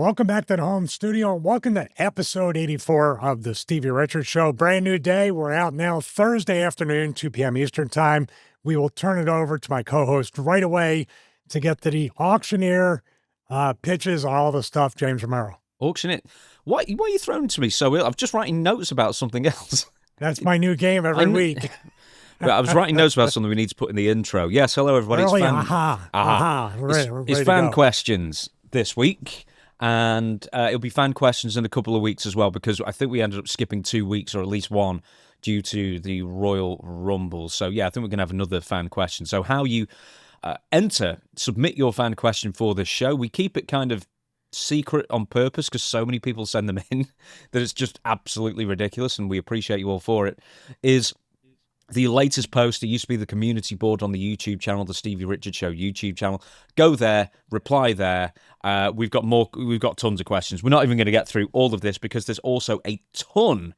Welcome back to the home studio. Welcome to episode 84 of the Stevie Richards Show. Brand new day. We're out now Thursday afternoon, 2 p.m. Eastern time. We will turn it over to my co-host right away to get to the auctioneer pitches, all the stuff, James Romero. Auctioneer? Why are you throwing to me so ill? I'm just writing notes about something else. That's my new game every week. I was writing notes about something we need to put in the intro. Yes, hello everybody. Really? It's fan questions this week. And it'll be fan questions in a couple of weeks as well, because I think we ended up skipping 2 weeks, or at least one, due to the Royal Rumble. So, yeah, I think we're going to have another fan question. So how you submit your fan question for this show. We keep it kind of secret on purpose because so many people send them in that it's just absolutely ridiculous, and we appreciate you all for it, is the latest post. It used to be the community board on the YouTube channel, the Stevie Richards Show YouTube channel. Go there, reply there. We've got tons of questions. We're not even going to get through all of this because there's also a ton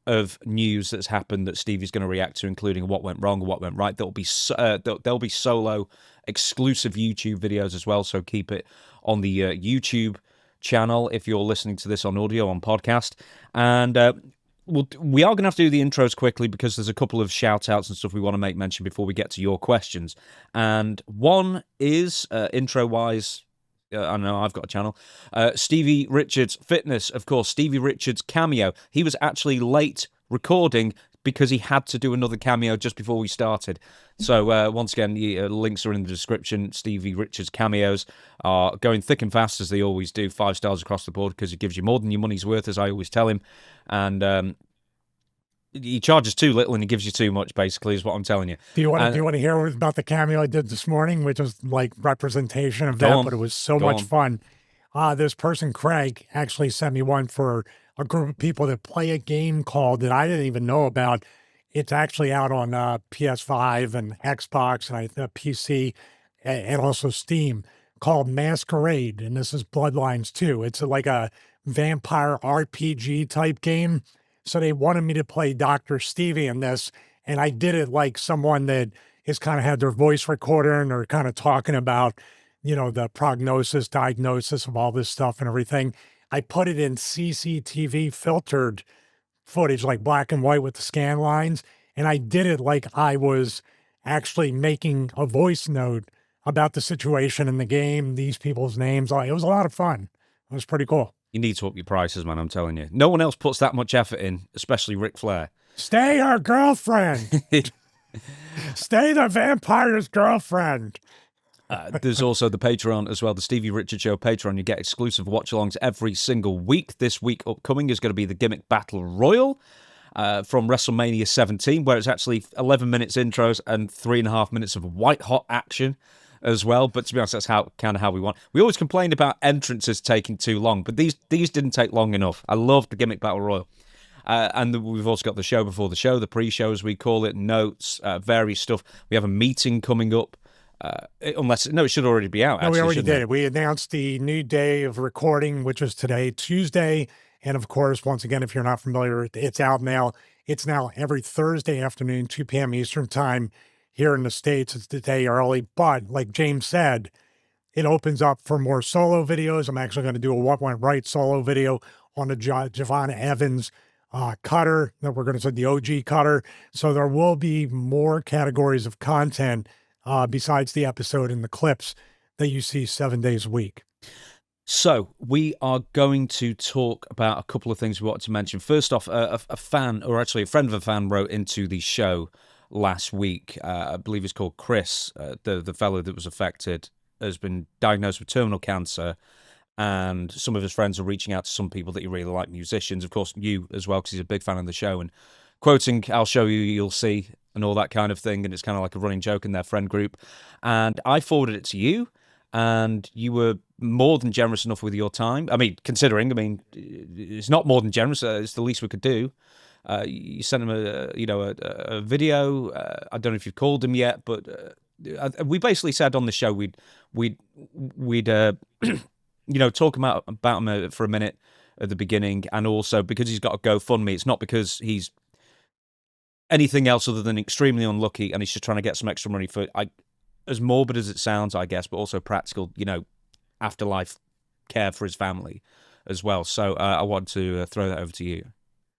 of news that's happened that Stevie's going to react to, including what went wrong and what went right. There'll be solo exclusive YouTube videos as well, so keep it on the YouTube channel if you're listening to this on audio, on podcast. And we are going to have to do the intros quickly because there's a couple of shout-outs and stuff we want to make mention before we get to your questions. And one is, intro-wise, I know I've got a channel, Stevie Richards Fitness, of course, Stevie Richards cameo. He was actually late recording because he had to do another cameo just before we started. So once again, the links are in the description. Stevie Richards cameos are going thick and fast, as they always do, 5 stars across the board, because it gives you more than your money's worth, as I always tell him. And he charges too little and he gives you too much, basically, is what I'm telling you. Do you want to hear about the cameo I did this morning, which was like representation of that, but it was so much fun. This person, Craig, actually sent me one for a group of people that play a game called that I didn't even know about. It's actually out on PS5 and Xbox and PC and also Steam, called Masquerade, and this is Bloodlines 2. It's like a vampire RPG type game. So they wanted me to play Dr. Stevie in this, and I did it like someone that has kind of had their voice recorded and are kind of talking about, you know, the prognosis, diagnosis of all this stuff and everything. I put it in CCTV filtered footage, like black and white with the scan lines, and I did it like I was actually making a voice note about the situation in the game, these people's names. It was a lot of fun. It was pretty cool. You need to up your prices, man, I'm telling you. No one else puts that much effort in, especially Ric Flair. Stay our girlfriend. Stay the vampire's girlfriend. There's also the Patreon as well, the Stevie Richards Show Patreon. You get exclusive watch-alongs every single week. This week upcoming is going to be the Gimmick Battle Royal from WrestleMania 17, where it's actually 11 minutes intros and 3.5 minutes of white-hot action as well. But to be honest, that's kind of how we want. We always complained about entrances taking too long, but these didn't take long enough. I love the Gimmick Battle Royal. And we've also got the show before the show, the pre-show as we call it, notes, various stuff. We have a meeting coming up. It should already be out. No, we already did it. We announced the new day of recording, which is today, Tuesday. And of course, once again, if you're not familiar, it's out now. It's now every Thursday afternoon, 2 p.m. Eastern time. Here in the States, it's the day early. But like James said, it opens up for more solo videos. I'm actually going to do a What Went Right solo video on the Javon Evans cutter, that we're going to say the OG cutter. So there will be more categories of content besides the episode and the clips that you see 7 days a week. So we are going to talk about a couple of things we wanted to mention. First off, a fan, or actually a friend of a fan, wrote into the show last week. I believe it's called Chris, the fellow that was affected, has been diagnosed with terminal cancer, and some of his friends are reaching out to some people that he really like, musicians, of course you as well, because he's a big fan of the show, and quoting "I'll show you, you'll see," and all that kind of thing, and it's kind of like a running joke in their friend group. And I forwarded it to you, and you were more than generous enough with your time. I mean, it's not more than generous, it's the least we could do. You sent him a video. I don't know if you've called him yet, but we basically said on the show we'd talk about him for a minute at the beginning, and also because he's got a GoFundMe. It's not because he's anything else other than extremely unlucky, and he's just trying to get some extra money for, as morbid as it sounds, I guess, but also practical, afterlife care for his family as well. So I want to throw that over to you.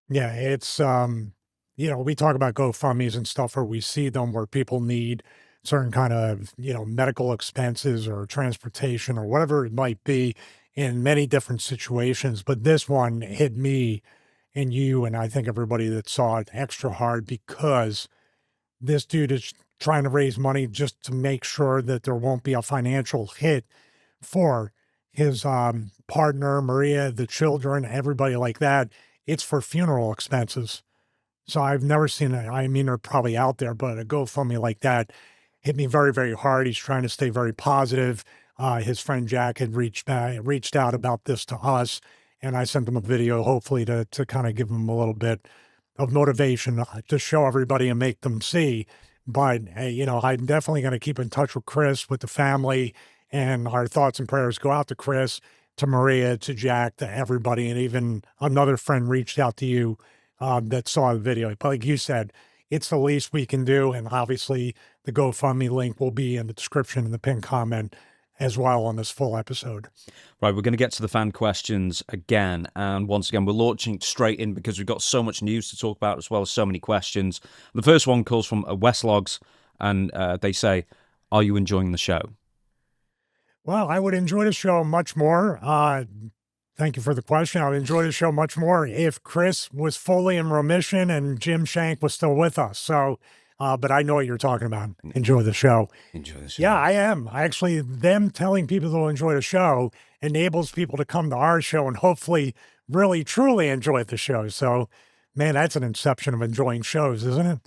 Yeah, it's, we talk about GoFundMes and stuff where we see them where people need certain kind of, medical expenses or transportation or whatever it might be in many different situations. But this one hit me and you, and I think everybody that saw it extra hard because this dude is trying to raise money just to make sure that there won't be a financial hit for his partner, Maria, the children, everybody like that. It's for funeral expenses. So I've never seen it. I mean, they're probably out there, but a GoFundMe like that hit me very, very hard. He's trying to stay very positive. His friend Jack had reached out about this to us, and I sent him a video, hopefully to kind of give him a little bit of motivation to show everybody and make them see. But hey, I'm definitely going to keep in touch with Chris, with the family, and our thoughts and prayers go out to Chris, to Maria, to Jack, to everybody, and even another friend reached out to you that saw the video. But like you said, it's the least we can do, and obviously the GoFundMe link will be in the description and the pinned comment as well on this full episode. Right, we're going to get to the fan questions again, and once again, we're launching straight in because we've got so much news to talk about as well as so many questions. The first one calls from Westlogs, and they say, "Are you enjoying the show?" Well, I would enjoy the show much more. Thank you for the question. I would enjoy the show much more if Chris was fully in remission and Jim Shank was still with us. So, but I know what you're talking about. Enjoy the show. Enjoy the show. Yeah, I am. Them telling people to enjoy the show enables people to come to our show and hopefully really, truly enjoy the show. So, man, that's an inception of enjoying shows, isn't it?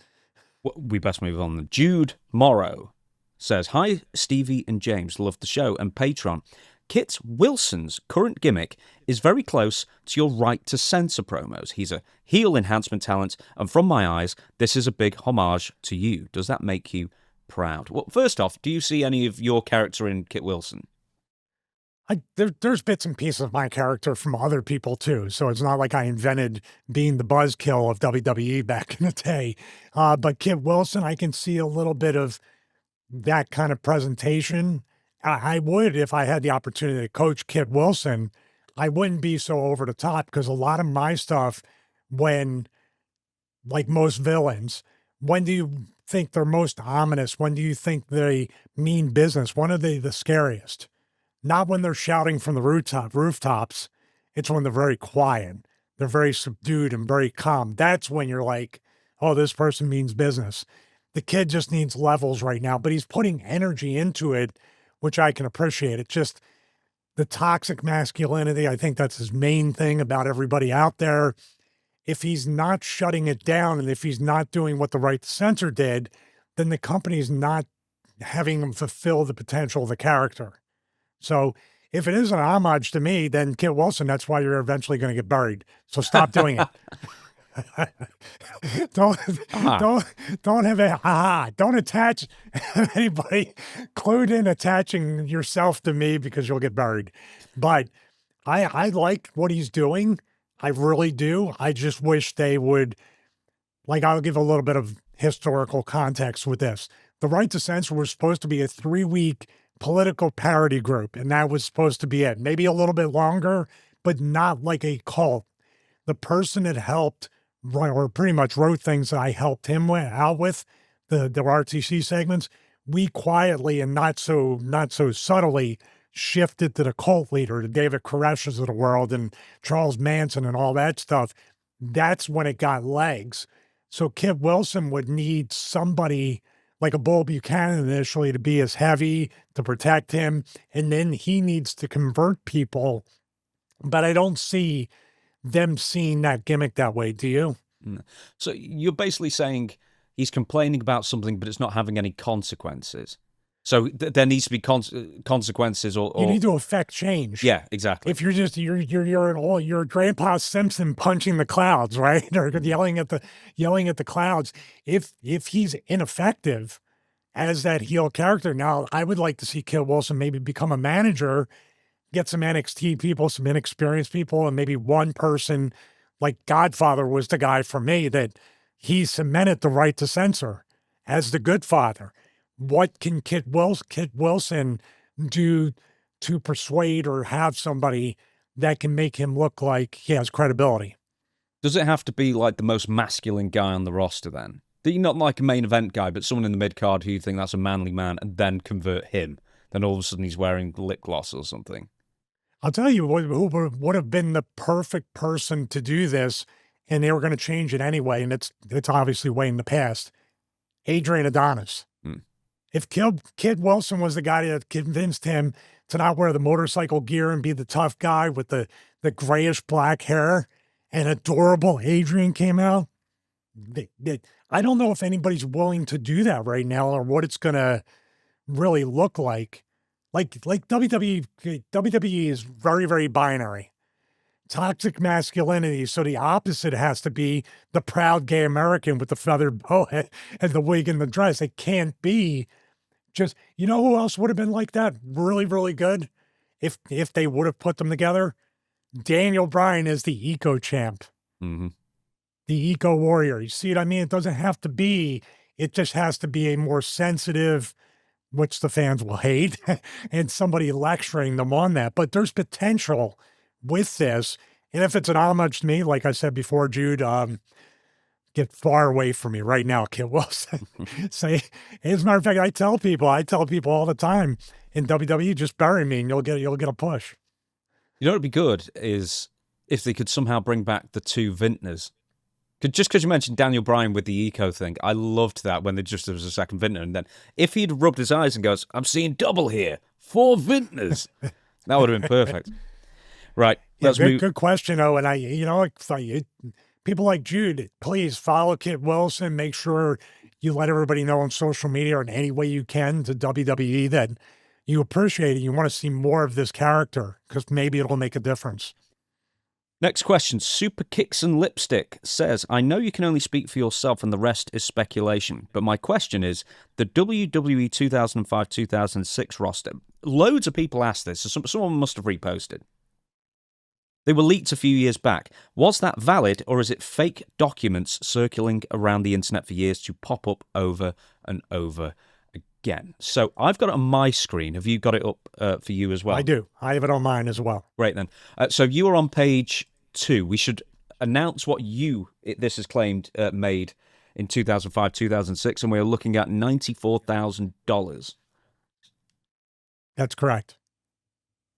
Well, we best move on. Jude Morrow says, "Hi, Stevie and James. Love the show. And Patron. Kit Wilson's current gimmick is very close to your Right to Censor promos. He's a heel enhancement talent, and from my eyes, this is a big homage to you. Does that make you proud?" Well, first off, do you see any of your character in Kit Wilson? There's bits and pieces of my character from other people too, so it's not like I invented being the buzzkill of WWE back in the day. But Kit Wilson, I can see a little bit of that kind of presentation. I would, if I had the opportunity to coach Kit Wilson, I wouldn't be so over the top because a lot of my stuff, when, like most villains, when do you think they're most ominous? When do you think they mean business? When are they the scariest? Not when they're shouting from the rooftops. It's when they're very quiet. They're very subdued and very calm. That's when you're like, oh, this person means business. The kid just needs levels right now, but he's putting energy into it, which I can appreciate. It's just the toxic masculinity. I think that's his main thing about everybody out there. If he's not shutting it down and if he's not doing what the Right to Censor did, then the company's not having him fulfill the potential of the character. So if it is an homage to me, then Kit Wilson, that's why you're eventually going to get buried. So stop doing it. Don't attach anybody clued in attaching yourself to me because you'll get buried. But I like what he's doing. I really do. I just wish they would, I'll give a little bit of historical context with this. The Right to Censor was supposed to be a 3-week political parody group, and that was supposed to be it. Maybe a little bit longer, but not like a cult. The person that helped, or pretty much wrote things that I helped him out with, the RTC segments, we quietly and not so subtly shifted to the cult leader, the David Koresh's of the world and Charles Manson and all that stuff. That's when it got legs. So Kit Wilson would need somebody like a Bull Buchanan initially to be as heavy to protect him, and then he needs to convert people. But I don't see them seeing that gimmick that way. Do you? So you're basically saying he's complaining about something, but it's not having any consequences. So there needs to be consequences, or you need to affect change. Yeah, exactly. If you're just you're Grandpa Simpson punching the clouds, right, or yelling at the clouds. If he's ineffective as that heel character, now I would like to see Kit Wilson maybe become a manager, get some NXT people, some inexperienced people, and maybe one person like Godfather was the guy for me that he cemented the Right to Censor as the good father. What can Kit Wilson do to persuade or have somebody that can make him look like he has credibility. Does it have to be like the most masculine guy on the roster then? Not like a main event guy, but someone in the mid-card who you think that's a manly man, and then convert him. Then all of a sudden he's wearing lip gloss or something. I'll tell you who would have been the perfect person to do this, and they were going to change it anyway, and it's obviously way in the past. Adrian Adonis. If Kid Wilson was the guy that convinced him to not wear the motorcycle gear and be the tough guy with the grayish black hair, and adorable Adrian came out, I don't know if anybody's willing to do that right now or what it's going to really look like. Like WWE is very, very binary. Toxic masculinity. So the opposite has to be the proud gay American with the feathered boa and the wig and the dress. It can't be just, you know who else would have been like that? Really, really good if they would have put them together? Daniel Bryan is the eco champ. Mm-hmm. The eco warrior. You see what I mean? It doesn't have to be, it just has to be a more sensitive, which the fans will hate, and somebody lecturing them on that. But there's potential with this. And if it's an homage to me, like I said before, Jude, get far away from me right now, Kid Wilson. Say, as a matter of fact, I tell people all the time in WWE, just bury me and you'll get a push. You know what would be good is if they could somehow bring back the two vintners. Just because you mentioned Daniel Bryan with the eco thing, I loved that when there was a second vintner. And then if he'd rubbed his eyes and goes, I'm seeing double here, 4 vintners, that would have been perfect. Right. Let's move. Good question, though. And people like Jude, please follow Kid Wilson. Make sure you let everybody know on social media or in any way you can to WWE that you appreciate it. You want to see more of this character because maybe it'll make a difference. Next question. Super Kicks and Lipstick says, I know you can only speak for yourself and the rest is speculation, but my question is, the WWE 2005-2006 roster, loads of people asked this, so someone must have reposted. They were leaked a few years back. Was that valid, or is it fake documents circling around the internet for years to pop up over and over again? So I've got it on my screen. Have you got it up for you as well? I do. I have it on mine as well. Great, then. So you are on page 2. We should announce what this is claimed made in 2005-2006, and we're looking at $94,000. That's correct.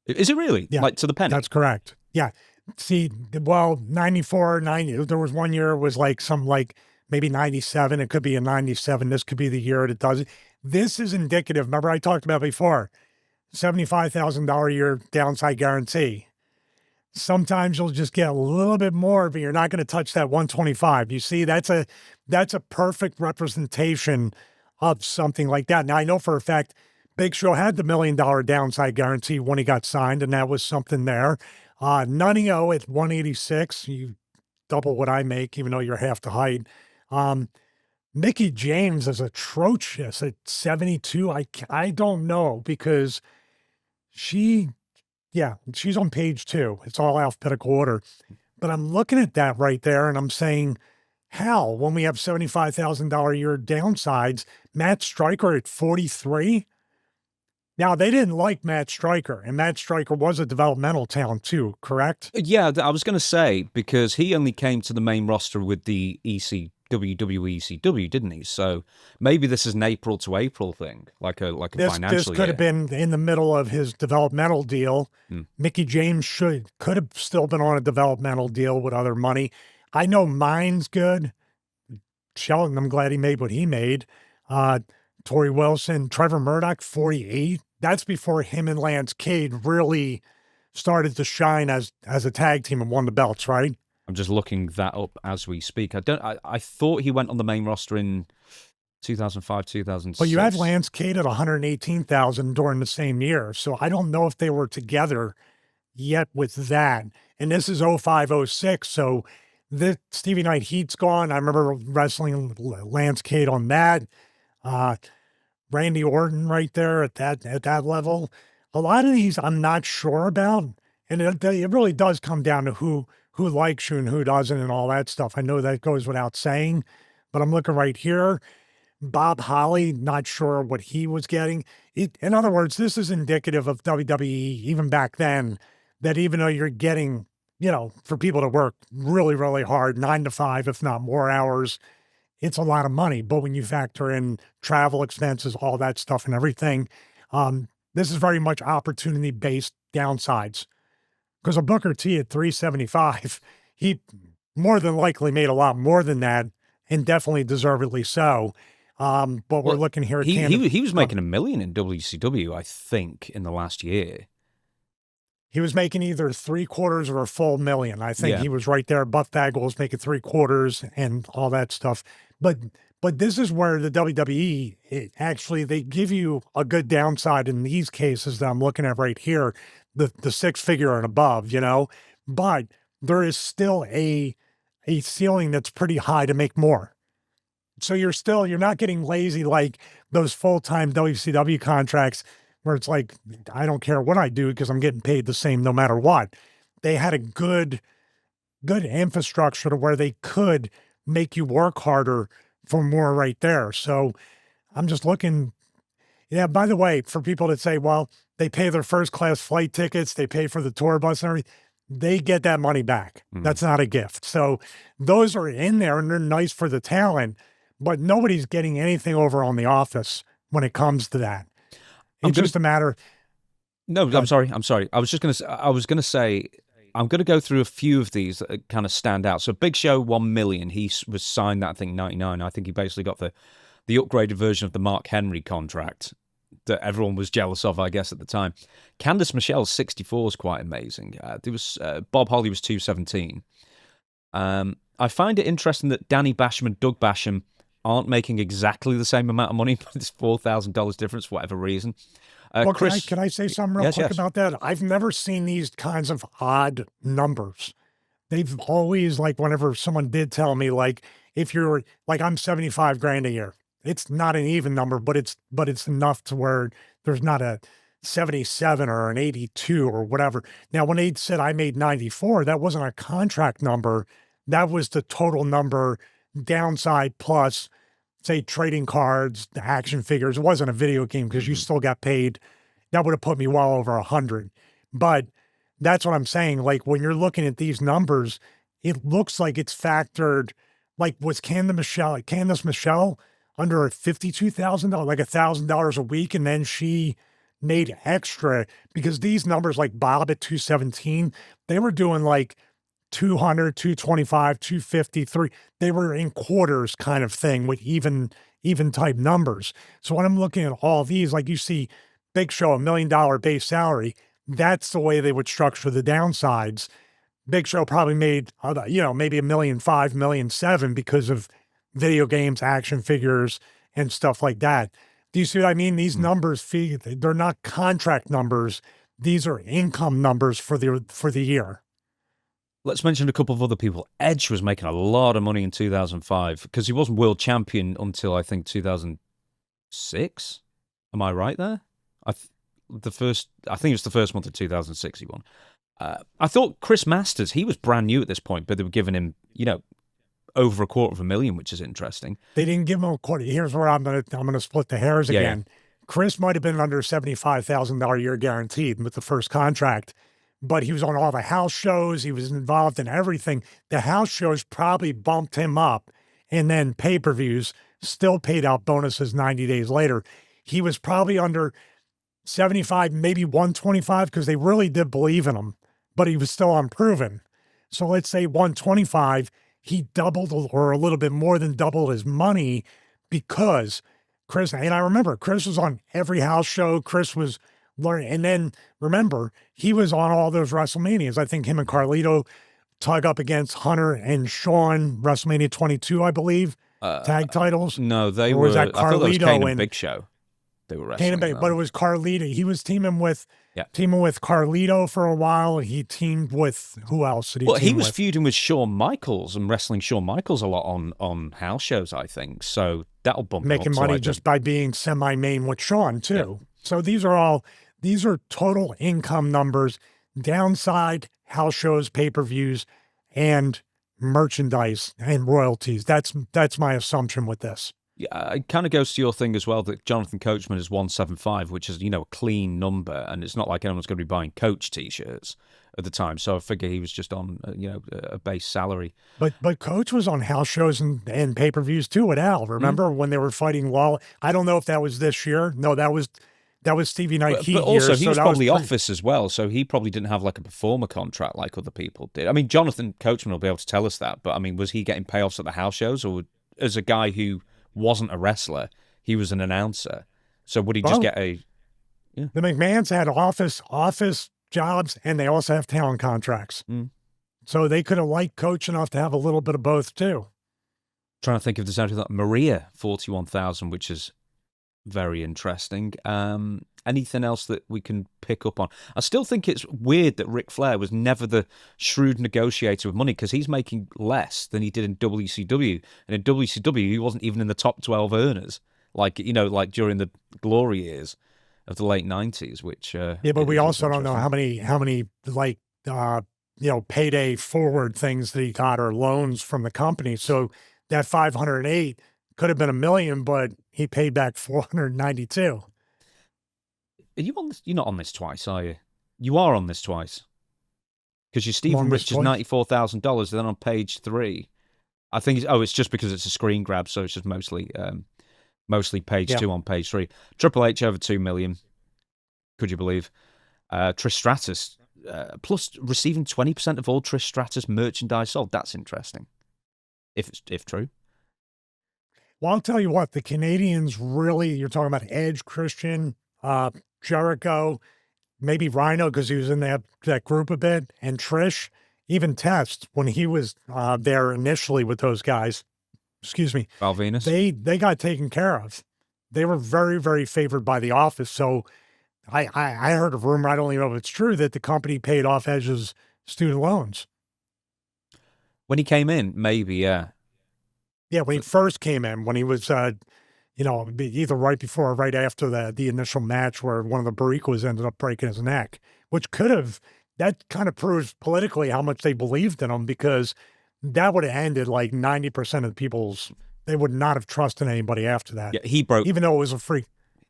Is it really? Yeah. Like to the penny? That's correct. Yeah. See, well, 94, 90, there was one year it was like maybe 97. It could be a 97. This could be the year it does it. This is indicative. Remember I talked about before, $75,000 a year downside guarantee. Sometimes you'll just get a little bit more, but you're not going to touch that 125. You see, that's a perfect representation of something like that. Now I know for a fact Big Show had the $1 million downside guarantee when he got signed, and that was something there. Nunio at 186, you double what I make, even though you're half the height. Mickie James is atrocious at 72. I don't know because she's on page 2. It's all alphabetical order. But I'm looking at that right there and I'm saying, how, when we have $75,000 a year downsides, Matt Stryker at 43? Now, they didn't like Matt Stryker, and Matt Stryker was a developmental talent too, correct? Yeah, I was going to say, because he only came to the main roster with the WWE ECW, didn't he? So maybe this is an April to April thing, like a financial year. This could have been in the middle of his developmental deal. Mickie James could have still been on a developmental deal with other money. I know mine's good. Shelton, I'm glad he made what he made. Tori Wilson, Trevor Murdoch, 48. That's before him and Lance Cade really started to shine as a tag team and won the belts, right? I'm just looking that up as we speak. I thought he went on the main roster in 2005, 2006. But you had Lance Cade at 118,000 during the same year. So I don't know if they were together yet with that. And this is 05, 06. So the Stevie Night Heat's gone. I remember wrestling Lance Cade on that. Randy Orton right there at that level. A lot of these I'm not sure about. And it really does come down to who likes you and who doesn't and all that stuff. I know that goes without saying, but I'm looking right here. Bob Holly, not sure what he was getting. in other words, this is indicative of WWE even back then, that even though you're getting, for people to work really, really hard, 9 to 5, if not more hours, it's a lot of money. But when you factor in travel expenses, all that stuff and everything, this is very much opportunity-based downsides. Because a Booker T at 375, he more than likely made a lot more than that, and definitely deservedly so. But we're looking here at he was making $1 million in WCW, I think, in the last year. He was making either 3/4 or a full $1 million. I think he was right there. Buff Bagwell was making 3/4 and all that stuff. But this is where the WWE, actually, they give you a good downside in these cases that I'm looking at right here, the 6-figure and above, but there is still a ceiling that's pretty high to make more. So you're not getting lazy like those full-time WCW contracts where it's like, I don't care what I do because I'm getting paid the same no matter what. They had a good infrastructure to where they could make you work harder for more right there. So I'm just looking. Yeah, by the way, for people that say, well, they pay their first class flight tickets, they pay for the tour bus and everything, they get that money back. That's not a gift. So those are in there and they're nice for the talent, but nobody's getting anything over on The Office when it comes to that. It's just a matter. No, I'm sorry. I was going to say, I'm going to go through a few of these that kind of stand out. So Big Show, $1 million. He was signed that, I think, 99. I think he basically got the upgraded version of the Mark Henry contract that everyone was jealous of, I guess, at the time. Candice Michelle's 64 is quite amazing. There was Bob Holly was 217. I find it interesting that Danny Basham and Doug Basham aren't making exactly the same amount of money, but it's $4,000 difference for whatever reason. Well, can I say something real quick about that? I've never seen these kinds of odd numbers. They've always, like, whenever someone did tell me, like, if you're, like, I'm 75 grand a year, it's not an even number, but it's enough to where there's not a 77 or an 82 or whatever. Now, when they said I made 94, that wasn't a contract number. That was the total number, downside plus, say, trading cards, the action figures. It wasn't a video game because you still got paid. That would have put me well over 100. But that's what I'm saying. Like, when you're looking at these numbers, it looks like it's factored. Like, was Candice Michelle under a $52,000, like $1,000 a week, and then she made extra? Because these numbers, like Bob at 217, they were doing like 200, 225, 253. They were in quarters kind of thing with even type numbers. So when I'm looking at all these, like, you see Big Show, $1 million base salary, that's the way they would structure the downsides. Big Show probably made, maybe $1.5 million, $1.7 million because of video games, action figures, and stuff like that. Do you see what I mean? These numbers, they're not contract numbers. These are income numbers for the year. Let's mention a couple of other people. Edge was making a lot of money in 2005 because he wasn't world champion until, I think, 2006. Am I right there? I think it was the first month of 2006 he won. I thought Chris Masters, he was brand new at this point, but they were giving him, over $250,000, which is interesting. They didn't give him a quarter. Here's where I'm gonna split the hairs again. Yeah. Chris might have been under $75,000 a year guaranteed with the first contract, but he was on all the house shows. He was involved in everything. The house shows probably bumped him up, and then pay-per-views still paid out bonuses 90 days later. He was probably under 75, maybe 125, because they really did believe in him, but he was still unproven. So let's say 125, he doubled or a little bit more than doubled his money because Chris, and I remember Chris was on every house show. Chris was learning. And then remember, he was on all those WrestleManias. I think him and Carlito tug up against Hunter and Shawn, WrestleMania 22, I believe, tag titles. No, they were. Was that Carlito? I thought that was Kane and Big Show. They were wrestling. But it was Carlito. He was teaming with Carlito for a while. He teamed with, who else did he team with? He was feuding with Shawn Michaels and wrestling Shawn Michaels a lot on house shows, I think. So that'll bump him making money just by being semi-main with Shawn too. Yeah. So these are total income numbers, downside, house shows, pay-per-views, and merchandise and royalties. That's my assumption with this. Yeah, it kind of goes to your thing as well that Jonathan Coachman is 175, which is, a clean number, and it's not like anyone's going to be buying Coach t-shirts at the time. So I figure he was just on, a base salary. But Coach was on house shows and pay-per-views too with Al. Remember when they were fighting Law? I don't know if that was this year. No, that was Stevie Nike. But also, he was probably office as well, so he probably didn't have like a performer contract like other people did. I mean, Jonathan Coachman will be able to tell us that, but I mean, was he getting payoffs at the house shows, or as a guy who wasn't a wrestler, he was an announcer? So would he just get a... Yeah. The McMahons had office jobs, and they also have talent contracts. So they could have liked Coach enough to have a little bit of both too. Trying to think if there's anything like Maria 41,000, which is very interesting. Anything else that we can pick up on? I still think it's weird that Ric Flair was never the shrewd negotiator with money, because he's making less than he did in WCW. And in WCW, he wasn't even in the top 12 earners, like during the glory years of the late 90s, which... yeah, but we also don't know how many like, payday forward things that he got or loans from the company. So that 508 could have been $1 million, but he paid back 492. Are you on this? You're not on this twice, are you? You are on this twice. Because your Stephen Rich is $94,000. Then on page 3, I think it's just because it's a screen grab, so it's just mostly page 2 on page 3. Triple H over $2 million. Could you believe? Trish Stratus plus receiving 20% of all Trish Stratus merchandise sold. That's interesting, if true. Well, I'll tell you what, the Canadians really, you're talking about Edge, Christian, Jericho, maybe Rhino, because he was in that group a bit, and Trish, even Test, when he was there initially with those guys, Val Venus, they got taken care of. They were very, very favored by the office. So I heard a rumor, I don't even know if it's true, that the company paid off Edge's student loans. When he came in, maybe, yeah. Yeah, when he first came in, when he was, either right before or right after the initial match where one of the Barricos ended up breaking his neck, which that kind of proves politically how much they believed in him, because that would have ended like 90% of they would not have trusted anybody after that. Yeah, he broke, even though it was a free.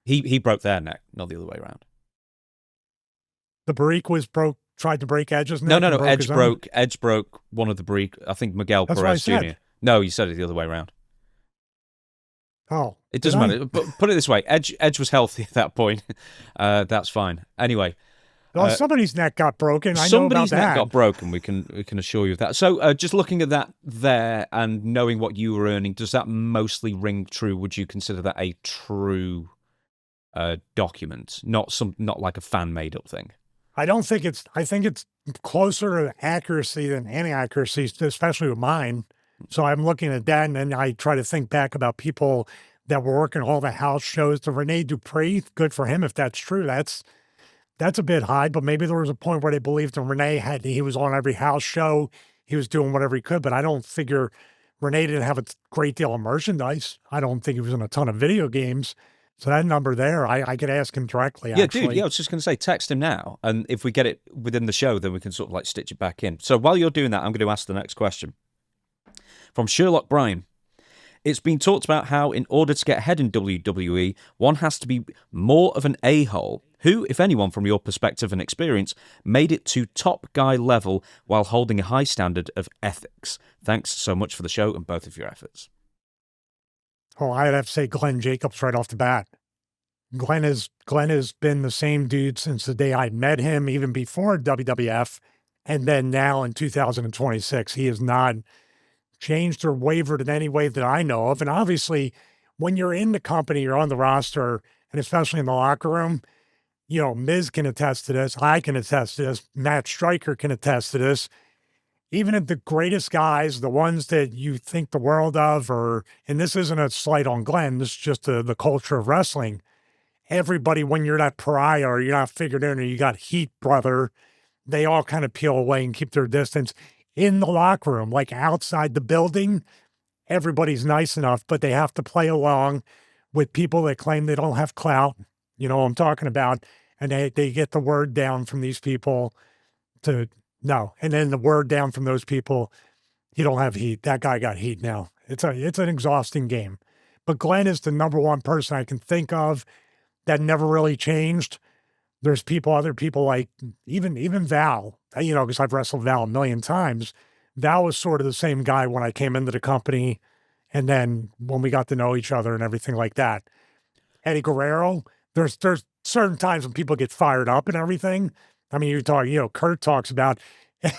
He broke their neck, not the other way around. The Barricos tried to break Edge's neck. No. Edge broke one of the Barricos. I think Miguel Perez Jr. No, you said it the other way around. Oh. It doesn't matter. But put it this way, Edge was healthy at that point. That's fine. Anyway. Well, somebody's neck got broken. I know about that. Somebody's neck got broken. We can assure you of that. So just looking at that there and knowing what you were earning, does that mostly ring true? Would you consider that a true document, not like a fan made up thing? I think it's closer to accuracy than inaccuracy, especially with mine. So I'm looking at that, and then I try to think back about people that were working all the house shows. The Rene Dupree, good for him if that's true. That's a bit high, but maybe there was a point where they believed in Rene. He was on every house show. He was doing whatever he could, but I don't figure Rene didn't have a great deal of merchandise. I don't think he was in a ton of video games. So that number there, I could ask him directly, actually. Yeah, dude, I was just going to say, text him now, and if we get it within the show, then we can sort of like stitch it back in. So while you're doing that, I'm going to ask the next question. From Sherlock Bryan. It's been talked about how in order to get ahead in WWE, one has to be more of an a-hole. Who, if anyone from your perspective and experience, made it to top guy level while holding a high standard of ethics? Thanks so much for the show and both of your efforts. Oh, I'd have to say Glenn Jacobs right off the bat. Glenn has been the same dude since the day I met him, even before WWF, and then now in 2026. He has not changed or wavered in any way that I know of. And obviously, when you're in the company, you're on the roster, and especially in the locker room, Miz can attest to this. I can attest to this. Matt Stryker can attest to this. Even if the greatest guys, the ones that you think the world of, and this isn't a slight on Glenn, this is just the culture of wrestling. Everybody, when you're that pariah or you're not figured in or you got heat, brother, they all kind of peel away and keep their distance. In the locker room, like outside the building, everybody's nice enough, but they have to play along with people that claim they don't have clout. You know what I'm talking about? And they get the word down from these people to no. And then the word down from those people, you don't have heat. That guy got heat now. It's an exhausting game. But Glenn is the number one person I can think of that never really changed. There's other people like even Val, because I've wrestled Val a million times. Val was sort of the same guy when I came into the company, and then when we got to know each other and everything like that. Eddie Guerrero, there's certain times when people get fired up and everything. I mean, you're talking, Kurt talks about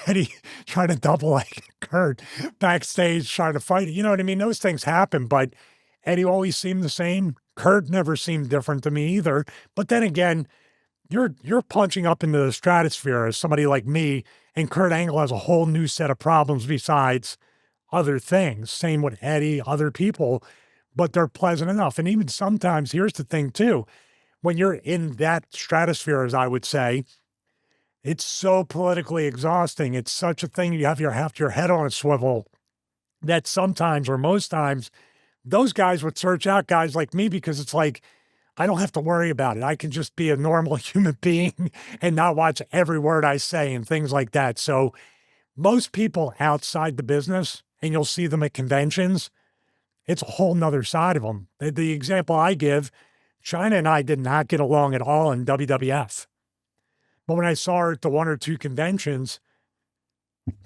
Eddie trying to double like Kurt backstage trying to fight. You know what I mean? Those things happen, but Eddie always seemed the same. Kurt never seemed different to me either. But then again, you're punching up into the stratosphere as somebody like me, and Kurt Angle has a whole new set of problems besides other things. Same with Eddie, other people, but they're pleasant enough. And even sometimes, here's the thing too, when you're in that stratosphere, as I would say, it's so politically exhausting. It's such a thing. You have your head on a swivel that sometimes or most times those guys would search out guys like me because it's like, I don't have to worry about it. I can just be a normal human being and not watch every word I say and things like that. So most people outside the business, and you'll see them at conventions, it's a whole nother side of them. The example I give, China and I did not get along at all in WWF. But when I saw her at the one or two conventions,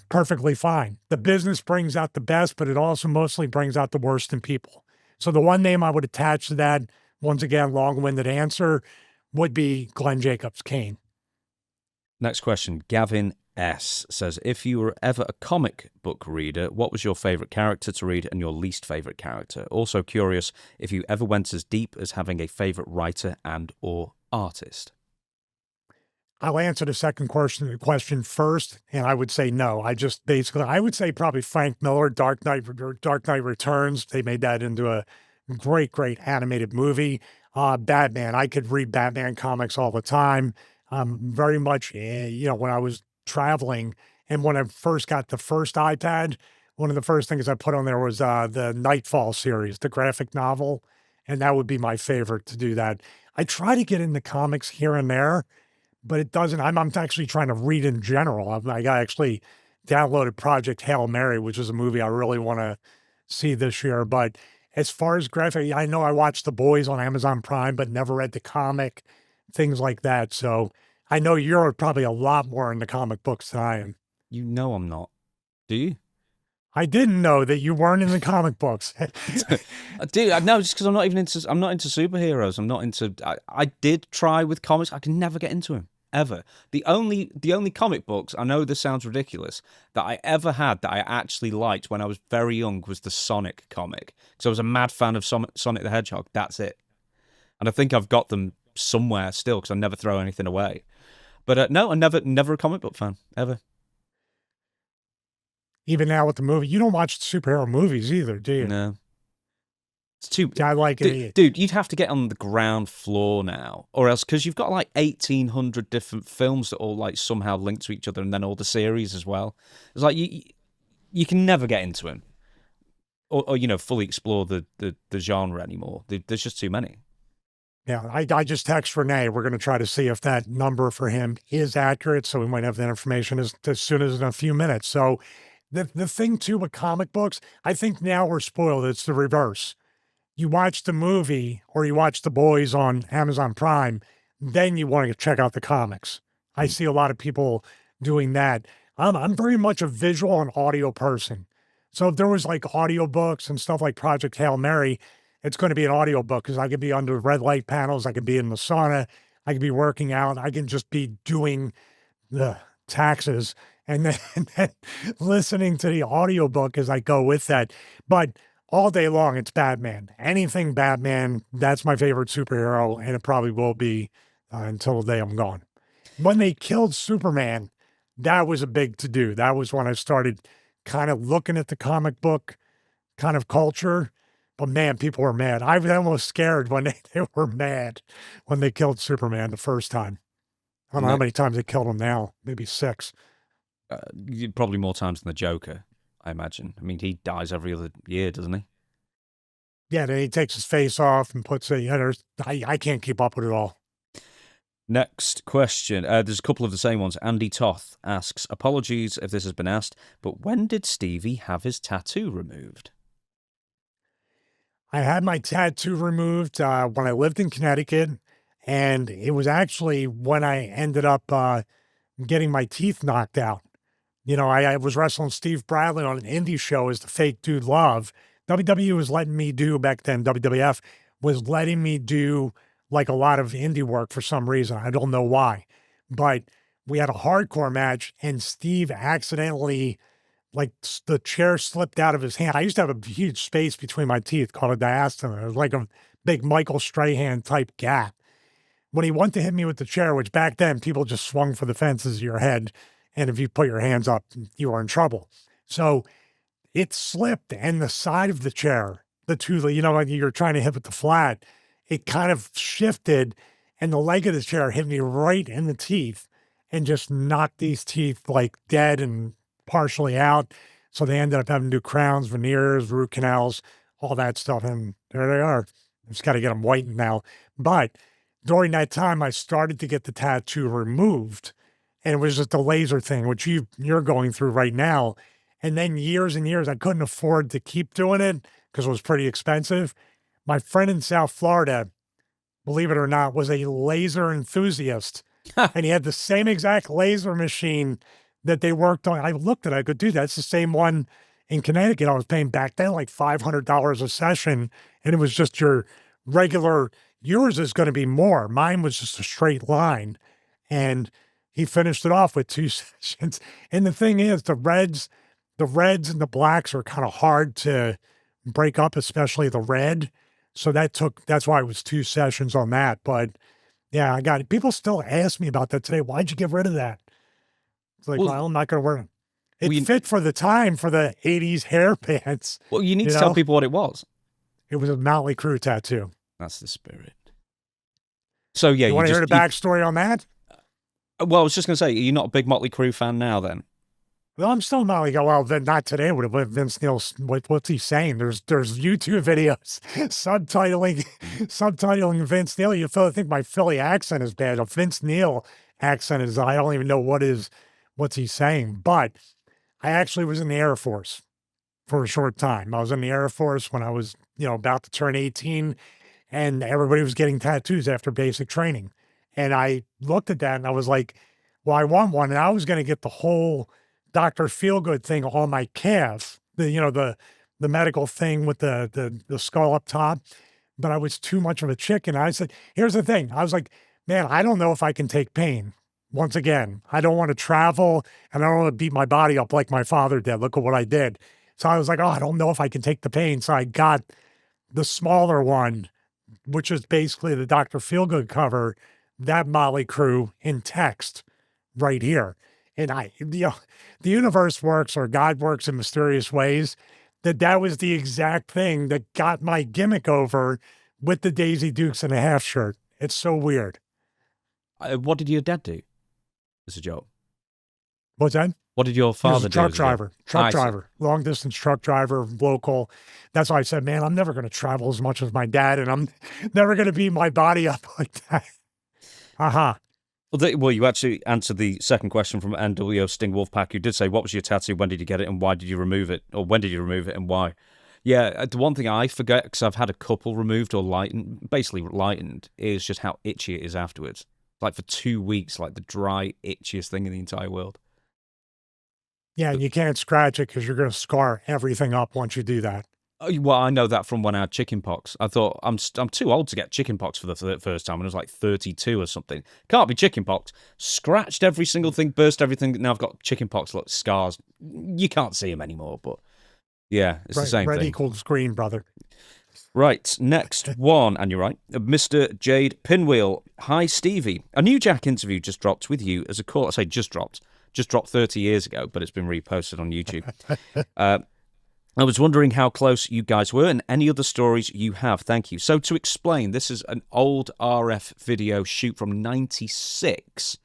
perfectly fine. The business brings out the best, but it also mostly brings out the worst in people. So the one name I would attach to that, once again, long-winded answer, would be Glenn Jacobs, Kane. Next question. Gavin S. says, if you were ever a comic book reader, what was your favorite character to read and your least favorite character? Also curious if you ever went as deep as having a favorite writer and or artist. I'll answer the second question first, and I would say no. I would say probably Frank Miller, Dark Knight Returns. They made that into a great, great animated movie. Batman, I could read Batman comics all the time. Very much, when I was traveling and when I first got the first iPad, one of the first things I put on there was the Nightfall series, the graphic novel, and that would be my favorite to do that. I try to get into comics here and there, but it doesn't. I'm actually trying to read in general. I actually downloaded Project Hail Mary, which is a movie I really want to see this year. But as far as graphic, I know I watched The Boys on Amazon Prime, but never read the comic, things like that. So I know you're probably a lot more into comic books than I am. You know I'm not. Do you? I didn't know that you weren't into comic books. Dude, no, just because I'm not into superheroes. I'm not into. I did try with comics. I can never get into them ever. The only comic books, I know this sounds ridiculous, that I ever had that I actually liked when I was very young was the Sonic comic. So I was a mad fan of Sonic the Hedgehog. That's it. And I think I've got them somewhere still because I never throw anything away. But no, I'm never a comic book fan ever. Even now with the movie, you don't watch superhero movies either, do you? No. It's too... I like it. Dude, you'd have to get on the ground floor now, or else, because you've got like 1,800 different films that all like somehow link to each other, and then all the series as well. It's like you can never get into them, or fully explore the genre anymore. There's just too many. Yeah, I just text Renee. We're going to try to see if that number for him is accurate, so we might have that information as soon as in a few minutes. So the thing, too, with comic books, I think now we're spoiled. It's the reverse. You watch the movie or you watch The Boys on Amazon Prime, then you want to check out the comics. I see a lot of people doing that. I'm very much a visual and audio person. So if there was like audiobooks and stuff like Project Hail Mary, it's going to be an audiobook because I could be under red light panels. I could be in the sauna. I could be working out. I can just be doing the taxes and then listening to the audiobook as I go with that. But all day long, it's Batman. Anything Batman, that's my favorite superhero, and it probably will be until the day I'm gone. When they killed Superman, that was a big to-do. That was when I started kind of looking at the comic book kind of culture. But man, people were mad. I was almost scared when they were mad when they killed Superman the first time. I don't know how many times they killed him now. Maybe 6. Probably more times than the Joker, I imagine. I mean, he dies every other year, doesn't he? Yeah, then he takes his face off and puts I can't keep up with it all. Next question. There's a couple of the same ones. Andy Toth asks, apologies if this has been asked, but when did Stevie have his tattoo removed? I had my tattoo removed when I lived in Connecticut, and it was actually when I ended up getting my teeth knocked out. You know, I was wrestling Steve Bradley on an indie show as the fake Dude Love. WWE was letting me do, back then, WWF was letting me do like a lot of indie work for some reason. I don't know why. But we had a hardcore match, and Steve accidentally, like, the chair slipped out of his hand. I used to have a huge space between my teeth called a diastema. It was like a big Michael Strahan type gap. When he went to hit me with the chair, which back then people just swung for the fences of your head, and if you put your hands up, you were in trouble. So it slipped, and the side of the chair, the two, you know, when you're trying to hit with the flat, it kind of shifted, and the leg of the chair hit me right in the teeth and just knocked these teeth like dead and partially out. So they ended up having to do crowns, veneers, root canals, all that stuff. And there they are. Just got to get them whitened now. But during that time, I started to get the tattoo removed. And it was just a laser thing, which you're going through right now. And then years and years, I couldn't afford to keep doing it because it was pretty expensive. My friend in South Florida, believe it or not, was a laser enthusiast. And he had the same exact laser machine that they worked on. I looked at it, I could do that. It's the same one in Connecticut. I was paying back then like $500 a session. And it was just your regular, yours is going to be more. Mine was just a straight line. And he finished it off with 2 sessions. And the thing is, the reds and the blacks are kind of hard to break up, especially the red. So that's why it was 2 sessions on that. But yeah, I got it. People still ask me about that today. Why'd you get rid of that? It's like, well, I'm not going to wear it. It fit for the time, for the 80s hair pants. Well, you need to tell people what it was. It was a Motley Crue tattoo. That's the spirit. So yeah, you want to hear the backstory on that? Well, I was just going to say, you're not a big Motley Crue fan now then? Well, I'm still Motley. Well, then not today. Would have Vince Neil. What's he saying? There's YouTube videos subtitling Vince Neil. You think my Philly accent is bad. A Vince Neil accent is, I don't even know what's he saying. But I actually was in the Air Force for a short time. I was in the Air Force when I was, about to turn 18, and everybody was getting tattoos after basic training. And I looked at that and I was like, well, I want one. And I was going to get the whole Dr. Feelgood thing on my calf, the medical thing with the skull up top. But I was too much of a chicken. I said, here's the thing. I was like, man, I don't know if I can take pain. Once again, I don't want to travel, and I don't want to beat my body up like my father did. Look at what I did. So I was like, I don't know if I can take the pain. So I got the smaller one, which is basically the Dr. Feelgood cover, that Motley Crue in text right here. And the universe works, or God works in mysterious ways, that was the exact thing that got my gimmick over with the Daisy Dukes and a half shirt. It's so weird. What did your dad do as a job? What's that? What did your father do? Truck driver, long distance truck driver, local. That's why I said, man, I'm never going to travel as much as my dad, and I'm never going to beat my body up like that. Well, you actually answered the second question from NWO Sting Wolfpack, who did say, what was your tattoo, when did you get it, and why did you remove it? Or when did you remove it, and why? Yeah, the one thing I forget, because I've had a couple removed or lightened, is just how itchy it is afterwards. Like for 2 weeks, like the dry, itchiest thing in the entire world. Yeah, you can't scratch it because you're going to scar everything up once you do that. Well, I know that from when I had chickenpox. I thought, I'm too old to get chickenpox for the first time, and I was like 32 or something. Can't be chickenpox. Scratched every single thing, burst everything. Now I've got chickenpox, look, scars. You can't see them anymore, but yeah, it's the same thing. Red equals green, brother. Right, next one, and you're right, Mr. Jade Pinwheel. Hi, Stevie. A New Jack interview just dropped with you as a call. I say just dropped 30 years ago, but it's been reposted on YouTube. I was wondering how close you guys were and any other stories you have. Thank you. So to explain, this is an old RF video shoot from 96.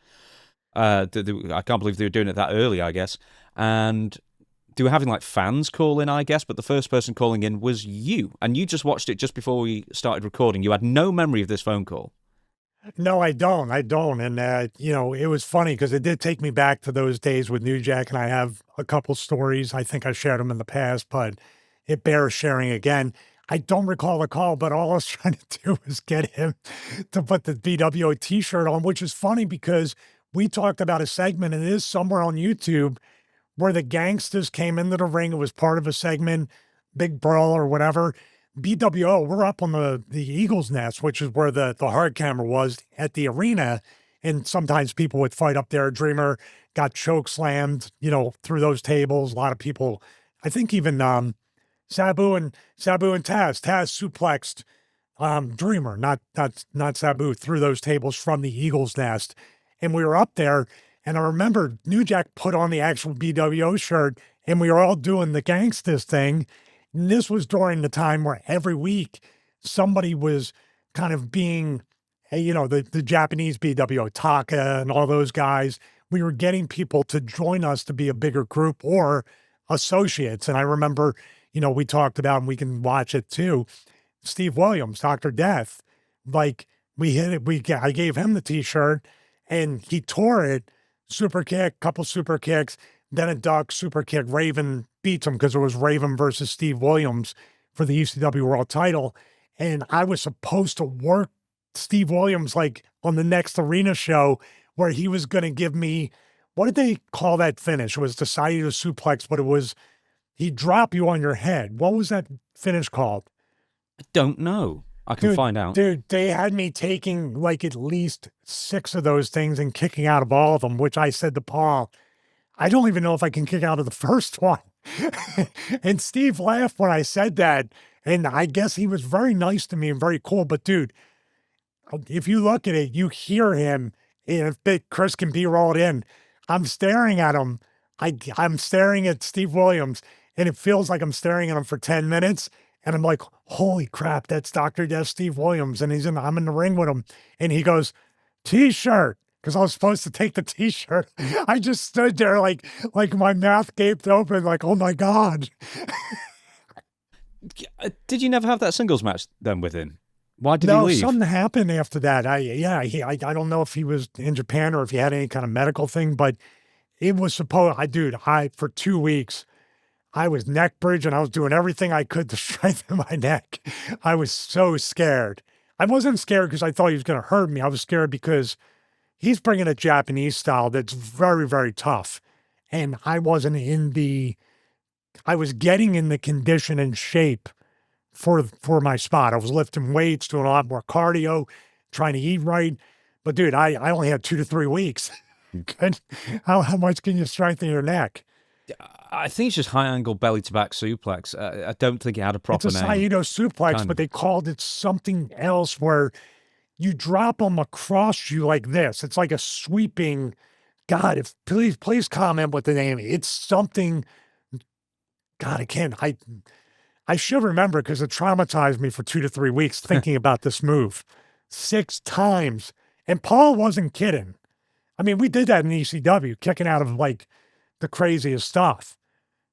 I can't believe they were doing it that early, I guess. And they were having like fans call in, I guess, but the first person calling in was you. And you just watched it just before we started recording. You had no memory of this phone call. No, I don't. And, it was funny because it did take me back to those days with New Jack, and I have a couple stories. I think I shared them in the past, but it bears sharing again. I don't recall the call, but all I was trying to do was get him to put the BWO t-shirt on, which is funny because we talked about a segment, and it is somewhere on YouTube, where the gangsters came into the ring. It was part of a segment, big brawl or whatever. BWO, we're up on the Eagle's Nest, which is where the hard camera was at the arena. And sometimes people would fight up there. Dreamer got choke slammed, through those tables. A lot of people, I think even Sabu and Taz suplexed Dreamer, not Sabu, through those tables from the Eagle's Nest. And we were up there, and I remember New Jack put on the actual BWO shirt, and we were all doing the gangsters thing. And this was during the time where every week somebody was kind of being, the Japanese BWO, Taka and all those guys. We were getting people to join us to be a bigger group or associates. And I remember, we talked about, and we can watch it too, Steve Williams, Dr. Death, like we hit it. I gave him the t-shirt and he tore it, super kick, couple super kicks, then a duck, super kick. Raven beats him because it was Raven versus Steve Williams for the ECW World title. And I was supposed to work Steve Williams like on the next arena show where he was going to give me, what did they call that finish? It was decided to suplex, but it was, he'd drop you on your head. What was that finish called? I don't know. I can find out. Dude, they had me taking like at least 6 of those things and kicking out of all of them, which I said to Paul, I don't even know if I can kick out of the first one. And Steve laughed when I said that. And I guess he was very nice to me and very cool. But dude, if you look at it, you hear him. And if Chris can B-roll it in, I'm staring at him. I'm staring at Steve Williams, and it feels like I'm staring at him for 10 minutes. And I'm like, holy crap, that's Dr. Death Steve Williams. And I'm in the ring with him. And he goes, t-shirt. Because I was supposed to take the t-shirt. I just stood there like my mouth gaped open, like, oh my God. Did you never have that singles match then with him? Why did he leave? No, something happened after that. I don't know if he was in Japan or if he had any kind of medical thing, but it was supposed, for 2 weeks, I was neck bridge and I was doing everything I could to strengthen my neck. I was so scared. I wasn't scared because I thought he was going to hurt me. I was scared because he's bringing a Japanese style that's very, very tough. And I wasn't I was getting in the condition and shape for my spot. I was lifting weights, doing a lot more cardio, trying to eat right. But dude, I only had 2 to 3 weeks. How much can you strengthen your neck? I think it's just high angle belly to back suplex. I don't think it had a proper name. It's a Saito suplex, but they called it something else where you drop them across you like this. It's like a sweeping. God, please comment what the name is. It's something. God, I can't. I should remember because it traumatized me for 2 to 3 weeks thinking about this move 6 times. And Paul wasn't kidding. I mean, we did that in ECW, kicking out of like the craziest stuff.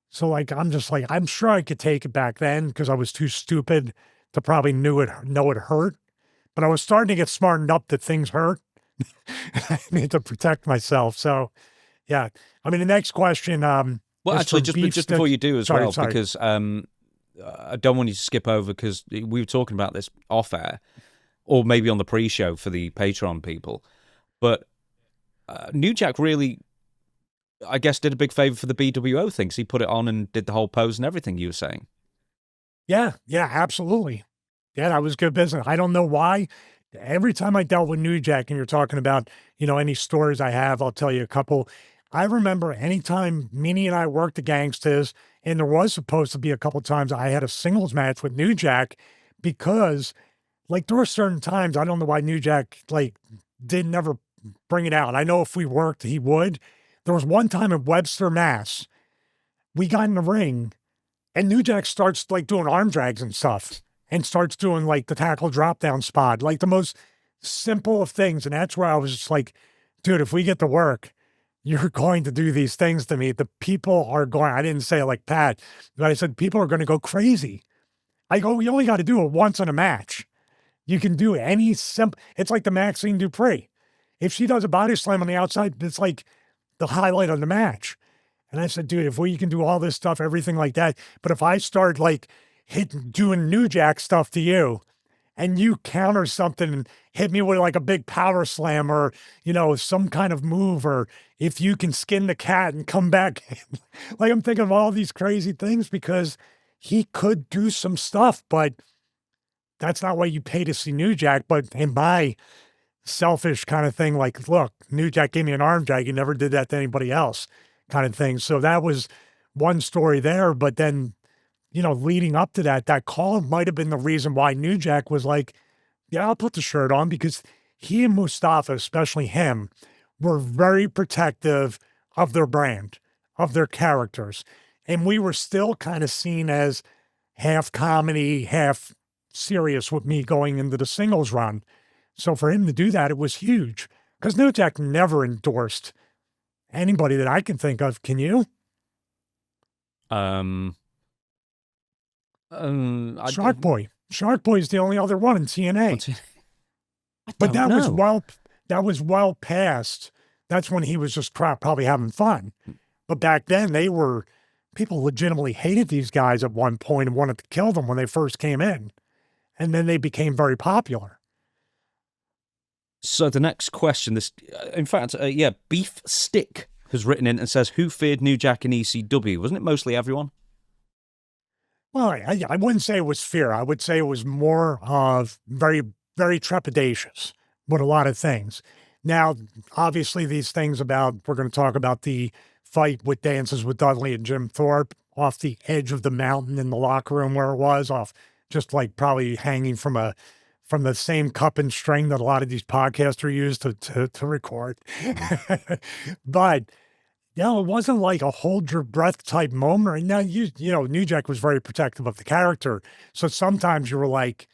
So like, I'm just like, I'm sure I could take it back then because I was too stupid to probably know it hurt. But I was starting to get smartened up that things hurt. I need to protect myself. So yeah. I mean, the next question. Well, actually, just before you do sorry. Because I don't want you to skip over because we were talking about this off air or maybe on the pre-show for the Patreon people. But New Jack really, I guess, did a big favor for the BWO things. He put it on and did the whole pose and everything you were saying. Yeah, absolutely. Yeah, that was good business. I don't know why. Every time I dealt with New Jack, and you're talking about, any stories I have, I'll tell you a couple. I remember anytime Meanie and I worked the Gangsters, and there was supposed to be a couple times I had a singles match with New Jack because, like, there were certain times, I don't know why New Jack, like, did never bring it out. I know if we worked, he would. There was one time in Webster, Mass, we got in the ring, and New Jack starts, like, doing arm drags and stuff, and starts doing, like, the tackle drop-down spot, like, the most simple of things. And that's where I was just like, dude, if we get to work, you're going to do these things to me. The people are going, I didn't say it like Pat, but I said, people are going to go crazy. I go, you only got to do it once in a match. You can do any simple, it's like the Maxine Dupree. If she does a body slam on the outside, it's like the highlight of the match. And I said, dude, if we can do all this stuff, everything like that. But if I start like doing New Jack stuff to you, and you counter something and hit me with like a big power slam or, some kind of move, or if you can skin the cat and come back. Like, I'm thinking of all these crazy things because he could do some stuff, but that's not what you pay to see New Jack. But in my selfish kind of thing, like, look, New Jack gave me an arm drag. He never did that to anybody else kind of thing. So that was one story there. But then, leading up to that call might have been the reason why New Jack was like, yeah, I'll put the shirt on, because he and Mustafa, especially him, were very protective of their brand, of their characters. And we were still kind of seen as half comedy, half serious with me going into the singles run. So for him to do that, it was huge, because New Jack never endorsed anybody that I can think of. Can you? Shark Boy. Shark Boy is the only other one in TNA. But that was well past. That's when he was just probably having fun. But back then, people legitimately hated these guys at one point and wanted to kill them when they first came in. And then they became very popular. So the next question, Beef Stick has written in and says, who feared New Jack in ECW? Wasn't it mostly everyone? Well, I wouldn't say it was fear. I would say it was more of very, very trepidatious with a lot of things. Now, obviously, these things we're going to talk about the fight with Dances with Dudley and Jim Thorpe off the edge of the mountain in the locker room where it was, off just like probably hanging from the same cup and string that a lot of these podcasters use to record. But it wasn't like a hold your breath type moment. Now, New Jack was very protective of the character. So sometimes you were like,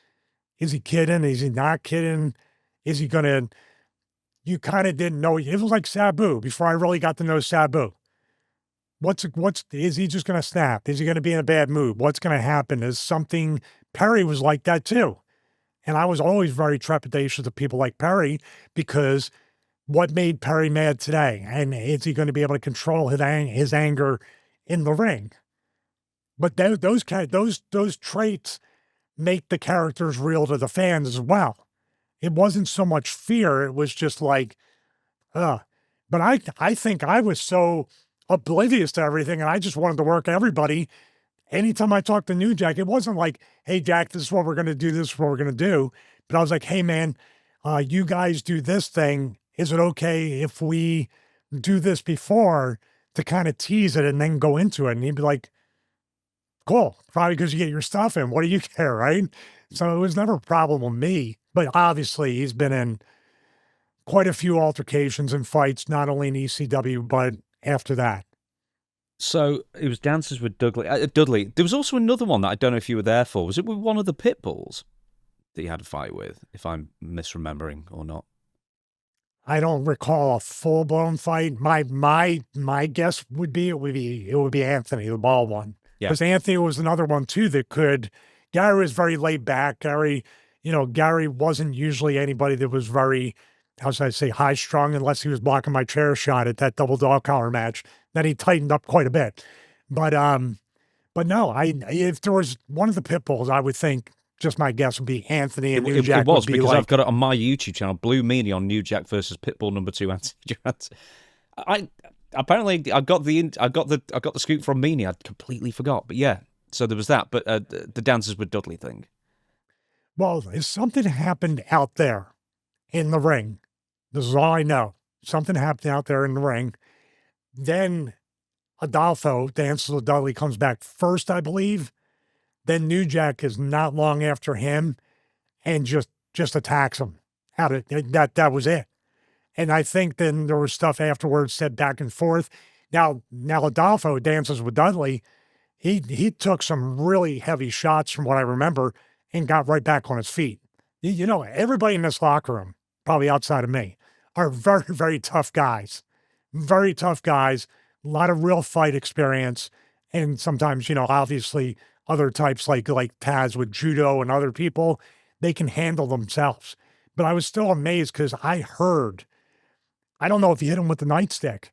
is he kidding? Is he not kidding? Is he going to, you kind of didn't know. It was like Sabu before I really got to know Sabu. Is he just going to snap? Is he going to be in a bad mood? What's going to happen? Is something, Perry was like that too. And I was always very trepidatious of people like Perry, because what made Perry mad today? And is he going to be able to control his anger in the ring? But those traits make the characters real to the fans as well. It wasn't so much fear. It was just like, But I think I was so oblivious to everything, and I just wanted to work everybody. Anytime I talked to New Jack, it wasn't like, hey, Jack, this is what we're going to do. This is what we're going to do. But I was like, hey, man, you guys do this thing. Is it okay if we do this before, to kind of tease it and then go into it? And he'd be like, cool, probably because you get your stuff in. What do you care, right? So it was never a problem with me. But obviously, he's been in quite a few altercations and fights, not only in ECW, but after that. So it was Dances with Dudley. There was also another one that I don't know if you were there for. Was it with one of the Pitbulls that you had a fight with, if I'm misremembering or not? I don't recall a full-blown fight. My guess would be it would be Anthony, the bald one. Because Anthony was another one too Gary was very laid back. Gary wasn't usually anybody that was very, how should I say, high-strung, unless he was blocking my chair shot at that double dog collar match. Then he tightened up quite a bit. But no, if there was one of the Pitbulls, I would think, just my guess would be Anthony, and New Jack. It was, because I've got it on my YouTube channel, Blue Meanie on New Jack versus Pitbull number 2 Anthony Jones. I got the scoop from Meanie. I completely forgot. But yeah, so there was that. But the Dances with Dudley thing. Well, if something happened out there in the ring, this is all I know. Something happened out there in the ring. Then Adolfo, Dances with Dudley, comes back first, I believe. Then New Jack is not long after him and just attacks him. That was it. And I think then there was stuff afterwards said back and forth. Now Adolfo, Dances with Dudley, he took some really heavy shots from what I remember and got right back on his feet. Everybody in this locker room, probably outside of me, are very, very tough guys. Very tough guys, a lot of real fight experience. And sometimes, obviously other types like Taz with judo and other people, they can handle themselves. But I was still amazed because I don't know if he hit him with the nightstick.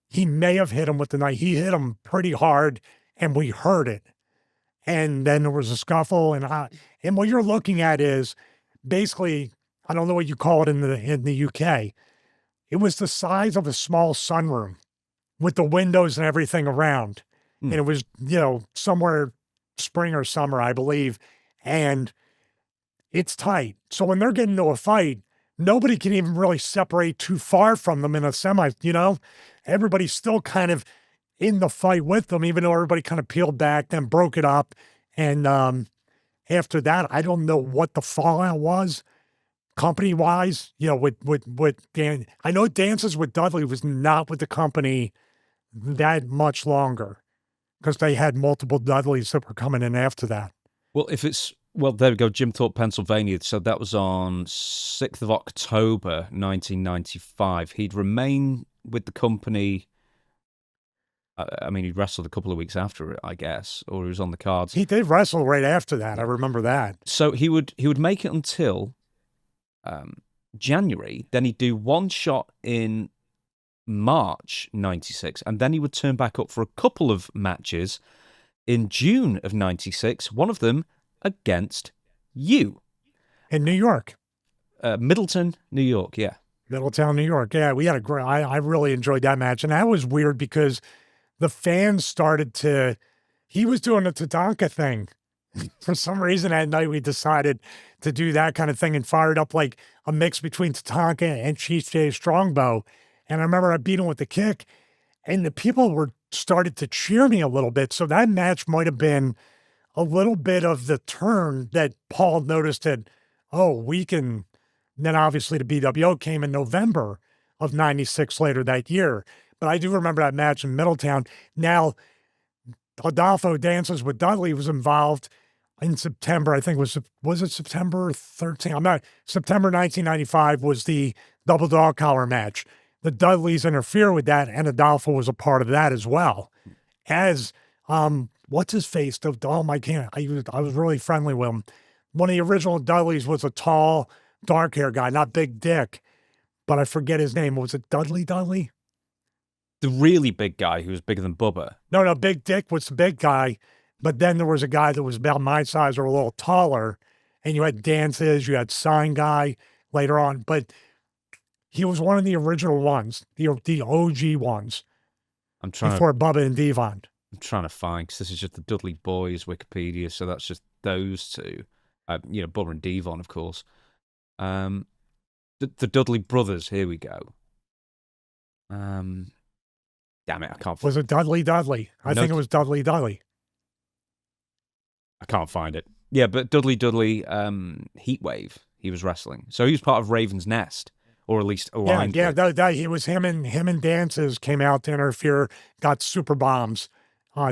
He may have hit him with he hit him pretty hard and we heard it. and then there was a scuffle, and what you're looking at is basically, I don't know what you call it in the UK. It was the size of a small sunroom with the windows and everything around. And it was, somewhere spring or summer, I believe. And it's tight. So when they're getting into a fight, nobody can even really separate too far from them in a semi, everybody's still kind of in the fight with them, even though everybody kind of peeled back, then broke it up. And after that, I don't know what the fallout was company wise, with Dan. I know Dances with Dudley was not with the company that much longer because they had multiple Dudleys that were coming in after that. Well, there we go, Jim Thorpe, Pennsylvania. So that was on 6th of October, 1995. He'd remain with the company. I mean, he wrestled a couple of weeks after it, I guess, or he was on the cards. He did wrestle right after that. I remember that. So he would make it until January. Then he'd do one shot in March 96, and then he would turn back up for a couple of matches in June of 96, one of them against you. In New York. Middletown, New York, yeah. Middletown, New York. Yeah, we had a great, I really enjoyed that match. And that was weird because the fans he was doing the Tatanka thing. For some reason that night we decided to do that kind of thing and fired up like a mix between Tatanka and Chief Jay Strongbow. And I remember I beat him with the kick and the people started to cheer me a little bit. So that match might have been a little bit of the turn that Paul noticed that, we can. Then obviously the BWO came in November of 96 later that year. But I do remember that match in Middletown. Adolfo Dances with Dudley was involved in September. I think was it September 13th? September 1995 was the double dog collar match. The Dudleys interfere with that, and Adolfo was a part of that as well. As what's his face? I was really friendly with him. One of the original Dudleys was a tall, dark hair guy, not Big Dick, but I forget his name. Was it Dudley? The really big guy who was bigger than Bubba. No, Big Dick was the big guy, but then there was a guy that was about my size or a little taller, and you had Dances, you had Sign Guy later on, but he was one of the original ones, the OG ones. Before Bubba and Devon. I'm trying to find, because this is just the Dudley Boys Wikipedia, so that's just those two. Bubba and Devon, of course. The Dudley brothers, here we go. Damn it, I can't find it. Was it Dudley? I think it was Dudley. I can't find it. Yeah, but Dudley, Heatwave, he was wrestling. So he was part of Raven's Nest, or at least aligned. Yeah, it was him and Dances came out to interfere, got super bombs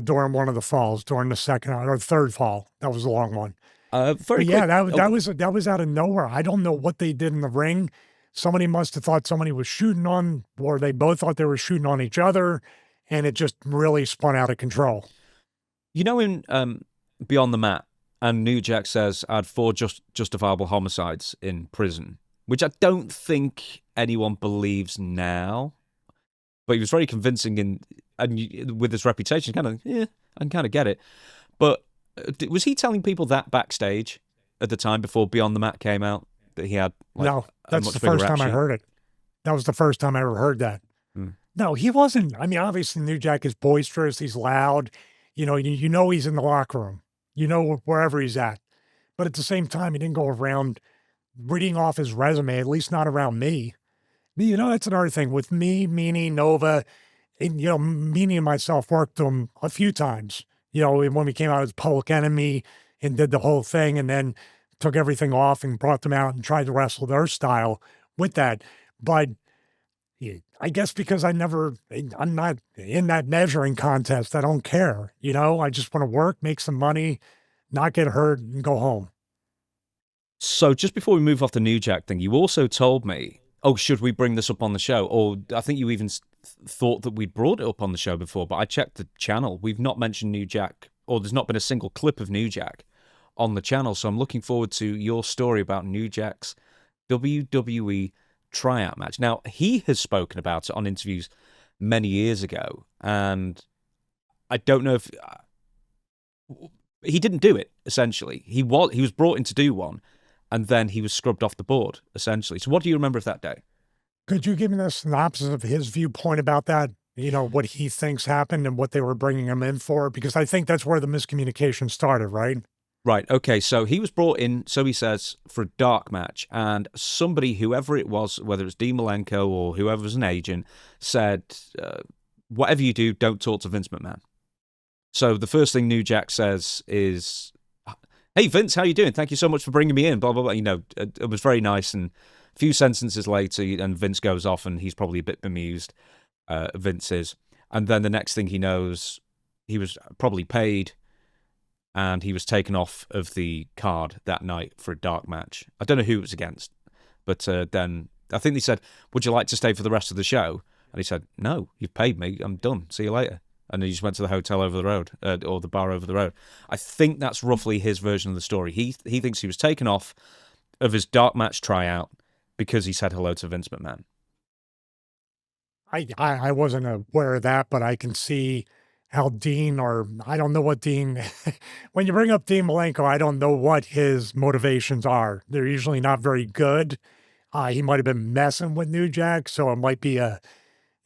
during one of the falls, during the second or third fall. That was a long one. That was out of nowhere. I don't know what they did in the ring. Somebody must have thought somebody was shooting on, or they both thought they were shooting on each other, and it just really spun out of control. In Beyond the Mat, and New Jack says, I had 4 justifiable homicides in prison, which I don't think anyone believes now. But he was very convincing and with his reputation, I can kind of get it. But was he telling people that backstage at the time before Beyond the Mat came out? That he had no, that's the first time I heard it. That was the first time I ever heard that. No, he wasn't. I mean, obviously New Jack is boisterous. He's loud. You know he's in the locker room. Wherever he's at. But at the same time, he didn't go around reading off his resume, at least not around me. That's another thing. With me, Meanie, Nova, and, Meanie and myself worked them a few times. When we came out as Public Enemy and did the whole thing and then took everything off and brought them out and tried to wrestle their style with that. But I guess because I'm not in that measuring contest, I don't care. I just want to work, make some money, not get hurt, and go home. So just before we move off the New Jack thing, you also told me, should we bring this up on the show? Or I think you even thought that we'd brought it up on the show before, but I checked the channel. We've not mentioned New Jack, or there's not been a single clip of New Jack on the channel. So I'm looking forward to your story about New Jack's WWE tryout match. Now, he has spoken about it on interviews many years ago, and I don't know if He didn't do it, essentially. He was brought in to do one, and then he was scrubbed off the board, essentially. So what do you remember of that day? Could you give me the synopsis of his viewpoint about that? You know, what he thinks happened and what they were bringing him in for? Because I think that's where the miscommunication started, right? Right. Okay. So he was brought in, so he says, for a dark match. And somebody, whoever it was, whether it was Dean Malenko or whoever was an agent, said, whatever you do, don't talk to Vince McMahon. So the first thing New Jack says is, hey, Vince, how you doing? Thank you so much for bringing me in, blah, blah, blah. You know, it was very nice. And a few sentences later, and Vince goes off, and he's probably a bit bemused, Vince is. And then the next thing he knows, he was probably paid, and he was taken off of the card that night for a dark match. I don't know who it was against, but then I think they said, would you like to stay for the rest of the show? And he said, no, you've paid me. I'm done. See you later. And he just went to the hotel over the road, or the bar over the road. I think that's roughly his version of the story. He thinks he was taken off of his dark match tryout because he said hello to Vince McMahon. I wasn't aware of that, but I can see how Dean, or I don't know what Dean, when you bring up Dean Malenko, I don't know what his motivations are. They're usually not very good. He might have been messing with New Jack, so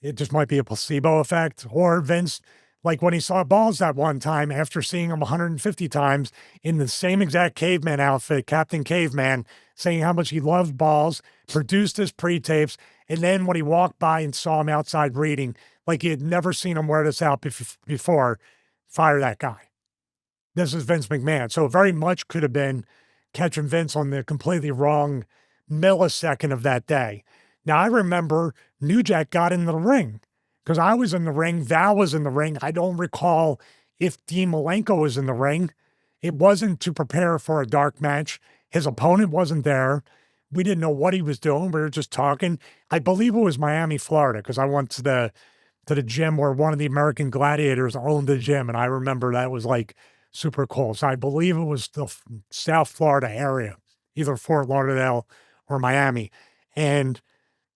it just might be a placebo effect. Or Vince, like when he saw Balls that one time, after seeing him 150 times in the same exact caveman outfit, Captain Caveman, saying how much he loved Balls, produced his pre-tapes, and then when he walked by and saw him outside reading, like he had never seen him wear this out before, fire that guy. This is Vince McMahon. So it very much could have been catching Vince on the completely wrong millisecond of that day. Now, I remember New Jack got in the ring because I was in the ring. Val was in the ring. I don't recall if Dean Malenko was in the ring. It wasn't to prepare for a dark match. His opponent wasn't there. We didn't know what he was doing. We were just talking. I believe it was Miami, Florida, because I went to the gym where one of the American Gladiators owned the gym, and I remember that was like super cool. So I believe it was the South Florida area, either Fort Lauderdale or Miami. And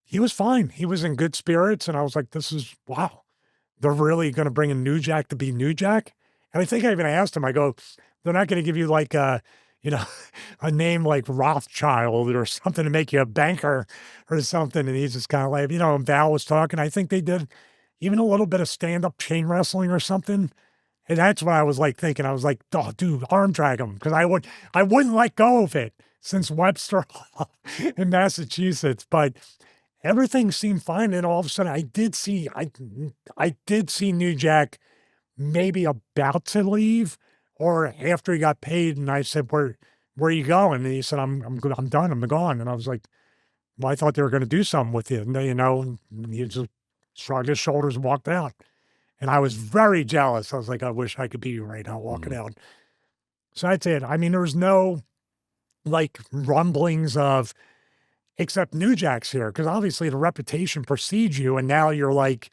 he was fine. He was in good spirits, and I was like, this is, wow, they're really going to bring in New Jack to be New Jack? And I think I even asked him, I go, they're not going to give you like a name like Rothschild or something to make you a banker or something. And he's just kind of like, and Val was talking. I think they did even a little bit of stand-up chain wrestling or something. And that's what I was like thinking. I was like, oh, dude, arm drag him. Because I wouldn't let go of it since Webster in Massachusetts. But everything seemed fine. And all of a sudden I did see New Jack maybe about to leave, or after he got paid, and I said, where are you going? And he said, I'm done, I'm gone. And I was like, well, I thought they were going to do something with you. And he just shrugged his shoulders and walked out. And I was very jealous. I was like, I wish I could be you right now walking out. So that's it. I mean, there was no like rumblings of, except New Jack's here, because obviously the reputation precedes you. And now you're like,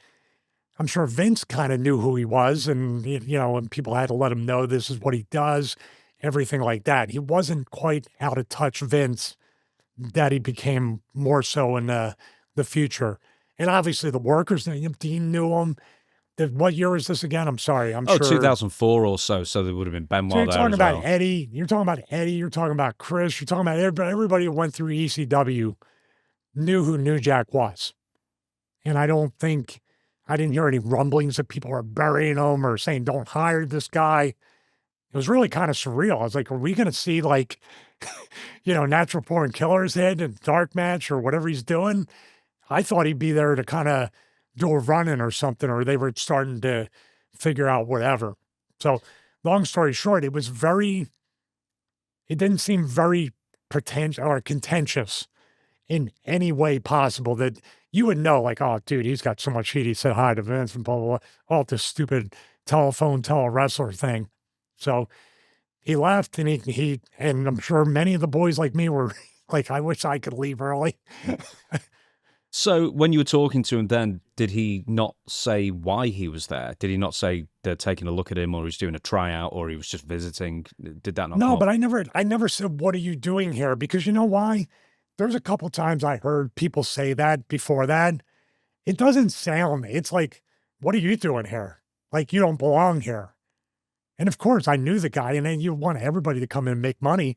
I'm sure Vince kind of knew who he was, and, and people had to let him know this is what he does, everything like that. He wasn't quite out of touch Vince that he became more so in the future. And obviously the workers, Dean knew him. What year is this again? I'm sorry. I'm sure. 2004 or so. So there would have been Benoit so you're there talking as about well. Eddie. You're talking about Eddie. You're talking about Chris. You're talking about everybody who went through ECW knew who New Jack was. And I didn't hear any rumblings that people were burying him or saying, don't hire this guy. It was really kind of surreal. I was like, are we going to see like, Natural Born Killer's head in dark match or whatever he's doing? I thought he'd be there to kind of do a run-in or something, or they were starting to figure out whatever. So long story short, it didn't seem very pretentious or contentious in any way possible that you would know, like, oh, dude, he's got so much heat. He said hi to Vince and blah, blah, blah. All this stupid telephone tele-wrestler thing. So he left, and and I'm sure many of the boys like me were like, I wish I could leave early. So when you were talking to him then, did he not say why he was there? Did he not say they're taking a look at him, or he's doing a tryout, or he was just visiting? Did that not No, but I never said, what are you doing here? Because you know why? There's a couple times I heard people say that before that. It doesn't sound, it's like, what are you doing here? Like, you don't belong here. And of course, I knew the guy, and then you want everybody to come in and make money.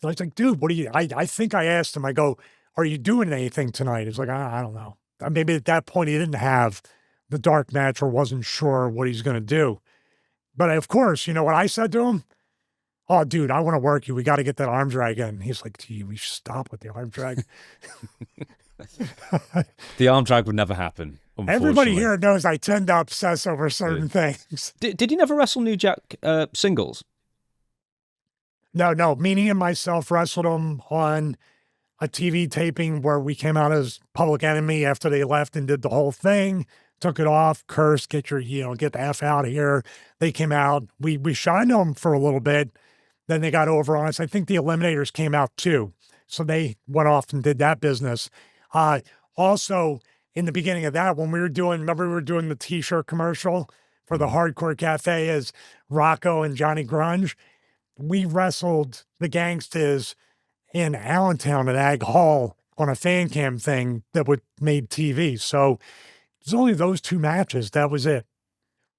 So I was like, dude, what do you, I think I asked him, I go, are you doing anything tonight? He's like, I don't know. Maybe at that point he didn't have the dark match or wasn't sure what he's going to do. But of course, you know what I said to him? Oh, dude, I want to work you. We got to get that arm drag in. He's like, gee, we should stop with the arm drag. The arm drag would never happen. Everybody here knows I tend to obsess over certain things. Did you never wrestle New Jack singles? No. Meanie and myself wrestled him on a TV taping where we came out as Public Enemy after they left and did the whole thing, took it off, cursed, get the F out of here. They came out. We shined them for a little bit. Then they got over on us. I think the Eliminators came out too. So they went off and did that business. Also, in the beginning of that, when remember we were doing the T-shirt commercial for the Hardcore Cafe as Rocco and Johnny Grunge? We wrestled the Gangsters in Allentown at Ag Hall on a fan cam thing that made TV. So it's only those 2 matches. That was it.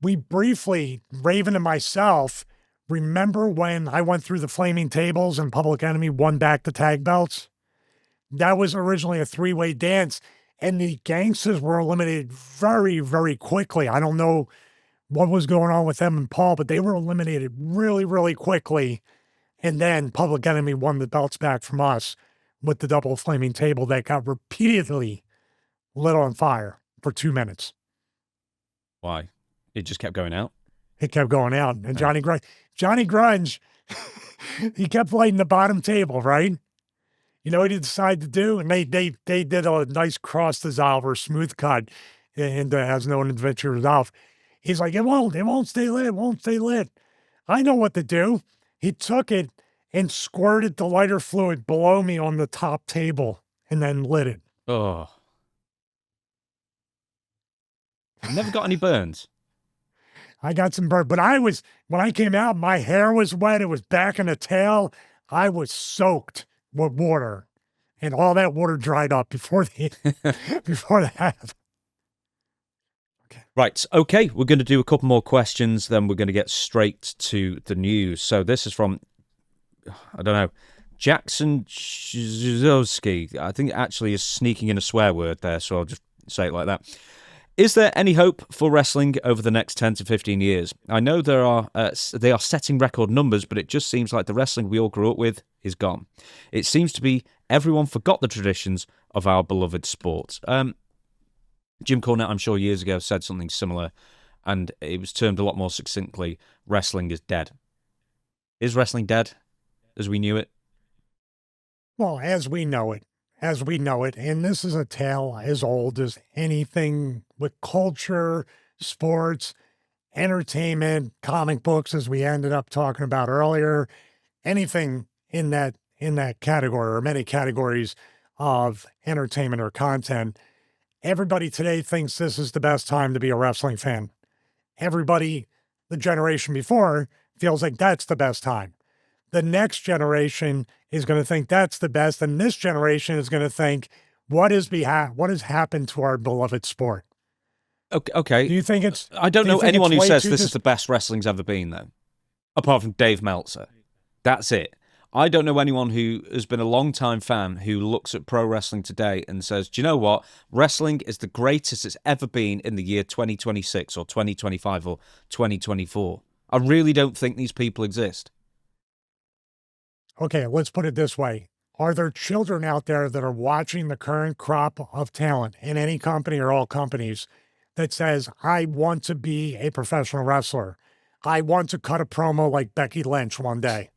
We briefly, Raven and myself, remember when I went through the Flaming Tables and Public Enemy won back the tag belts? That was originally a 3-way dance, and the Gangsters were eliminated very, very quickly. I don't know what was going on with them and Paul, but they were eliminated really, really quickly. And then Public Enemy won the belts back from us with the double Flaming Table that got repeatedly lit on fire for 2 minutes. Why? It just kept going out? It kept going out. And Johnny Grunge, he kept lighting the bottom table, right? You know what he decided to do? And they did a nice cross dissolve or smooth cut and has no adventure resolve. He's like, it won't stay lit. I know what to do. He took it and squirted the lighter fluid below me on the top table and then lit it. Oh. Never got any burns. I got some burn, but when I came out, my hair was wet. It was back in the tail. I was soaked with water, and all that water dried up before that. Okay. Right. Okay. We're going to do a couple more questions, then we're going to get straight to the news. So this is from, I don't know, Jackson Zizowski. I think it actually is sneaking in a swear word there, so I'll just say it like that. Is there any hope for wrestling over the next 10 to 15 years? I know they are setting record numbers, but it just seems like the wrestling we all grew up with is gone. It seems to be everyone forgot the traditions of our beloved sport. Jim Cornette, I'm sure years ago, said something similar, and it was termed a lot more succinctly, wrestling is dead. Is wrestling dead as we knew it? Well, as we know it. And this is a tale as old as anything with culture, sports, entertainment, comic books, as we ended up talking about earlier, anything in that category or many categories of entertainment or content. Everybody today thinks this is the best time to be a wrestling fan. Everybody, the generation before, feels like that's the best time. The next generation is going to think that's the best, and this generation is going to think, what has happened to our beloved sport? Okay. Do you think it's? I don't know anyone who says this is the best wrestling's ever been, though, apart from Dave Meltzer. That's it. I don't know anyone who has been a long-time fan who looks at pro wrestling today and says, do you know what? Wrestling is the greatest it's ever been in the year 2026 or 2025 or 2024. I really don't think these people exist. Okay, let's put it this way. Are there children out there that are watching the current crop of talent in any company or all companies that says, I want to be a professional wrestler. I want to cut a promo like Becky Lynch one day.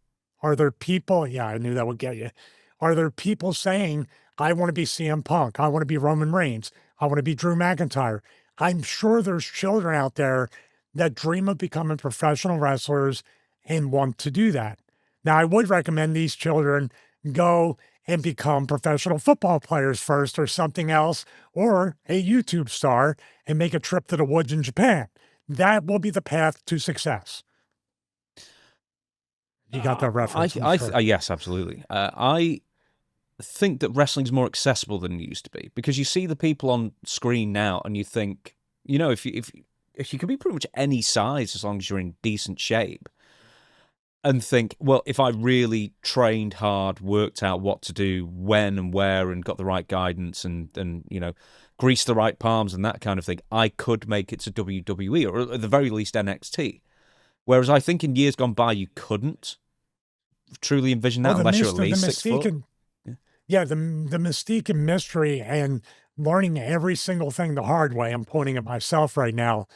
Are there people, yeah, I knew that would get you. Are there people saying, I want to be CM Punk. I want to be Roman Reigns. I want to be Drew McIntyre. I'm sure there's children out there that dream of becoming professional wrestlers and want to do that. Now, I would recommend these children go and become professional football players first or something else, or a YouTube star and make a trip to the woods in Japan. That will be the path to success. You got that reference? Yes, absolutely. I think that wrestling's more accessible than it used to be, because you see the people on screen now and you think, you know, if you can be pretty much any size as long as you're in decent shape, and think, well, if I really trained hard, worked out what to do, when and where, and got the right guidance and greased the right palms and that kind of thing, I could make it to WWE or at the very least NXT. Whereas I think in years gone by, you couldn't truly envision that unless you're at least 6 foot. The mystique and mystery and learning every single thing the hard way. I'm pointing at myself right now.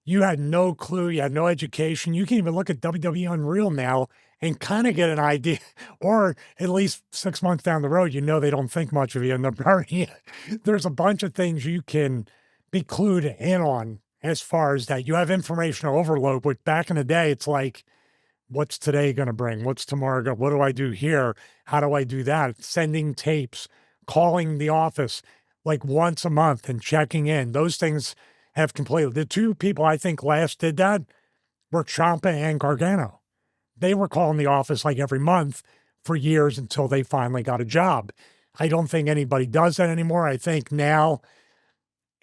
You had no clue. You had no education. You can even look at WWE Unreal now and kind of get an idea, or at least 6 months down the road, they don't think much of you. And there's a bunch of things you can be clued in on as far as that. You have information overload, but back in the day, it's like, what's today going to bring? What's tomorrow going to, what do I do here? How do I do that? Sending tapes, calling the office like once a month and checking in. Those things have completely. The two people I think last did that were Ciampa and Gargano. They were calling the office like every month for years until they finally got a job. I don't think anybody does that anymore. I think now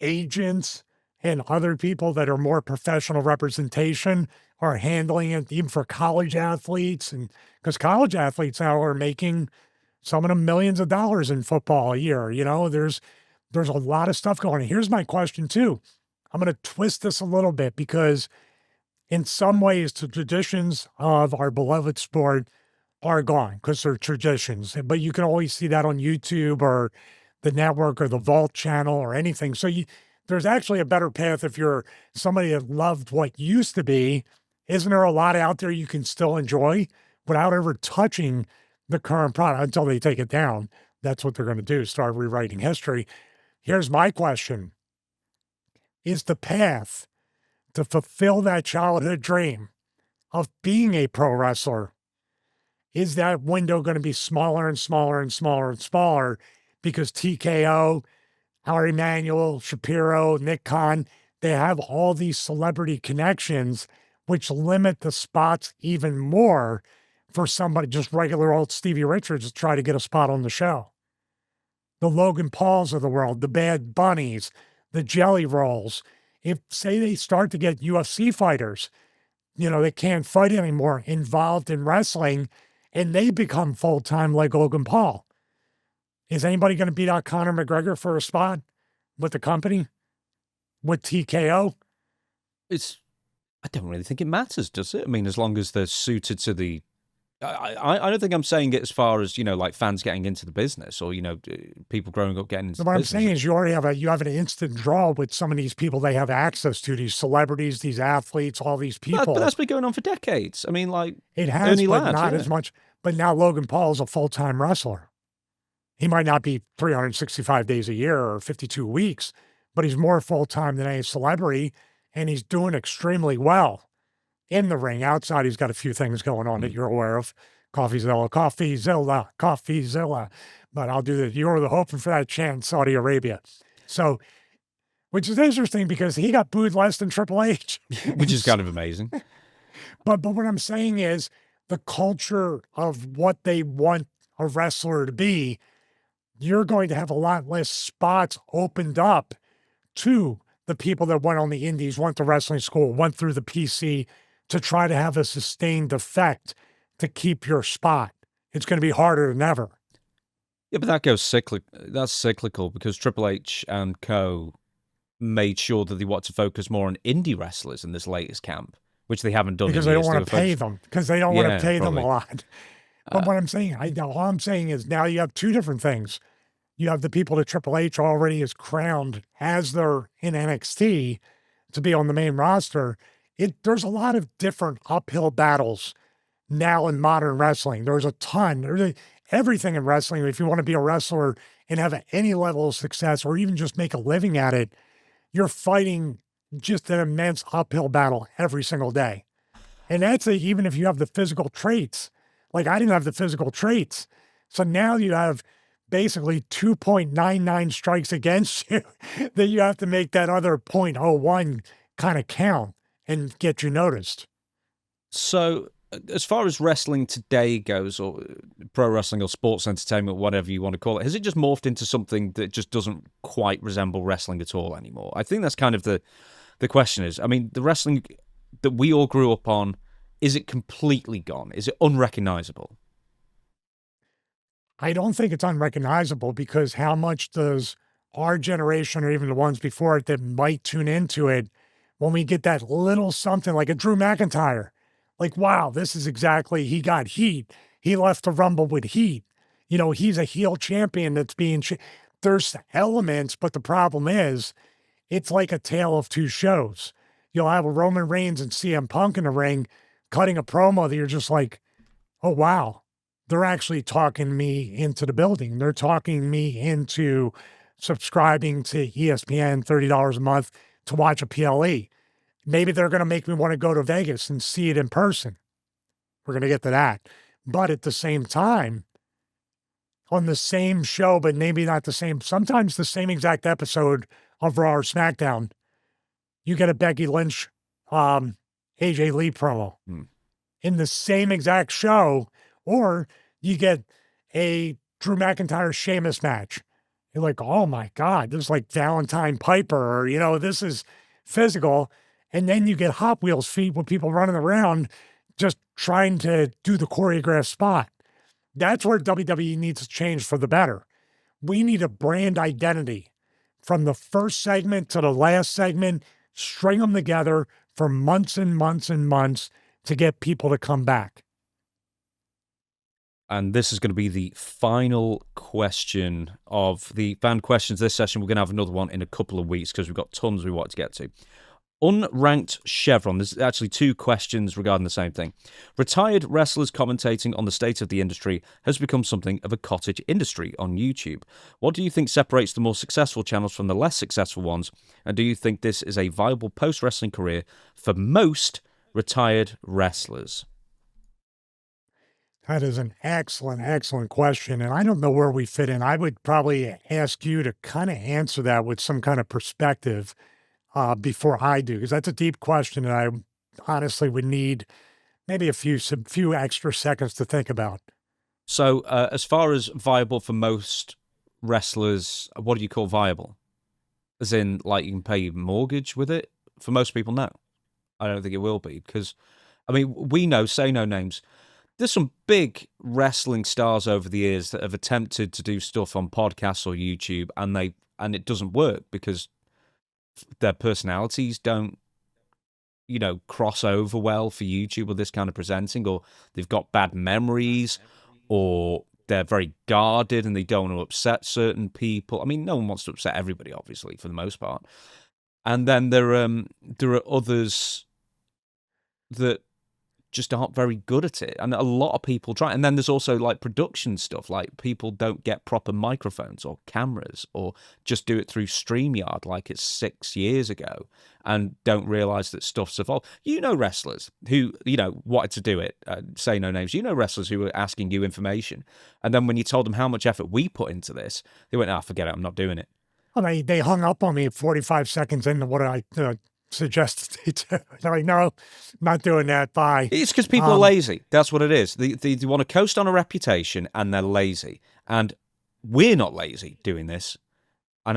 agents and other people that are more professional representation are handling it, even for college athletes. And because college athletes now are making some of them millions of dollars in football a year. There's a lot of stuff going on. Here's my question too. I'm going to twist this a little bit because in some ways the traditions of our beloved sport are gone because they're traditions, but you can always see that on YouTube or the network or the Vault channel or anything. So there's actually a better path if you're somebody that loved what used to be. Isn't there a lot out there you can still enjoy without ever touching the current product until they take it down? That's what they're going to do, start rewriting history. Here's my question. Is the path to fulfill that childhood dream of being a pro wrestler, is that window going to be smaller and smaller and smaller and smaller because TKO, Ari Emanuel, Shapiro, Nick Khan, they have all these celebrity connections which limit the spots even more for somebody, just regular old Stevie Richards, to try to get a spot on the show. The Logan Pauls of the world, the Bad Bunnies, the Jelly Rolls. If, say, they start to get UFC fighters, they can't fight anymore, involved in wrestling, and they become full-time like Logan Paul. Is anybody going to beat out Conor McGregor for a spot with the company? With TKO? I don't really think it matters, does it? I mean, as long as they're suited to the... I don't think I'm saying it as far as, like fans getting into the business or, people growing up getting into the business. What I'm saying is you have an instant draw with some of these people they have access to, these celebrities, these athletes, all these people. But that's been going on for decades. I mean, like... It has, but not as much. But now Logan Paul is a full-time wrestler. He might not be 365 days a year or 52 weeks, but he's more full-time than any celebrity, and he's doing extremely well. In the ring, outside, he's got a few things going on that you're aware of. CoffeeZilla. But I'll do that. You're hoping for that chant in Saudi Arabia. So, which is interesting because he got booed less than Triple H. Which is kind of amazing. But what I'm saying is the culture of what they want a wrestler to be, you're going to have a lot less spots opened up to the people that went on the indies, went to wrestling school, went through the PC, to try to have a sustained effect to keep your spot. It's going to be harder than ever. Yeah, but that goes that's cyclical because Triple H and co made sure that they want to focus more on indie wrestlers in this latest camp, which they haven't done because they don't want to pay them. Because they don't want to pay them a lot. But what I'm saying, all I'm saying is now you have two different things. You have the people that Triple H already has crowned as they're in NXT to be on the main roster. There's a lot of different uphill battles now in modern wrestling. There's a ton. There's everything in wrestling. If you want to be a wrestler and have any level of success or even just make a living at it, you're fighting just an immense uphill battle every single day. And that's even if you have the physical traits. Like I didn't have the physical traits. So now you have basically 2.99 strikes against you that you have to make that other 0.01 kind of count and get you noticed. So as far as wrestling today goes, or pro wrestling or sports entertainment, whatever you want to call it, has it just morphed into something that just doesn't quite resemble wrestling at all anymore? I think that's kind of the question is. I mean, the wrestling that we all grew up on is it completely gone? Is it unrecognizable? I don't think it's unrecognizable, because how much does our generation, or even the ones before it that might tune into it, when we get that little something like a Drew McIntyre, like, wow, this is exactly, he got heat. He left the Rumble with heat. You know, he's a heel champion that's being, there's elements, but the problem is, it's like a tale of two shows. You'll have a Roman Reigns and CM Punk in the ring cutting a promo that you're just like, oh, wow, they're actually talking me into the building. They're talking me into subscribing to ESPN, $30 a month to watch a PLE. Maybe they're going to make me want to go to Vegas and see it in person. We're going to get to that. But at the same time, on the same show, but maybe not the same, sometimes the same exact episode of Raw or SmackDown, you get a Becky Lynch, AJ Lee promo in the same exact show, or you get a Drew McIntyre Sheamus match. You're like, oh my God, this is like Valentine Piper, or, you know, this is physical. And then you get Hot Wheels feet with people running around just trying to do the choreographed spot. That's where WWE needs to change for the better. We need a brand identity from the first segment to the last segment, string them together for months and months and months to get people to come back. And this is going to be the final question of the fan questions this session. We're going to have another one in a couple of weeks because we've got tons we want to get to. Unranked Chevron. There's actually two questions regarding the same thing. Retired wrestlers commentating on the state of the industry has become something of a cottage industry on YouTube. What do you think separates the more successful channels from the less successful ones? And do you think this is a viable post-wrestling career for most retired wrestlers? That is an excellent, excellent question. And I don't know where we fit in. I would probably ask you to kind of answer that with some kind of perspective before I do, because that's a deep question, and I honestly would need maybe a few extra seconds to think about. So as far as viable for most wrestlers, what do you call viable? As in, like, you can pay your mortgage with it? For most people, no. I don't think it will be, because, I mean, we know, say no names, there's some big wrestling stars over the years that have attempted to do stuff on podcasts or YouTube, and it doesn't work because their personalities don't, you know, cross over well for YouTube or this kind of presenting, or they've got bad memories, or they're very guarded and they don't want to upset certain people. I mean, no one wants to upset everybody, obviously, for the most part. And then there are others that just aren't very good at it, and a lot of people try. And then there's also like production stuff, like people don't get proper microphones or cameras, or just do it through StreamYard like it's 6 years ago, and don't realize that stuff's evolved. You know, wrestlers who, you know, wanted to do it, say no names, you know, wrestlers who were asking you information, and then when you told them how much effort we put into this, they went, forget it, I'm not doing it. Well, they hung up on me 45 seconds into what I suggested they do. They're like, no, not doing that. Bye. It's because people are lazy. That's what it is. They want to coast on a reputation, and they're lazy. And we're not lazy doing this. And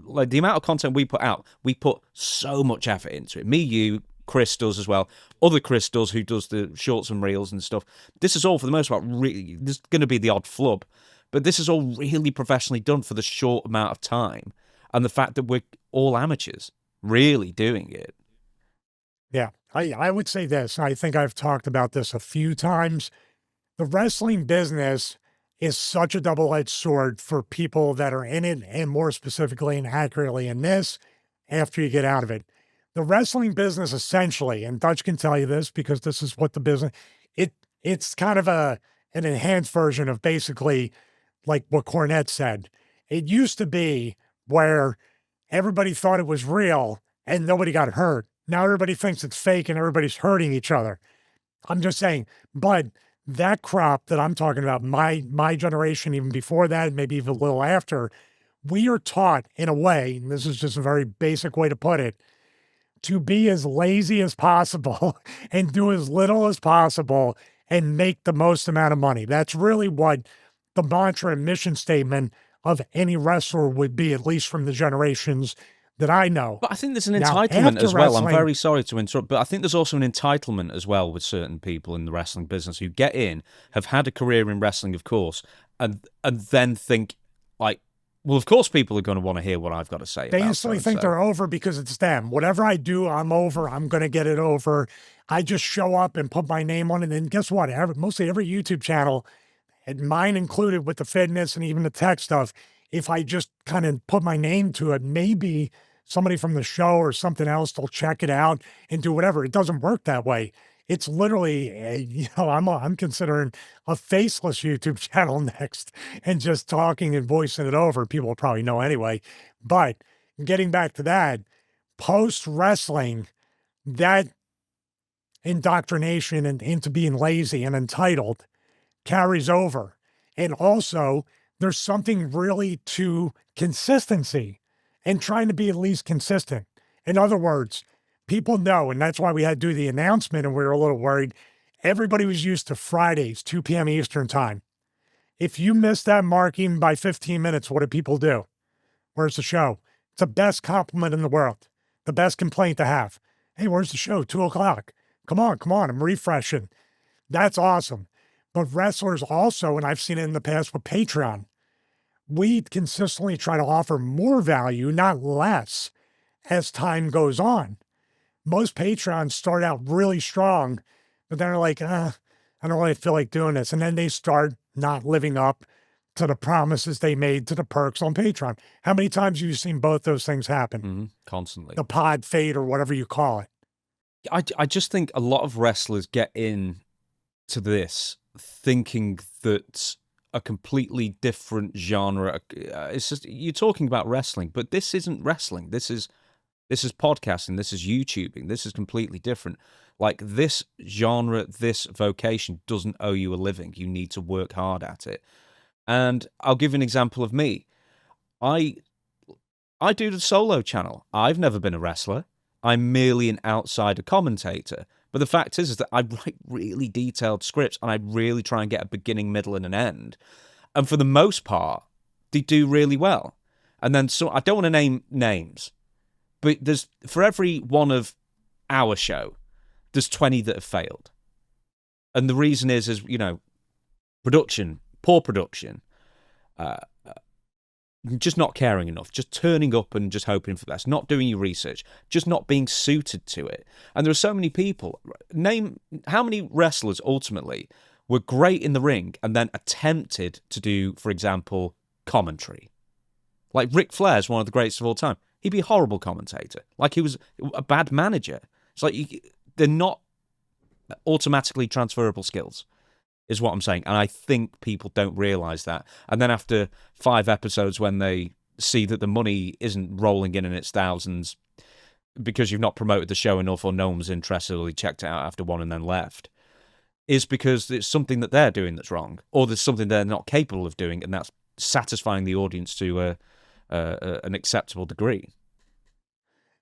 like the amount of content we put out, we put so much effort into it. Me, you, Chris does as well. Other Chris does, who does the shorts and reels and stuff. This is all, for the most part, really, there's going to be the odd flub. But this is all really professionally done for the short amount of time. And the fact that we're all amateurs really doing it. Yeah, I would say this. I think I've talked about this a few times. The wrestling business is such a double-edged sword for people that are in it, and more specifically and accurately in this, after you get out of it. The wrestling business essentially, and Dutch can tell you this because this is what the business, it's kind of an enhanced version of basically like what Cornette said. It used to be where everybody thought it was real and nobody got hurt. Now everybody thinks it's fake and everybody's hurting each other. I'm just saying, but that crop that I'm talking about, my generation, even before that, maybe even a little after, we are taught in a way, and this is just a very basic way to put it, to be as lazy as possible and do as little as possible and make the most amount of money. That's really what the mantra and mission statement of any wrestler would be, at least from the generations that I know. But I think there's an entitlement as well. I'm very sorry to interrupt, but I think there's also an entitlement as well with certain people in the wrestling business who get in, have had a career in wrestling, of course, and then think, like, well, of course people are going to want to hear what I've got to say. They instantly think they're over because it's them. Whatever I do, I'm over. I'm going to get it over. I just show up and put my name on it. And guess what? Mostly every YouTube channel, and mine included with the fitness and even the tech stuff, if I just kind of put my name to it, maybe somebody from the show or something else will check it out and do whatever. It doesn't work that way. It's literally, I'm considering a faceless YouTube channel next and just talking and voicing it over. People will probably know anyway. But getting back to that, post-wrestling, that indoctrination and into being lazy and entitled carries over. And also, there's something really to consistency and trying to be at least consistent. In other words, people know, and that's why we had to do the announcement and we were a little worried. Everybody was used to Fridays, 2 p.m. Eastern time. If you missed that mark even by 15 minutes, what do people do? Where's the show? It's the best compliment in the world. The best complaint to have. Hey, where's the show? 2 o'clock. Come on, I'm refreshing. That's awesome. But wrestlers also, and I've seen it in the past with Patreon, we consistently try to offer more value, not less, as time goes on. Most Patreons start out really strong, but then they're like, I don't really feel like doing this. And then they start not living up to the promises they made to the perks on Patreon. How many times have you seen both those things happen? Mm-hmm. Constantly. The pod fade or whatever you call it. I just think a lot of wrestlers get in to this thinking that a completely different genre. It's just, you're talking about wrestling, but this isn't wrestling. This is podcasting. This is YouTubing. This is completely different. Like, this genre, this vocation doesn't owe you a living. You need to work hard at it. And I'll give you an example of me. I do the solo channel. I've never been a wrestler. I'm merely an outsider commentator. But the fact is that I write really detailed scripts and I really try and get a beginning, middle, and an end. And for the most part, they do really well. And then, so I don't want to name names, but there's, for every one of our show, there's 20 that have failed. And the reason is, production, poor production, just not caring enough, just turning up and just hoping for the best, not doing your research, just not being suited to it. And there are so many people. Name how many wrestlers ultimately were great in the ring and then attempted to do, for example, commentary. Like Ric Flair is one of the greatest of all time. He'd be a horrible commentator. Like, he was a bad manager. It's like, they're not automatically transferable skills, is what I'm saying. And I think people don't realize that. And then after 5 episodes, when they see that the money isn't rolling in its thousands because you've not promoted the show enough, or no one was interested, or they checked it out after 1 and then left, is because it's something that they're doing that's wrong, or there's something they're not capable of doing, and that's satisfying the audience to an acceptable degree.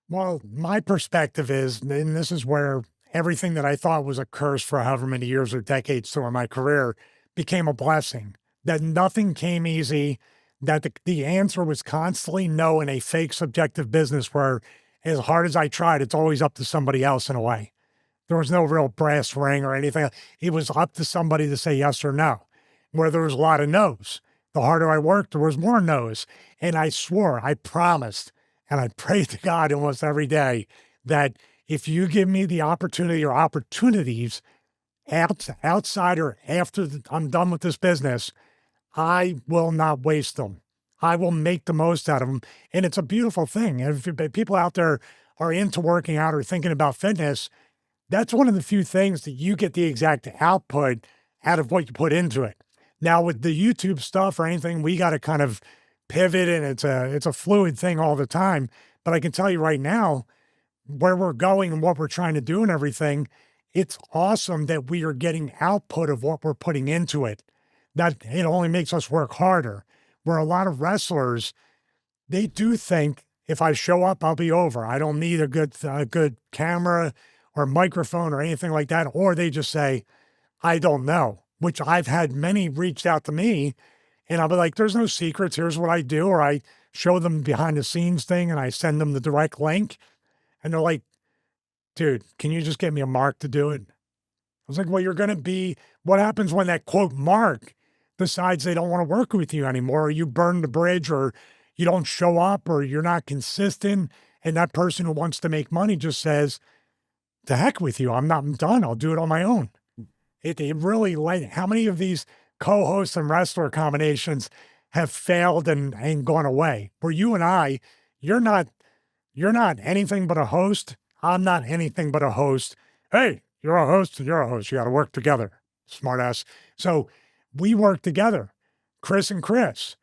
Well, my perspective is, and this is where everything that I thought was a curse for however many years or decades through my career became a blessing. That nothing came easy, that the answer was constantly no in a fake subjective business where, as hard as I tried, it's always up to somebody else in a way. There was no real brass ring or anything. It was up to somebody to say yes or no, where there was a lot of no's. The harder I worked, there was more no's. And I swore, I promised, and I prayed to God almost every day that if you give me the opportunity or opportunities outside or after I'm done with this business, I will not waste them. I will make the most out of them. And it's a beautiful thing. And if people out there are into working out or thinking about fitness, that's one of the few things that you get the exact output out of what you put into it. Now, with the YouTube stuff or anything, we got to kind of pivot, and it's a fluid thing all the time. But I can tell you right now, where we're going and what we're trying to do and everything, it's awesome that we are getting output of what we're putting into it. That it only makes us work harder. Where a lot of wrestlers, they do think, if I show up, I'll be over. I don't need a good camera or microphone or anything like that. Or they just say, I don't know, which I've had many reached out to me, and I'll be like, there's no secrets. Here's what I do. Or I show them behind the scenes thing and I send them the direct link and they're like, dude, can you just get me a mark to do it? I was like, well, you're going to be, what happens when that quote mark decides they don't want to work with you anymore, or you burn the bridge, or you don't show up, or you're not consistent, and that person who wants to make money just says, to heck with you, I'm done, I'll do it on my own. It really, like, how many of these co-host and wrestler combinations have failed and gone away? Where you and I, you're not anything but a host. I'm not anything but a host. Hey, you're a host and you're a host. You got to work together, smart ass. So we work together, Chris and Chris.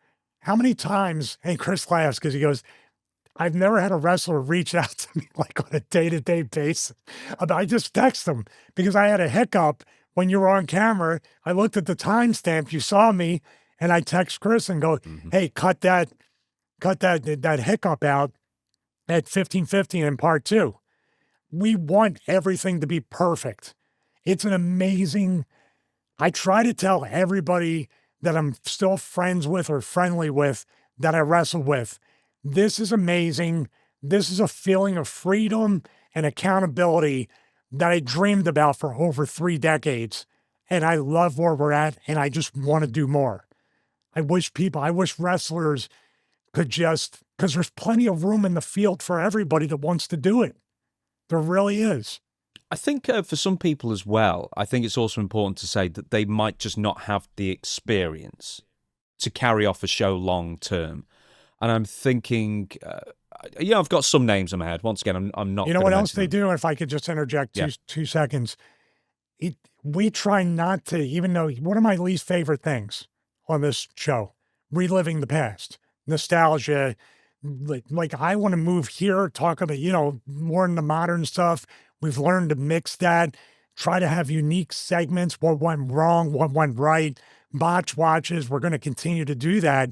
How many times, and Chris laughs because he goes, I've never had a wrestler reach out to me like on a day-to-day basis. I just text them because I had a hiccup when you were on camera. I looked at the timestamp, you saw me, and I text Chris and go, hey, cut that hiccup out at 15:50 in part 2. We want everything to be perfect. It's an amazing, I try to tell everybody that I'm still friends with or friendly with that I wrestle with, this is amazing. This is a feeling of freedom and accountability that I dreamed about for over 3 decades. And I love where we're at, and I just want to do more. I wish wrestlers could just, because there's plenty of room in the field for everybody that wants to do it. There really is. I think for some people as well, I think it's also important to say that they might just not have the experience to carry off a show long term. And I'm thinking, I've got some names in my head. Once again, I'm not. You know what else they do? If I could just interject 2 seconds. We try not to, even though one of my least favorite things on this show, reliving the past, nostalgia. Like I want to move here, talk about, more in the modern stuff. We've learned to mix that, try to have unique segments, what went wrong, what went right, botch watches. We're going to continue to do that.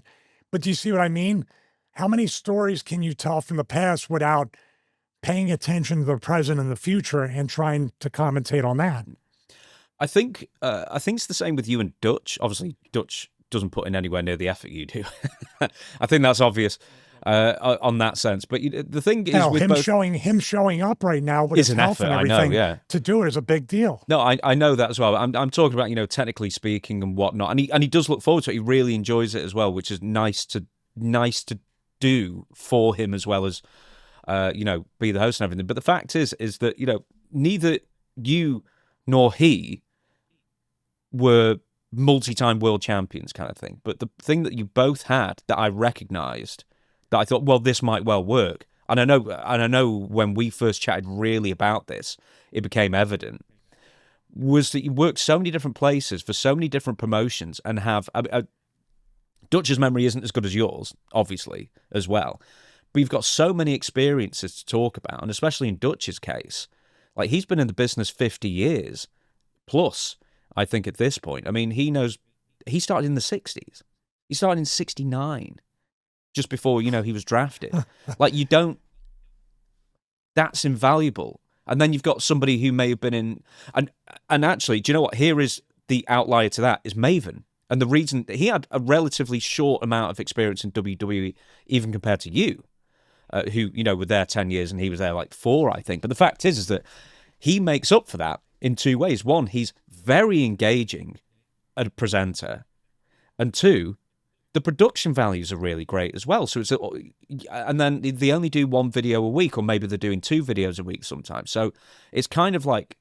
But do you see what I mean? How many stories can you tell from the past without paying attention to the present and the future and trying to commentate on that? I think it's the same with you and Dutch. Obviously, Dutch doesn't put in anywhere near the effort you do. I think that's obvious on that sense. But the thing is, with him showing up right now with his health and everything, to do it is a big deal. No, I know that as well. I'm talking about technically speaking and whatnot, and he does look forward to it. He really enjoys it as well, which is nice to do for him as well as be the host and everything. But the fact is that neither you nor he were multi-time world champions kind of thing. But the thing that you both had that I recognized, that I thought, well, this might well work. And I know when we first chatted really about this, it became evident, was that you worked so many different places for so many different promotions and have... Dutch's memory isn't as good as yours, obviously, as well. But you've got so many experiences to talk about, and especially in Dutch's case, like he's been in the business 50 years plus, I think, at this point. I mean, he started in the 60s. He started in 69. Just before, he was drafted. Like, that's invaluable. And then you've got somebody who may have been in, and actually, do you know what? Here is the outlier to that, is Maven. And the reason, he had a relatively short amount of experience in WWE, even compared to you, who, were there 10 years and he was there like 4, I think. But the fact is that he makes up for that in 2 ways. One, he's very engaging as a presenter. And 2, the production values are really great as well. So and then they only do 1 video a week, or maybe they're doing 2 videos a week sometimes. So it's kind of like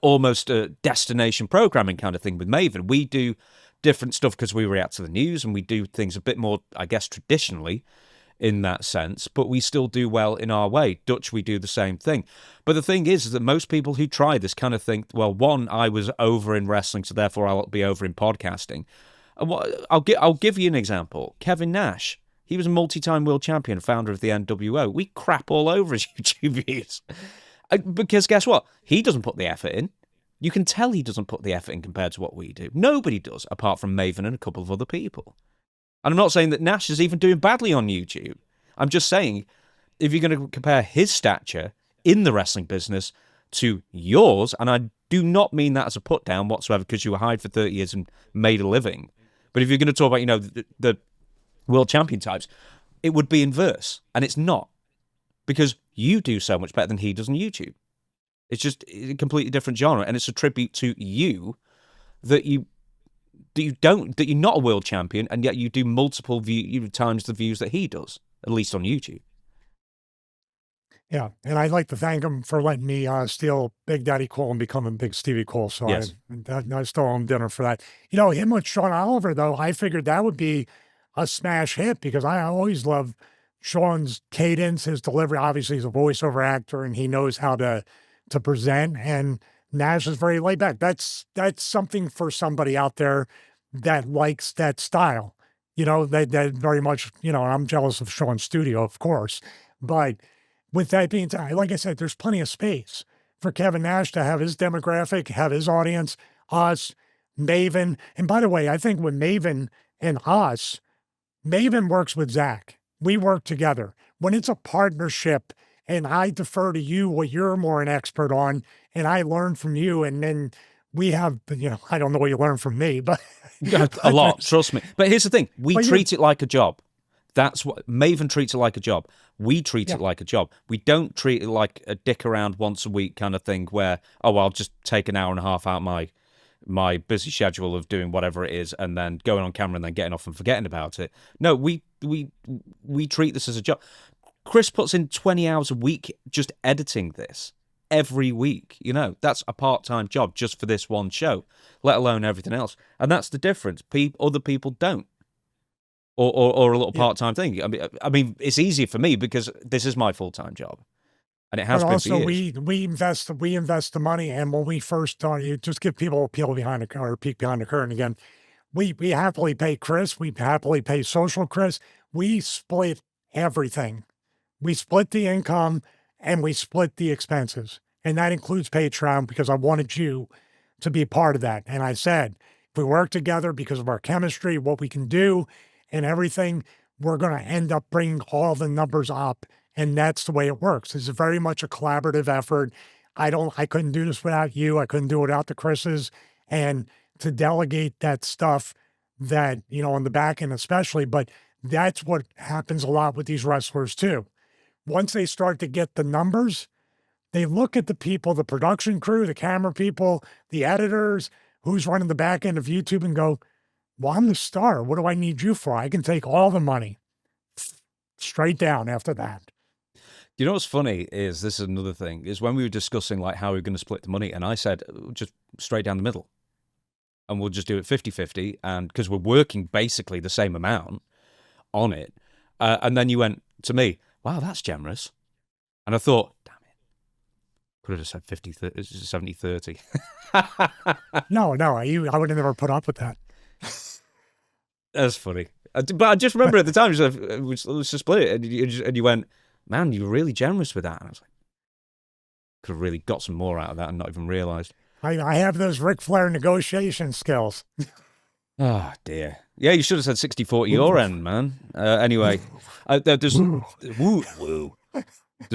almost a destination programming kind of thing with Maven. We do different stuff because we react to the news and we do things a bit more, I guess, traditionally in that sense, but we still do well in our way. Dutch, we do the same thing. But the thing is that most people who try this kind of think, well, one, I was over in wrestling, so therefore I'll be over in podcasting. I'll give you an example. Kevin Nash, he was a multi-time world champion, founder of the NWO. We crap all over his YouTube views. Because guess what? He doesn't put the effort in. You can tell he doesn't put the effort in compared to what we do. Nobody does, apart from Maven and a couple of other people. And I'm not saying that Nash is even doing badly on YouTube. I'm just saying, if you're going to compare his stature in the wrestling business to yours, and I do not mean that as a put down whatsoever, because you were hired for 30 years and made a living. But if you're going to talk about, world champion types, it would be inverse. And it's not. Because you do so much better than he does on YouTube. It's just a completely different genre. And it's a tribute to you that you're not a world champion, and yet you do multiple times the views that he does, at least on YouTube. Yeah, and I'd like to thank him for letting me steal Big Daddy Cool and become a Big Stevie Cool. So yes. I still owe him dinner for that. You know, him with Sean Oliver, though, I figured that would be a smash hit because I always love Sean's cadence, his delivery. Obviously, he's a voiceover actor and he knows how to present. And Nash is very laid back. That's something for somebody out there that likes that style. You know, that very much, you know, I'm jealous of Sean's studio, of course. But with that being said, like I said, there's plenty of space for Kevin Nash to have his demographic, have his audience, us, Maven. And by the way, I think with Maven and us, Maven works with Zach. We work together. When it's a partnership and I defer to you what you're more an expert on, and I learn from you, and then we have, you know, I don't know what you learn from me, but a lot, trust me. But here's the thing. We treat it like a job. That's what Maven treats it like a job. We treat it like a job. We don't treat it like a dick around once a week kind of thing where, oh, I'll just take an hour and a half out my busy schedule of doing whatever it is and then going on camera and then getting off and forgetting about it. No, we treat this as a job. Chris puts in 20 hours a week just editing this every week. You know, that's a part-time job just for this one show, let alone everything else. And that's the difference. Other people don't. Or a little part-time thing. I mean, it's easier for me because this is my full-time job, and it has been for years. We invest the money, and when we first started, just give people a peek behind the curtain again. We happily pay Chris. We happily pay Social Chris. We split everything. We split the income, and we split the expenses, and that includes Patreon because I wanted you to be a part of that. And I said, if we work together because of our chemistry, what we can do, and everything, we're going to end up bringing all the numbers up. And that's the way it works. It's very much a collaborative effort. I couldn't do this without you. I couldn't do it without the Chris's. And to delegate that stuff that, you know, on the back end especially, but that's what happens a lot with these wrestlers too. Once they start to get the numbers, they look at the people, the production crew, the camera people, the editors, who's running the back end of YouTube and go, well, I'm the star. What do I need you for? I can take all the money straight down after that. You know what's funny is, this is another thing, is when we were discussing like how we were going to split the money, and I said, just straight down the middle. And we'll just do it 50-50, and because we're working basically the same amount on it. And then you went to me, wow, that's generous. And I thought, damn it, could have said 70-30. No, I would have never put up with that. That's funny. But I just remember at the time, let's just split it. And you went, man, you were really generous with that. And I was like, could have really got some more out of that and not even realised. I have those Ric Flair negotiation skills. Oh, dear. Yeah, you should have said 60-40 your end, man. Anyway, there's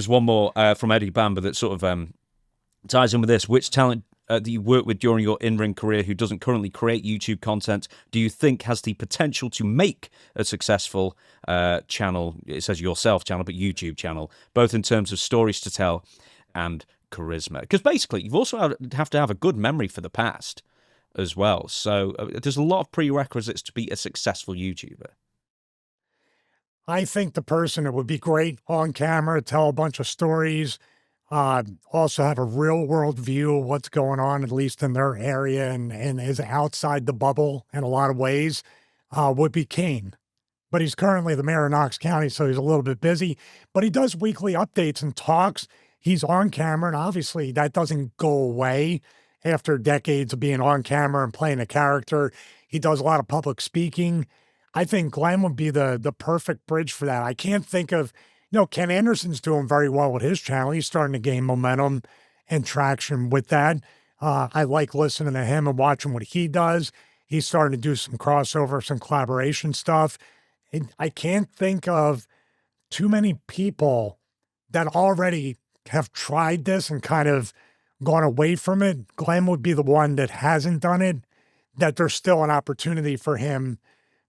one more from Eddie Bamber that sort of ties in with this. Which talent that you worked with during your in-ring career who doesn't currently create YouTube content do you think has the potential to make a successful channel, it says yourself channel, but YouTube channel, both in terms of stories to tell and charisma? Because basically, you've also have to have a good memory for the past as well. So there's a lot of prerequisites to be a successful YouTuber. I think the person that would be great on camera, tell a bunch of stories, also have a real world view of what's going on, at least in their area, and is outside the bubble in a lot of ways, would be Kane. But he's currently the mayor of Knox County, so he's a little bit busy. But he does weekly updates and talks. He's on camera, and obviously that doesn't go away after decades of being on camera and playing a character. He does a lot of public speaking. I think Glenn would be the perfect bridge for that. I can't think of, Ken Anderson's doing very well with his channel. He's starting to gain momentum and traction with that. I like listening to him and watching what he does. He's starting to do some crossover, some collaboration stuff. I can't think of too many people that already have tried this and kind of gone away from it. Glenn would be the one that hasn't done it, that there's still an opportunity for him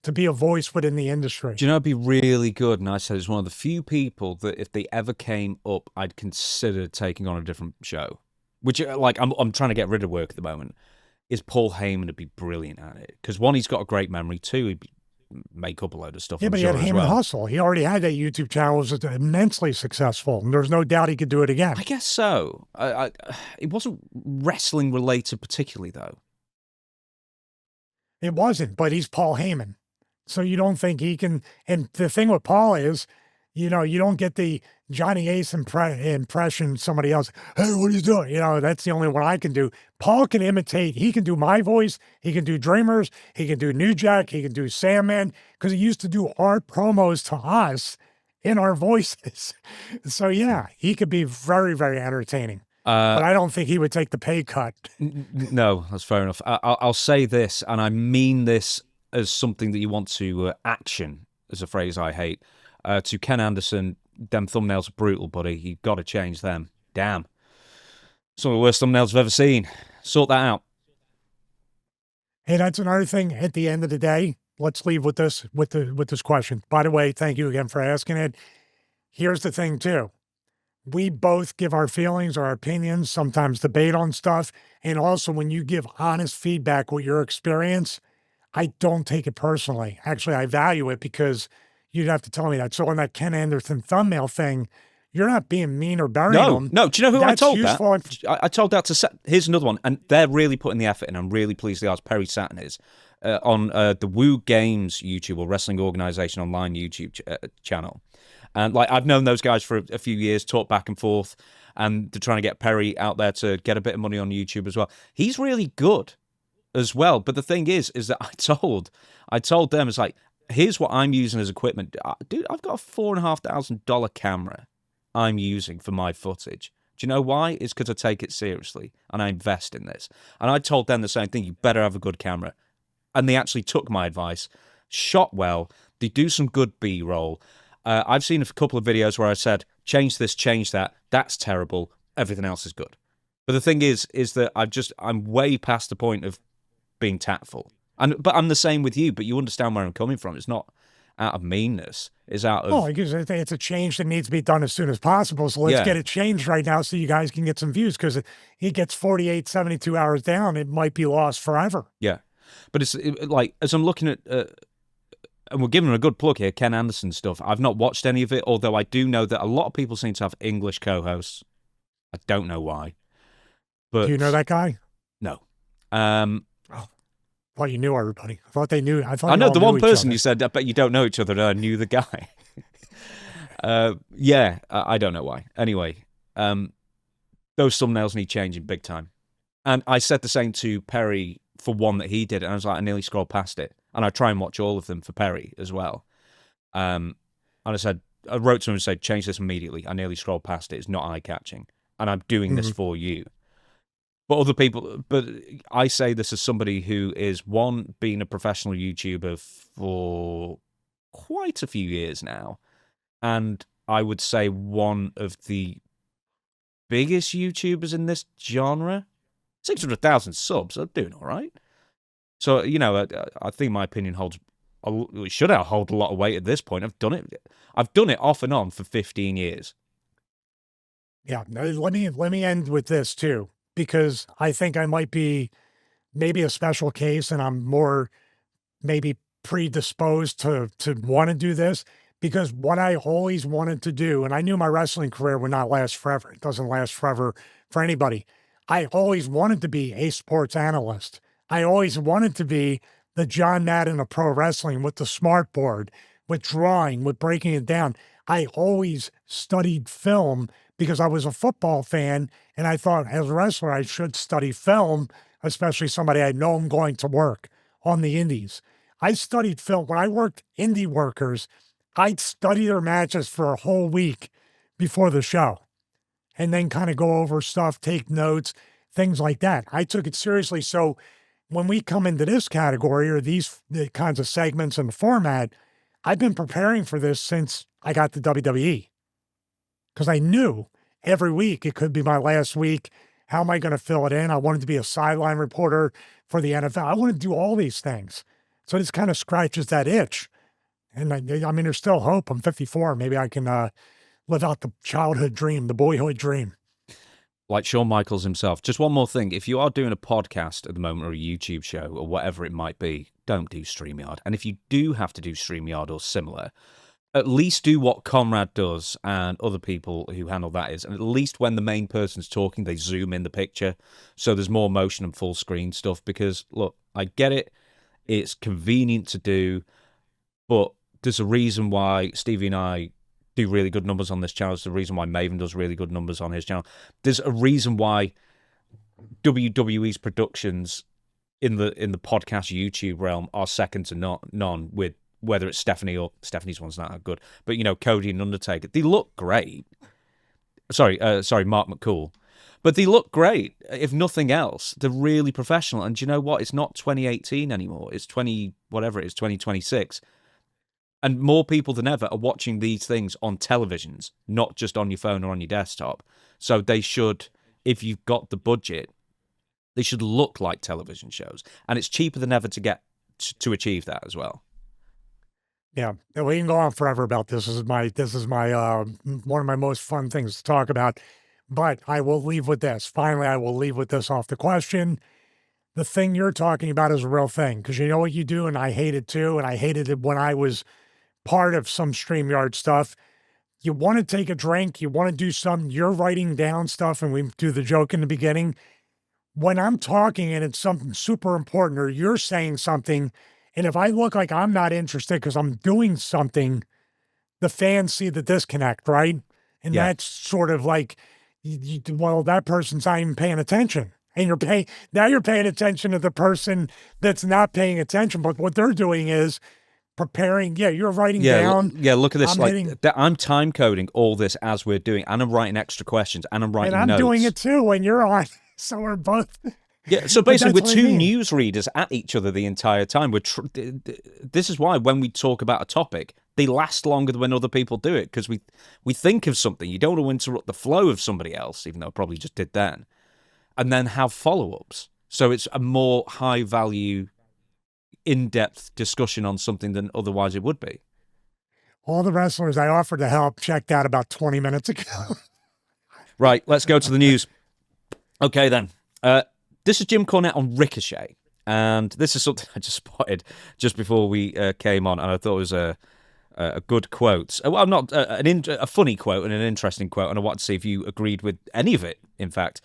to be a voice within the industry. Do you know, it'd be really good, and I said it's one of the few people that if they ever came up, I'd consider taking on a different show. Which, like, I'm trying to get rid of work at the moment. Is Paul Heyman would be brilliant at it. Because one, he's got a great memory. Two, he'd make up a load of stuff. Yeah, but he had Heyman Hustle. He already had that YouTube channel. It was immensely successful. And there's no doubt he could do it again. I guess so. It wasn't wrestling related particularly, though. It wasn't, but he's Paul Heyman. So you don't think he can. And the thing with Paul is, you know, you don't get the Johnny Ace impression somebody else. Hey, what are you doing? You know, that's the only one I can do. Paul can imitate. He can do my voice. He can do Dreamers. He can do New Jack. He can do Sandman, because he used to do our promos to us in our voices. So, yeah, he could be very, very entertaining. But I don't think he would take the pay cut. No, that's fair enough. I'll say this, and I mean this as something that you want to action, is a phrase I hate. To Ken Anderson, them thumbnails are brutal, buddy. You've got to change them. Damn. Some of the worst thumbnails I've ever seen. Sort that out. Hey, that's another thing. At the end of the day, let's leave with this question. By the way, thank you again for asking it. Here's the thing, too. We both give our feelings, our opinions, sometimes debate on stuff. And also, when you give honest feedback with your experience, I don't take it personally. Actually, I value it, because you'd have to tell me that. So on that Ken Anderson thumbnail thing, you're not being mean or burying them. No. Do you know who I told useful that? I told that to... Here's another one, and they're really putting the effort in. I'm really pleased they are. Perry Saturn is. On the Woo Games YouTube, or Wrestling Organization Online YouTube channel. And like, I've known those guys for a few years, talked back and forth, and they're trying to get Perry out there to get a bit of money on YouTube as well. He's really good as well. But the thing is that I told them, it's like, here's what I'm using as equipment. Dude, I've got a $4,500 camera I'm using for my footage. Do you know why? It's because I take it seriously and I invest in this. And I told them the same thing. You better have a good camera. And they actually took my advice, shot well. They do some good B-roll. I've seen a couple of videos where I said, change this, change that. That's terrible. Everything else is good. But the thing is that I'm way past the point of being tactful. But I'm the same with you, but you understand where I'm coming from. It's not out of meanness. It's out of... Oh, because it's a change that needs to be done as soon as possible. So let's get it changed right now so you guys can get some views, because he gets 48, 72 hours down, it might be lost forever. Yeah. But it's like, as I'm looking at... and we're giving him a good plug here, Ken Anderson stuff. I've not watched any of it, although I do know that a lot of people seem to have English co-hosts. I don't know why. But do you know that guy? No. I thought you knew everybody. I thought they knew. I know the one person you said, I bet you don't know each other, and I knew the guy. Yeah, I don't know why. Anyway, those thumbnails need changing big time. And I said the same to Perry for one that he did, and I was like, I nearly scrolled past it. And I try and watch all of them for Perry as well. And I wrote to him and said, change this immediately. I nearly scrolled past it. It's not eye-catching. And I'm doing this for you. But other people, but I say this as somebody who is, one, being a professional YouTuber for quite a few years now. And I would say one of the biggest YouTubers in this genre. 600,000 subs, I'm doing all right. So, you know, I think my opinion should hold a lot of weight at this point. I've done it off and on for 15 years. Yeah, let me end with this too, because I think I might be maybe a special case, and I'm more maybe predisposed to want to do this, because what I always wanted to do, and I knew my wrestling career would not last forever. It doesn't last forever for anybody. I always wanted to be a sports analyst. I always wanted to be the John Madden of pro wrestling, with the smart board, with drawing, with breaking it down. I always studied film because I was a football fan, and I thought as a wrestler I should study film, especially somebody I know I'm going to work on the indies. I studied film. When I worked indie workers, I'd study their matches for a whole week before the show, and then kind of go over stuff, take notes, things like that. I took it seriously. So when we come into this category, or the kinds of segments and the format, I've been preparing for this since I got to WWE, because I knew every week it could be my last week. How am I going to fill it in? I wanted to be a sideline reporter for the NFL. I wanted to do all these things So this kind of scratches that itch. And I mean, there's still hope. I'm 54. Maybe I can live out the childhood dream, the boyhood dream. Like Shawn Michaels himself. Just one more thing. If you are doing a podcast at the moment or a YouTube show or whatever it might be, don't do StreamYard. And if you do have to do StreamYard or similar, at least do what Conrad does and other people who handle that is. And at least when the main person's talking, they zoom in the picture. So there's more motion and full screen stuff. Because, look, I get it. It's convenient to do. But there's a reason why Stevie and I do really good numbers on this channel. There's a reason why Maven does really good numbers on his channel. There's a reason why WWE's productions in the podcast YouTube realm are second to none, with whether it's Stephanie or Stephanie's one's not that good, but Cody and Undertaker, they look great. Sorry, Mark McCool. But they look great. If nothing else, they're really professional. And do you know what? It's not 2018 anymore. It's 2026. And more people than ever are watching these things on televisions, not just on your phone or on your desktop. So they should, if you've got the budget, they should look like television shows. And it's cheaper than ever to get to achieve that as well. Yeah, we can go on forever about this. This is my one of my most fun things to talk about. But I will leave with this. Finally, I will leave with this off the question. The thing you're talking about is a real thing, because you know what you do, and I hate it too, and I hated it when I was part of some StreamYard stuff. You want to take a drink, you want to do something, you're writing down stuff, and we do the joke in the beginning. When I'm talking and it's something super important, or you're saying something, and if I look like I'm not interested because I'm doing something, the fans see the disconnect, right? And that's sort of like, well, that person's not even paying attention. And you're paying attention to the person that's not paying attention. But what they're doing is preparing. Yeah, you're writing down. Yeah, look at this. I'm time coding all this as we're doing, and I'm writing extra questions, and I'm writing notes. And I'm doing it too when you're on. So we're both. Yeah, so basically we're two newsreaders at each other the entire time. This is why when we talk about a topic, they last longer than when other people do it, because we think of something. You don't want to interrupt the flow of somebody else, even though I probably just did then, and then have follow-ups. So it's a more high-value, in-depth discussion on something than otherwise it would be. All the wrestlers I offered to help checked out about 20 minutes ago. Right, let's go to the news. Okay, then. This is Jim Cornette on Ricochet, and this is something I just spotted just before we came on, and I thought it was a good quote. Well, not a funny quote and an interesting quote, and I want to see if you agreed with any of it, in fact.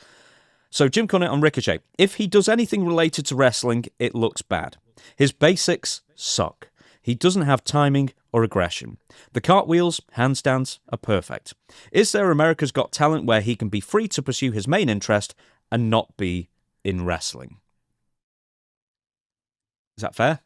So Jim Cornette on Ricochet. If he does anything related to wrestling, it looks bad. His basics suck. He doesn't have timing or aggression. The cartwheels, handstands are perfect. Is there America's Got Talent where he can be free to pursue his main interest and not be in wrestling? Is that fair?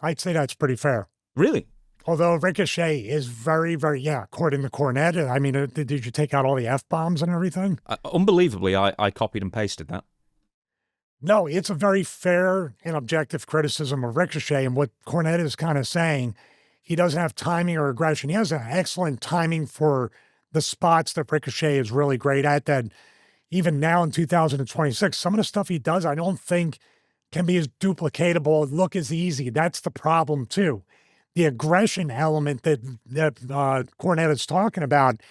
I'd say that's pretty fair. Really? Although Ricochet is very, very, according to Cornette. I mean, did you take out all the F-bombs and everything? Unbelievably, I copied and pasted that. No, it's a very fair and objective criticism of Ricochet, and what Cornette is kind of saying, he doesn't have timing or aggression. He has an excellent timing for the spots that Ricochet is really great at, that even now in 2026, some of the stuff he does, I don't think can be as duplicatable, look as easy. That's the problem too. The aggression element that Cornette is talking about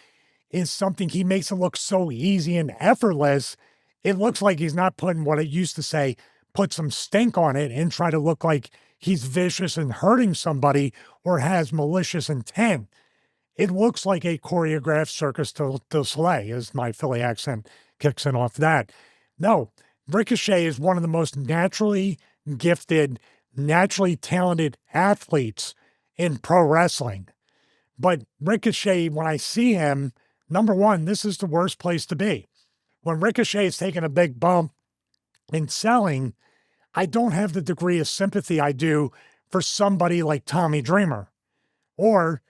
is something he makes it look so easy and effortless. It looks like he's not putting what it used to say, put some stink on it and try to look like he's vicious and hurting somebody or has malicious intent. It looks like a choreographed Circus du Soleil, as my Philly accent kicks in off that. No, Ricochet is one of the most naturally gifted, naturally talented athletes in pro wrestling. But Ricochet, when I see him, number one, this is the worst place to be. When Ricochet is taking a big bump in selling, I don't have the degree of sympathy I do for somebody like Tommy Dreamer or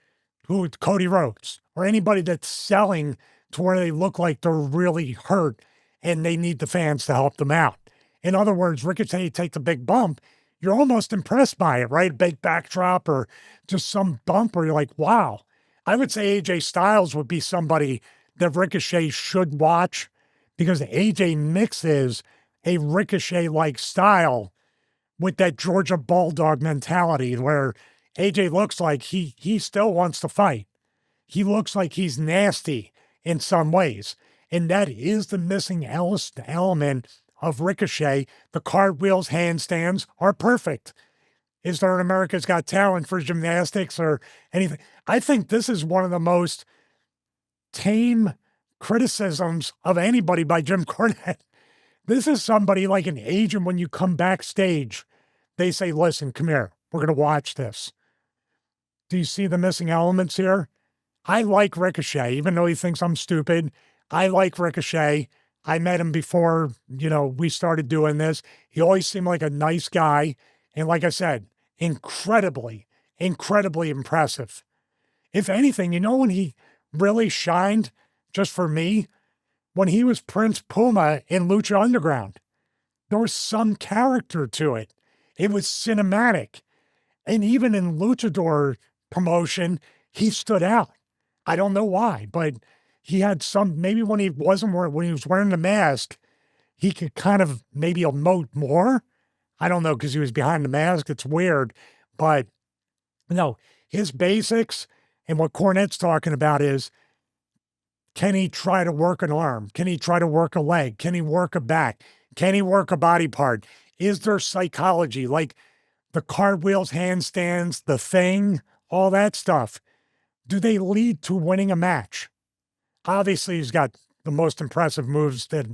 Cody Rhodes or anybody that's selling to where they look like they're really hurt and they need the fans to help them out. In other words, Ricochet takes a big bump, you're almost impressed by it, right? A big backdrop or just some bump where you're like, wow. I would say AJ Styles would be somebody that Ricochet should watch because AJ mixes a Ricochet-like style with that Georgia Bulldog mentality where AJ looks like he still wants to fight. He looks like he's nasty in some ways. And that is the missing element of Ricochet. The cartwheels, handstands are perfect. Is there an America's Got Talent for gymnastics or anything? I think this is one of the most tame criticisms of anybody by Jim Cornette. This is somebody like an agent when you come backstage. They say, listen, come here. We're going to watch this. Do you see the missing elements here? I like Ricochet, even though he thinks I'm stupid. I like Ricochet. I met him before, we started doing this. He always seemed like a nice guy. And like I said, incredibly, incredibly impressive. If anything, when he really shined, just for me, when he was Prince Puma in Lucha Underground. There was some character to it. It was cinematic. And even in Luchador promotion, he stood out. I don't know why, but he had maybe when he was wearing the mask, he could kind of maybe emote more. I don't know, because he was behind the mask. It's weird. But no, his basics and what Cornette's talking about is, can he try to work an arm? Can he try to work a leg? Can he work a back? Can he work a body part? Is there psychology? Like the cartwheels, handstands, the thing, all that stuff. Do they lead to winning a match? Obviously, he's got the most impressive moves that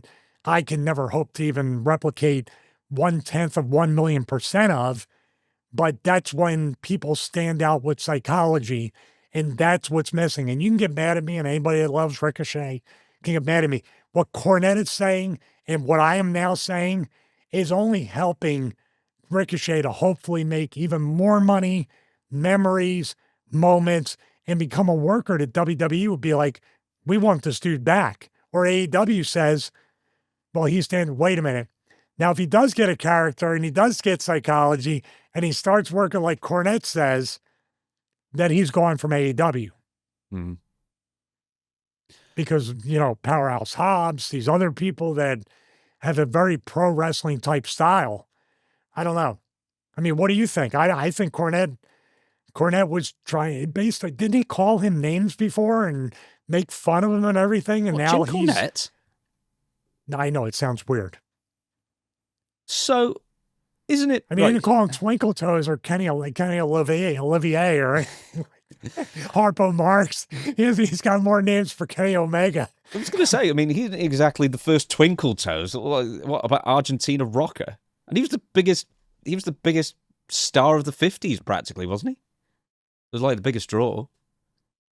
I can never hope to even replicate 1/10 of 1,000,000% of, but that's when people stand out with psychology, and that's what's missing. And you can get mad at me, and anybody that loves Ricochet can get mad at me. What Cornette is saying and what I am now saying is only helping Ricochet to hopefully make even more money, memories, moments, and become a worker that WWE would be like, we want this dude back. Or AEW says, well, wait a minute. Now, if he does get a character and he does get psychology and he starts working like Cornette says, then he's gone from AEW. Mm-hmm. Because, Powerhouse Hobbs, these other people that have a very pro wrestling type style. I don't know. I mean, what do you think? I think Cornette was trying, basically, didn't he call him names before and make fun of him and everything? And now Jim Cornette? I know, it sounds weird. So, isn't it? I mean, you call him Twinkle Toes or Kenny Olivier, or Harpo Marx. He's got more names for Kenny Omega. I was going to say, I mean, he isn't exactly the first Twinkle Toes. What about Argentina Rocker? And he was the biggest star of the 50s, practically, wasn't he? It was like the biggest draw.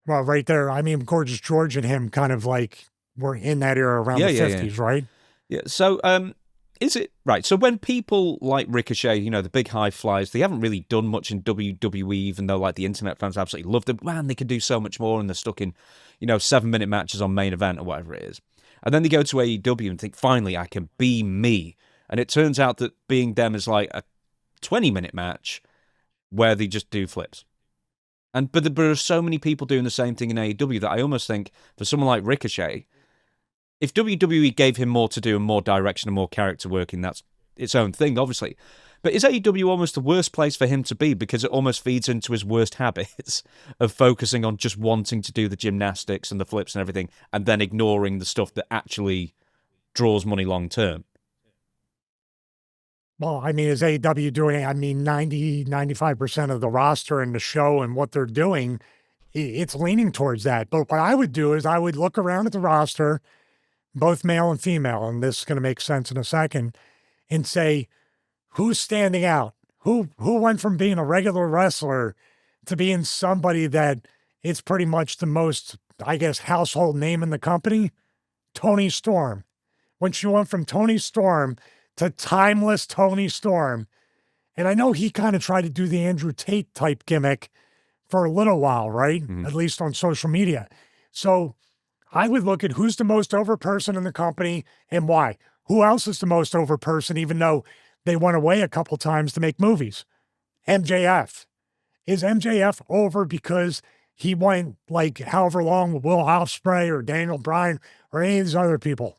Well, right there. I mean, Gorgeous George and him kind of like were in that era around the 50s, right? Yeah. So, is it right? So when people like Ricochet, the big high flyers, they haven't really done much in WWE, even though like the internet fans absolutely love them. Man, they can do so much more, and they're stuck in, 7-minute matches on Main Event or whatever it is. And then they go to AEW and think, finally, I can be me. And it turns out that being them is like a 20-minute match where they just do flips. But there are so many people doing the same thing in AEW that I almost think for someone like Ricochet, if WWE gave him more to do and more direction and more character working, that's its own thing, obviously. But is AEW almost the worst place for him to be because it almost feeds into his worst habits of focusing on just wanting to do the gymnastics and the flips and everything and then ignoring the stuff that actually draws money long term? Well, I mean, is AEW doing, 95% of the roster and the show and what they're doing, it's leaning towards that. But what I would do is I would look around at the roster, both male and female, and this is going to make sense in a second, and say, who's standing out? Who went from being a regular wrestler to being somebody that it's pretty much the most, I guess, household name in the company? Toni Storm. When she went from Toni Storm to timeless Toni Storm. And I know he kind of tried to do the Andrew Tate type gimmick for a little while, right? Mm-hmm. At least on social media. So I would look at who's the most over person in the company and why. Who else is the most over person, even though they went away a couple times to make movies? MJF. Is MJF over because he went like however long with Will Ospreay or Daniel Bryan or any of these other people?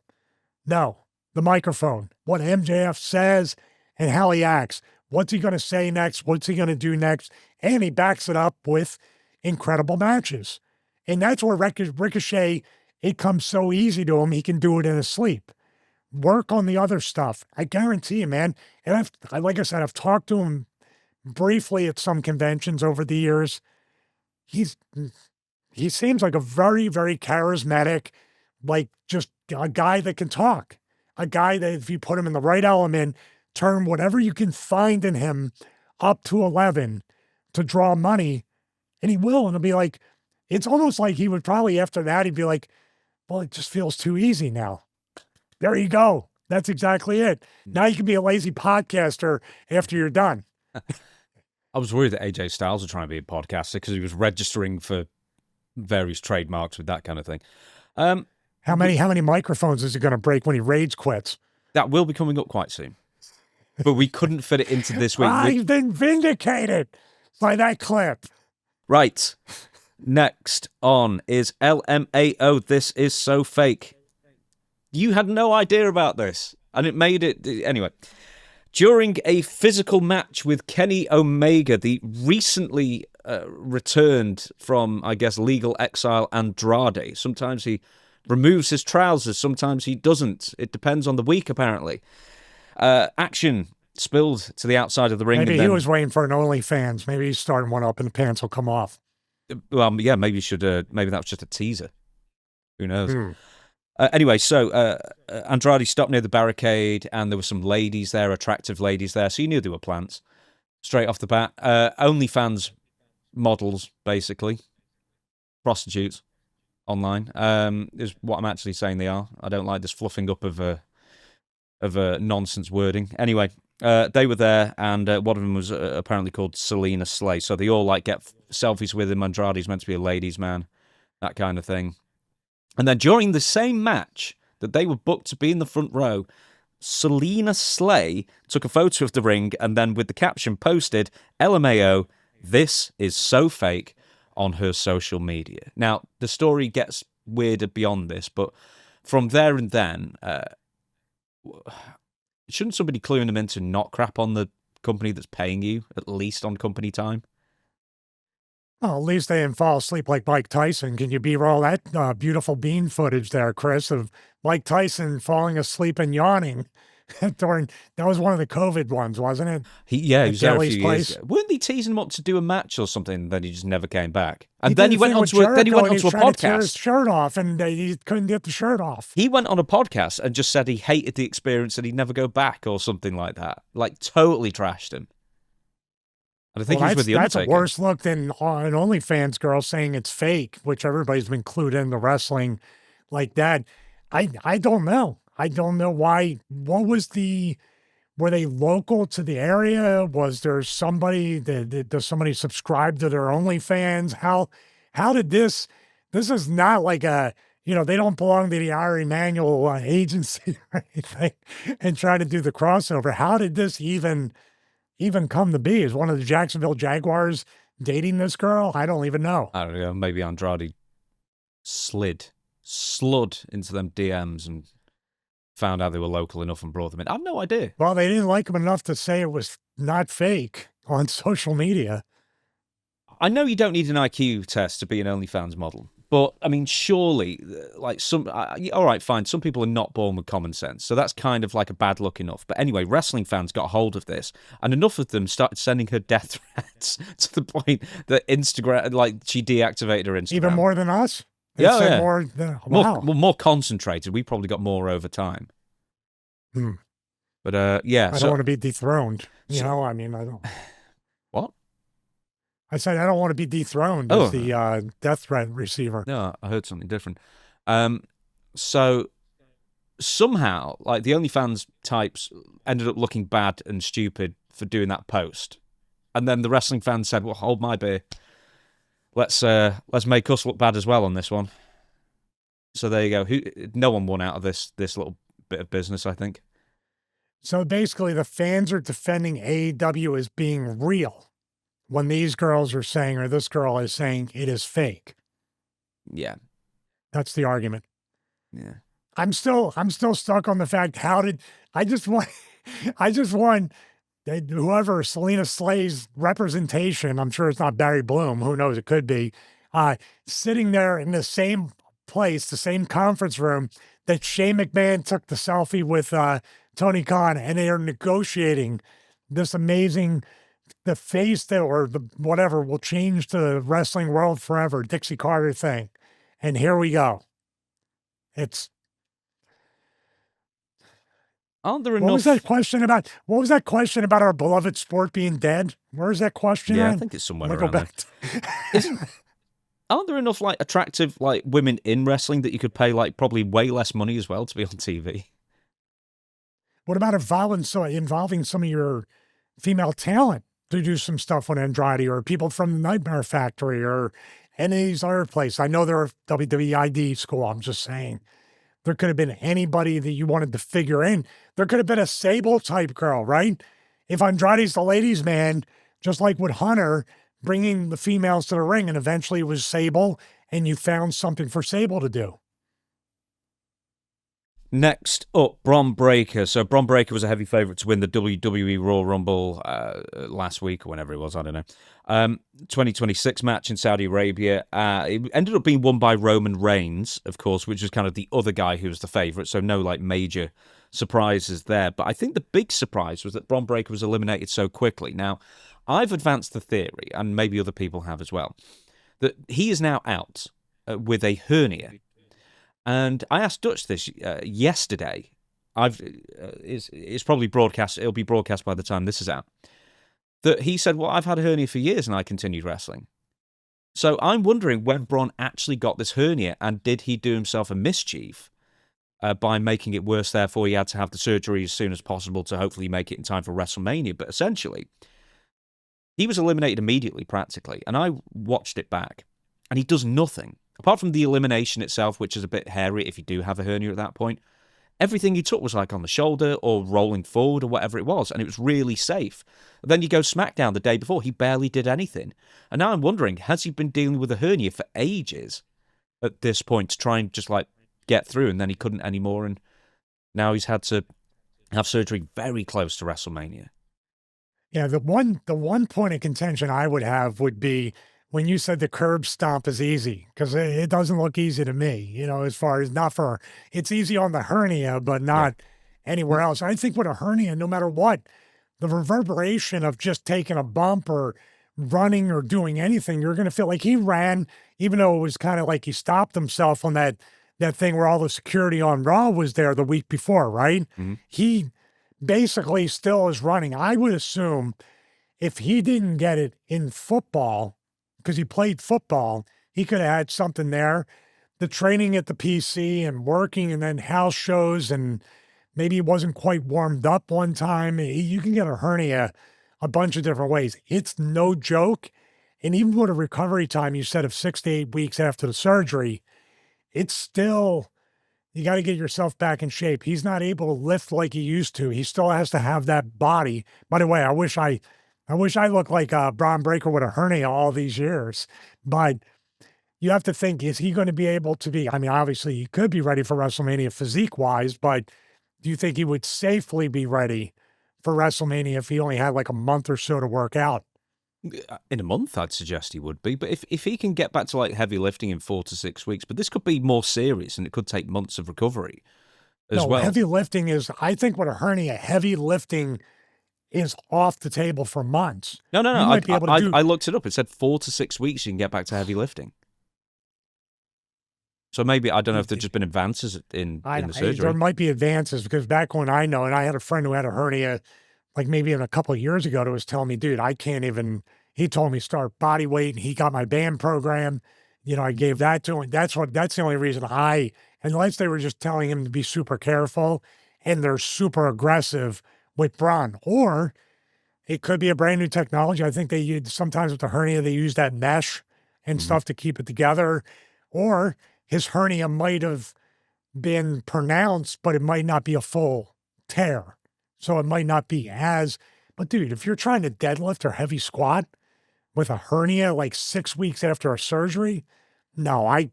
No. The microphone, what MJF says and how he acts. What's he going to say next? What's he going to do next? And he backs it up with incredible matches. And that's where Ricochet, it comes so easy to him. He can do it in his sleep. Work on the other stuff. I guarantee you, man. And like I said, I've talked to him briefly at some conventions over the years. He seems like a very, very charismatic, like just a guy that can talk. A guy that if you put him in the right element, turn whatever you can find in him up to 11 to draw money, and he will. And it'll be like, it's almost like he would probably after that, he'd be like, well, it just feels too easy now. There you go. That's exactly it. Now you can be a lazy podcaster after you're done. I was worried that AJ Styles was trying to be a podcaster because he was registering for various trademarks with that kind of thing. How many microphones is he going to break when he rage quits? That will be coming up quite soon. But we couldn't fit it into this week. I've been vindicated by that clip. Right. Next on is LMAO. This is so fake. You had no idea about this, and it made it... Anyway, during a physical match with Kenny Omega, the recently returned from, I guess, legal exile Andrade. Sometimes he removes his trousers, sometimes he doesn't. It depends on the week, apparently. Action spilled to the outside of the ring. Maybe he was waiting for an OnlyFans. Maybe he's starting one up and the pants will come off. Well, yeah, maybe you should. Maybe that was just a teaser. Who knows? Anyway, so Andrade stopped near the barricade, and there were some ladies there, attractive ladies there. So you knew they were plants straight off the bat. OnlyFans models, basically, prostitutes online. Is what I'm actually saying they are. I don't like this fluffing up of nonsense wording. Anyway, they were there, and one of them was apparently called Selena Slay. So they all like get selfies with him. Andrade's meant to be a ladies' man, that kind of thing. And then during the same match that they were booked to be in the front row, Selena Slay took a photo of the ring and then with the caption posted, LMAO, this is so fake, on her social media. Now, the story gets weirder beyond this, but from there and then, shouldn't somebody cluing them in to not crap on the company that's paying you, at least on company time? Well, at least they didn't fall asleep like Mike Tyson. Can you be-roll that beautiful bean footage there, Chris, of Mike Tyson falling asleep and yawning during, that was one of the COVID ones, wasn't it? He was there a few years ago. Weren't they teasing him up to do a match or something, then he just never came back? And then he went on to a podcast. Tear his shirt off, and he couldn't get the shirt off. He went on a podcast and just said he hated the experience and he'd never go back or something like that. Like, totally trashed him. And I think he's with the Undertaker. That's a worse look than an OnlyFans girl saying it's fake, which everybody's been clued into wrestling like that. I don't know. I don't know why. What was were they local to the area? Was there somebody does somebody subscribe to their OnlyFans? How did this is not like a, they don't belong to the Ari Emanuel agency or anything and try to do the crossover. How did this even come to be? Is one of the Jacksonville Jaguars dating this girl? I don't even know. I don't know. Maybe Andrade slid into them DMs and found out they were local enough and brought them in. I have no idea. Well, they didn't like him enough to say it was not fake on social media. I know you don't need an IQ test to be an OnlyFans model, but I mean, surely, like all right, fine. Some people are not born with common sense, so that's kind of like a bad look enough. But anyway, wrestling fans got hold of this, and enough of them started sending her death threats to the point that Instagram, like, she deactivated her Instagram. Even more than us? Yeah. More concentrated. We probably got more over time. But yeah. I don't want to be dethroned. I don't. What? I said I don't want to be dethroned as the death threat receiver. No, I heard something different. So somehow, like, the OnlyFans types ended up looking bad and stupid for doing that post, and then the wrestling fans said, "Well, hold my beer. Let's make us look bad as well on this one." So there you go. No one won out of this little bit of business, I think. So basically, the fans are defending AEW as being real when these girls are saying, or this girl is saying, it is fake. Yeah, that's the argument. Yeah, I'm still stuck on the fact. I just want whoever Selena Slay's representation, I'm sure it's not Barry Bloom, who knows, it could be, sitting there in the same place, the same conference room that Shane McMahon took the selfie with Tony Khan, and they are negotiating this amazing, the face that, or the whatever, will change the wrestling world forever, Dixie Carter thing. And here we go. It's, aren't there enough? What was that question about? What was that question about our beloved sport being dead? Where's that question? Yeah, at? I think it's somewhere around there. Aren't there enough like attractive like women in wrestling that you could pay like probably way less money as well to be on TV? What about involving some of your female talent to do some stuff on Andrade, or people from the Nightmare Factory, or any of these other places? I know they're a WWE ID school. I'm just saying. There could have been anybody that you wanted to figure in. There could have been a Sable type girl, right? If Andrade's the ladies' man, just like with Hunter, bringing the females to the ring, and eventually it was Sable, and you found something for Sable to do. Next up, Bron Breakker. So Bron Breakker was a heavy favorite to win the WWE Royal Rumble last week or whenever it was, I don't know. 2026 match in Saudi Arabia. It ended up being won by Roman Reigns, of course, which was kind of the other guy who was the favorite. So no like major surprises there. But I think the big surprise was that Bron Breakker was eliminated so quickly. Now, I've advanced the theory, and maybe other people have as well, that he is now out with a hernia. And I asked Dutch this yesterday. It's probably broadcast. It'll be broadcast by the time this is out. That he said, well, I've had a hernia for years and I continued wrestling. So I'm wondering when Bron actually got this hernia, and did he do himself a mischief by making it worse? Therefore, he had to have the surgery as soon as possible to hopefully make it in time for WrestleMania. But essentially, he was eliminated immediately, practically. And I watched it back, and he does nothing. Apart from the elimination itself, which is a bit hairy if you do have a hernia at that point, everything he took was like on the shoulder or rolling forward or whatever it was, and it was really safe. Then you go SmackDown the day before, he barely did anything. And now I'm wondering, has he been dealing with a hernia for ages at this point to try and just like get through, and then he couldn't anymore, and now he's had to have surgery very close to WrestleMania. Yeah, the one point of contention I would have would be when you said the curb stomp is easy, because it doesn't look easy to me, you know, as far as it's easy on the hernia, but not anywhere else. I think with a hernia, no matter what, the reverberation of just taking a bump or running or doing anything, you're going to feel like he ran, even though it was kind of like he stopped himself on that thing where all the security on Raw was there the week before, right? Mm-hmm. He basically still is running. I would assume if he didn't get it in football, because he played football, he could have had something there. The training at the PC and working and then house shows, and maybe he wasn't quite warmed up one time. You can get a hernia a bunch of different ways. It's no joke. And even with a recovery time, you said of 6 to 8 weeks after the surgery, it's still, you got to get yourself back in shape. He's not able to lift like he used to. He still has to have that body. By the way, I wish I looked like Bron Breakker with a hernia all these years. But you have to think, is he going to be able to be, I mean, obviously he could be ready for WrestleMania physique-wise, but do you think he would safely be ready for WrestleMania if he only had like a month or so to work out? In a month, I'd suggest he would be. But if he can get back to like heavy lifting in 4 to 6 weeks, but this could be more serious and it could take months of recovery as well. Heavy lifting is, I think with a hernia, heavy lifting is off the table for months. No. I looked it up. It said 4 to 6 weeks you can get back to heavy lifting. So maybe, I don't know if there's just been advances in the surgery. There might be advances, because back when I know, and I had a friend who had a hernia, like maybe a couple of years ago, that was telling me, dude, I can't even, he told me start body weight, and he got my band program. You know, I gave that to him. That's the only reason unless they were just telling him to be super careful and they're super aggressive with Bron, or it could be a brand new technology. I think they use, sometimes with the hernia, they use that mesh and stuff to keep it together, or his hernia might have been pronounced, but it might not be a full tear. So it might not be but dude, if you're trying to deadlift or heavy squat with a hernia like 6 weeks after a surgery, that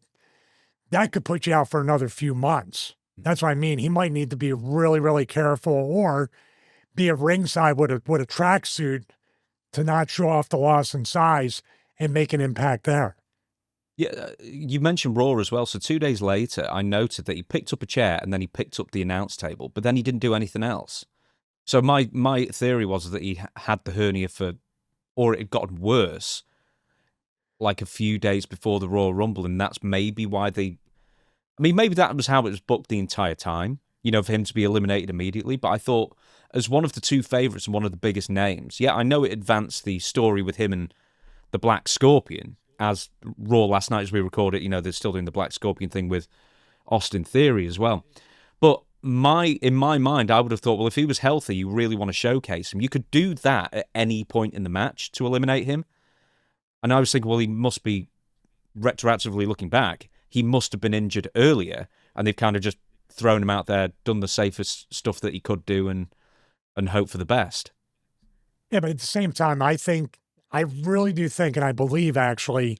could put you out for another few months. That's what I mean. He might need to be really, really careful, or be at ringside with a tracksuit to not show off the loss in size and make an impact there. Yeah, you mentioned Raw as well. So 2 days later, I noted that he picked up a chair and then he picked up the announce table, but then he didn't do anything else. So my theory was that he had the hernia or it had gotten worse, like a few days before the Royal Rumble, and that's maybe why maybe that was how it was booked the entire time, for him to be eliminated immediately. But I thought, as one of the two favorites and one of the biggest names, I know it advanced the story with him and the Black Scorpion, as Raw last night as we recorded, they're still doing the Black Scorpion thing with Austin Theory as well. But in my mind, I would have thought, well, if he was healthy, you really want to showcase him. You could do that at any point in the match to eliminate him. And I was thinking, well, he must be, retroactively looking back, he must have been injured earlier, and they've kind of just thrown him out there, done the safest stuff that he could do, and hope for the best. Yeah, but at the same time, I really do think, and I believe actually,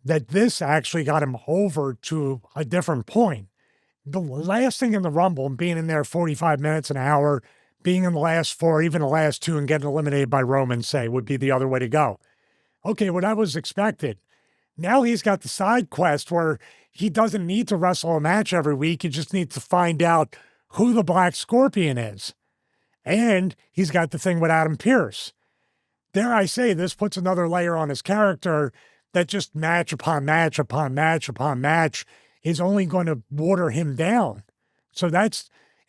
that this actually got him over to a different point. The last thing in the Rumble, and being in there 45 minutes, an hour, being in the last 4, even the last 2, and getting eliminated by Roman, say, would be the other way to go. Okay, well, that was expected. Now he's got the side quest where he doesn't need to wrestle a match every week. He just needs to find out who the Black Scorpion is. And he's got the thing with Adam Pearce. Dare I say, this puts another layer on his character that just match upon match upon match upon match is only going to water him down. So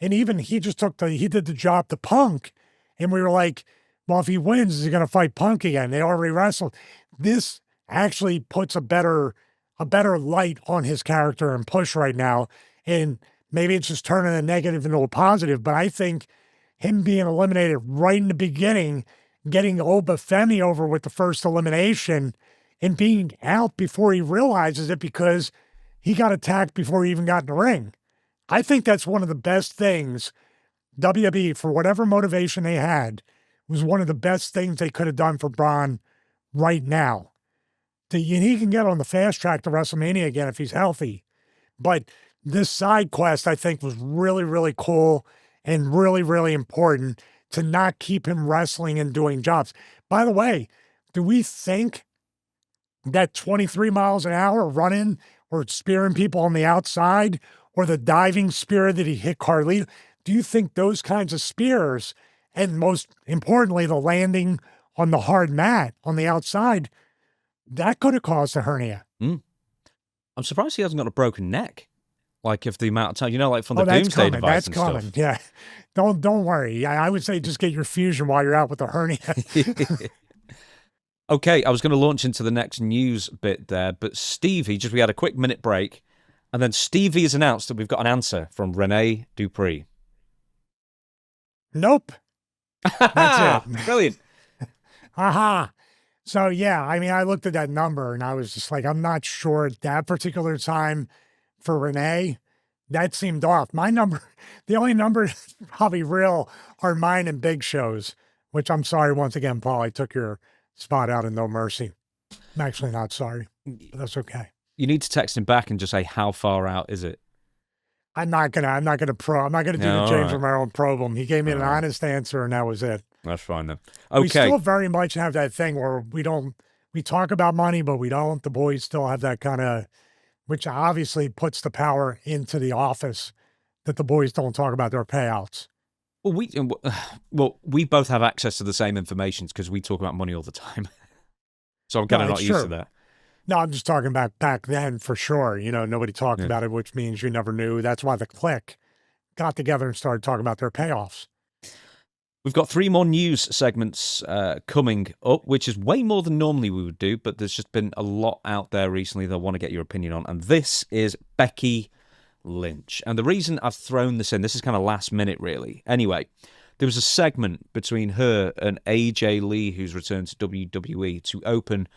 and even he did the job to Punk, and we were like, well, if he wins, is he going to fight Punk again? They already wrestled. This actually puts a better light on his character and push right now. And maybe it's just turning a negative into a positive, but I think him being eliminated right in the beginning, getting Obafemi over with the first elimination, and being out before he realizes it because he got attacked before he even got in the ring. I think that's one of the best things WWE, for whatever motivation they had, was one of the best things they could have done for Bron right now. He can get on the fast track to WrestleMania again if he's healthy. But this side quest, I think, was really, really cool and really, really important to not keep him wrestling and doing jobs. By the way, do we think that 23 miles an hour running or spearing people on the outside, or the diving spear that he hit Carlito, do you think those kinds of spears, and most importantly, the landing on the hard mat on the outside, that could have caused a hernia? I'm surprised he hasn't got a broken neck. Like, if the amount of time, like from the Doomsday coming. Device that's and coming. Stuff. Yeah. Don't worry. I would say just get your fusion while you're out with the hernia. Okay, I was going to launch into the next news bit there, but Stevie, we had a quick minute break, and then Stevie has announced that we've got an answer from Renee Dupree. Nope. That's it. Brilliant. Aha. So, yeah, I looked at that number, and I was just like, I'm not sure at that particular time for Renee. That seemed off. My number, the only numbers probably real are mine and Big Show's, which I'm sorry once again, Paul, I took your spot out of No Mercy. I'm actually not sorry, but that's okay. You need to text him back and just say, how far out is it? I'm not gonna do the James Romero and probe him. He gave me an honest answer, and that was it. That's fine then. Okay. We still very much have that thing where we talk about money, but we don't. The boys still have that kind of, which obviously puts the power into the office, that the boys don't talk about their payouts. Well, we both have access to the same information because we talk about money all the time. So I'm kind of not used to that. No, I'm just talking about back then for sure. Nobody talked about it, which means you never knew. That's why the Click got together and started talking about their payoffs. We've got 3 more news segments coming up, which is way more than normally we would do, but there's just been a lot out there recently that I want to get your opinion on. And this is Becky Lynch. And the reason I've thrown this is kind of last minute, really. Anyway, there was a segment between her and AJ Lee, who's returned to WWE, to open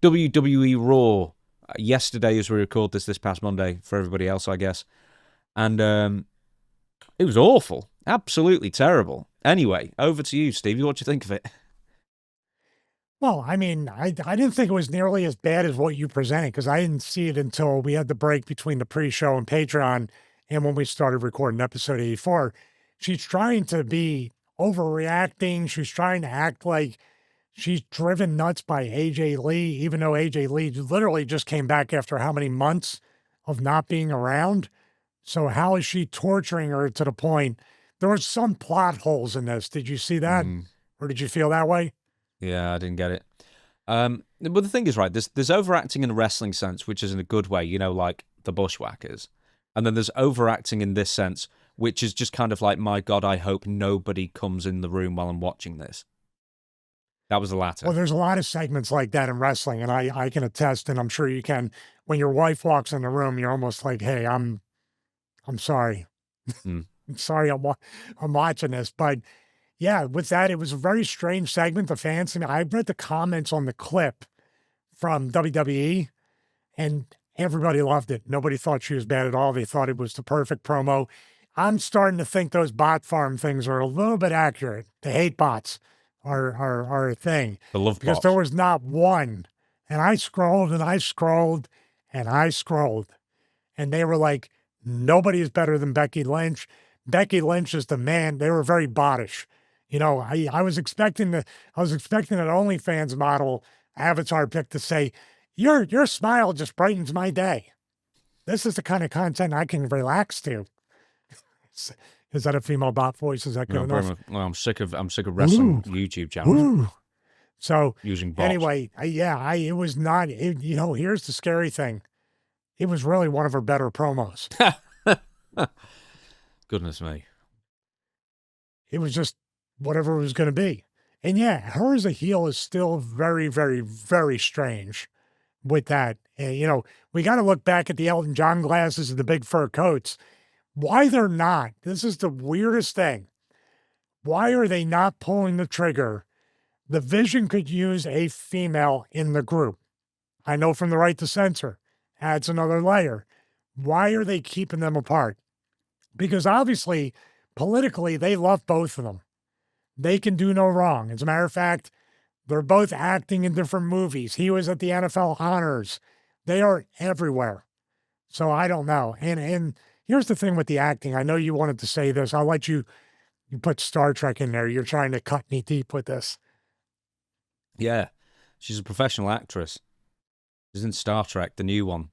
WWE Raw yesterday as we record this past Monday, for everybody else, I guess. And it was awful. Absolutely terrible. Anyway, over to you, Stevie. What do you think of it? Well, I didn't think it was nearly as bad as what you presented, because I didn't see it until we had the break between the pre-show and Patreon and when we started recording episode 84. She's trying to be overreacting. She's trying to act like she's driven nuts by AJ Lee, even though AJ Lee literally just came back after how many months of not being around. So how is she torturing her to the point? There were some plot holes in this. Did you see that? Or did you feel that way? Yeah, I didn't get it. But the thing is, right, there's overacting in a wrestling sense, which is in a good way, you know, like the Bushwhackers. And then there's overacting in this sense, which is just kind of like, my God, I hope nobody comes in the room while I'm watching this. That was the latter. Well, there's a lot of segments like that in wrestling, and I can attest, and I'm sure you can. When your wife walks in the room, you're almost like, hey, I'm sorry. I'm sorry I'm watching this. But yeah, with that, it was a very strange segment. The fans, and I read the comments on the clip from WWE, and everybody loved it. Nobody thought she was bad at all. They thought it was the perfect promo. I'm starting to think those bot farm things are a little bit accurate. The hate bots are a thing. The love because bots. There was not one. And I scrolled and I scrolled and I scrolled. And they were like, nobody is better than Becky Lynch. Becky Lynch is the man. They were very bottish. You know, I was expecting an OnlyFans model avatar pic to say, your smile just brightens my day. This is the kind of content I can relax to. Is that a female bot voice? Is that good enough? Well, I'm sick of wrestling YouTube channels. Ooh. So using bots. Anyway, it was not. You know, here's the scary thing. It was really one of her better promos. Goodness me. It was just whatever it was going to be. And yeah, her as a heel is still very, very, very strange with that. And, you know, we got to look back at the Elton John glasses and the big fur coats. Why they're not, this is the weirdest thing. Why are they not pulling the trigger? The Vision could use a female in the group. I know from the Right to Censor. Adds another layer. Why are they keeping them apart? Because obviously, politically, they love both of them. They can do no wrong. As a matter of fact, they're both acting in different movies. He was at the NFL Honors. They are everywhere. So I don't know. And here's the thing with the acting. I know you wanted to say this. I'll let you put Star Trek in there. You're trying to cut me deep with this. Yeah. She's a professional actress. She's in Star Trek, the new one,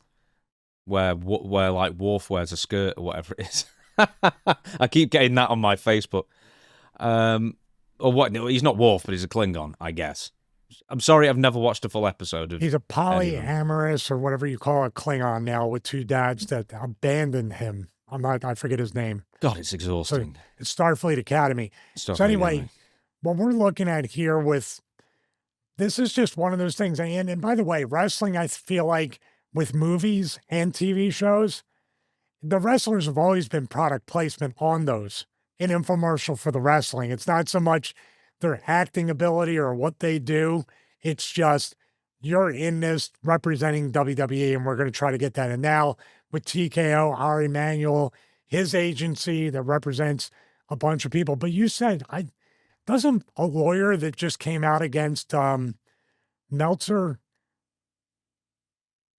where like Worf wears a skirt or whatever it is. I keep getting that on my Facebook. Or what? No, he's not Worf, but he's a Klingon, I guess. I'm sorry, I've never watched a full episode of. He's a polyamorous or whatever you call it Klingon now with two dads that abandoned him. I forget his name. God, it's exhausting. So it's Starfleet Academy. So anyway, what we're looking at here this is just one of those things. And by the way, wrestling, I feel like with movies and TV shows, the wrestlers have always been product placement on those. An infomercial for the wrestling. It's not so much their acting ability or what they do. It's just, you're in this representing WWE, and we're going to try to get that. And now with TKO, Ari Emanuel, his agency that represents a bunch of people. But you said, doesn't a lawyer that just came out against Meltzer,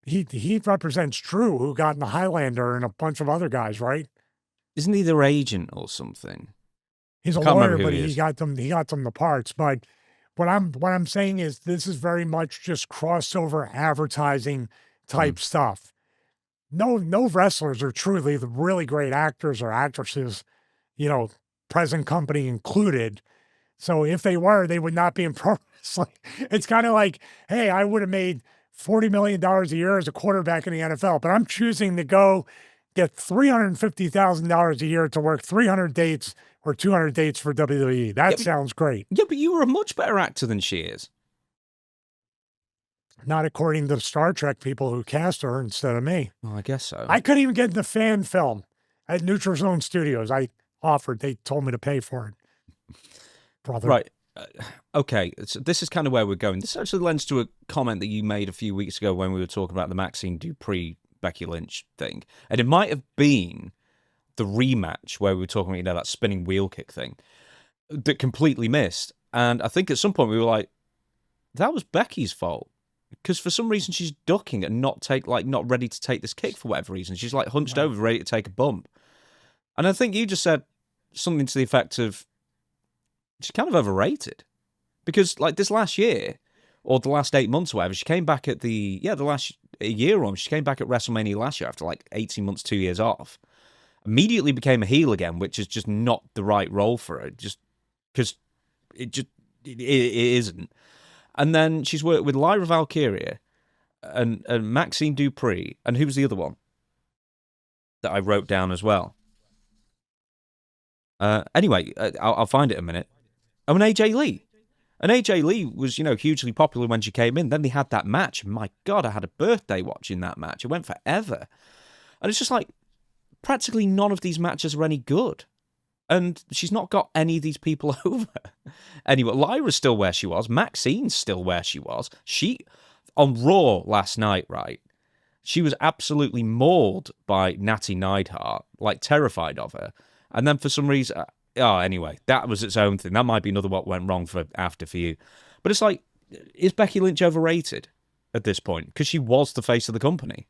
he represents Drew, who got in the Highlander, and a bunch of other guys, right? Isn't he their agent or something? He's a lawyer, but he got them the parts. But what I'm saying is this is very much just crossover advertising type stuff. No wrestlers are truly the really great actors or actresses, you know, present company included. So if they were, they would not be in pro wrestling. It's kind of like, hey, I would have made $40 million a year as a quarterback in the NFL, but I'm choosing to go get $350,000 a year to work 300 dates or 200 dates for WWE. That sounds great. Yeah, but you were a much better actor than she is. Not according to the Star Trek people who cast her instead of me. Well, I guess so. I couldn't even get in the fan film at Neutral Zone Studios. I offered. They told me to pay for it. Brother. Right. Okay. So this is kind of where we're going. This actually lends to a comment that you made a few weeks ago when we were talking about the Maxine Dupree Becky Lynch thing. And it might have been the rematch where we were talking about, you know, that spinning wheel kick thing that completely missed. And I think at some point we were like, that was Becky's fault. Because for some reason she's ducking and not ready to take this kick for whatever reason. She's like hunched over, ready to take a bump. And I think you just said something to the effect of, she's kind of overrated. Because, like, this last year, or the last 8 months or whatever, she came back at the last year on, she came back at WrestleMania last year after, like, 18 months, 2 years off. Immediately became a heel again, which is just not the right role for her, just because it isn't. And then she's worked with Lyra Valkyria and Maxine Dupree, and who was the other one that I wrote down as well? Anyway, I'll find it in a minute. Oh, and AJ Lee. And AJ Lee was, hugely popular when she came in. Then they had that match. My God, I had a birthday watching that match. It went forever. And it's just like, practically none of these matches are any good. And she's not got any of these people over. Anyway, Lyra's still where she was. Maxine's still where she was. She, on Raw last night, right, she was absolutely mauled by Natty Neidhart, like terrified of her. And then for some reason... anyway, that was its own thing. That might be another what went wrong for you. But it's like, is Becky Lynch overrated at this point? Because she was the face of the company.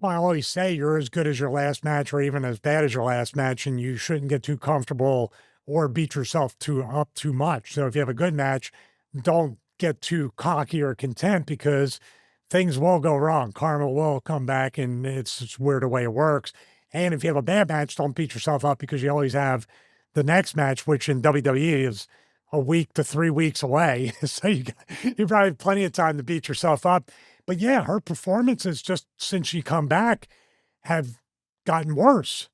Well, I always say you're as good as your last match or even as bad as your last match, and you shouldn't get too comfortable or beat yourself up too much. So if you have a good match, don't get too cocky or content because things will go wrong. Karma will come back, and it's just weird the way it works. And if you have a bad match, don't beat yourself up because you always have the next match, which in WWE is a week to 3 weeks away. So you probably have plenty of time to beat yourself up. But yeah, her performances just since she come back have gotten worse,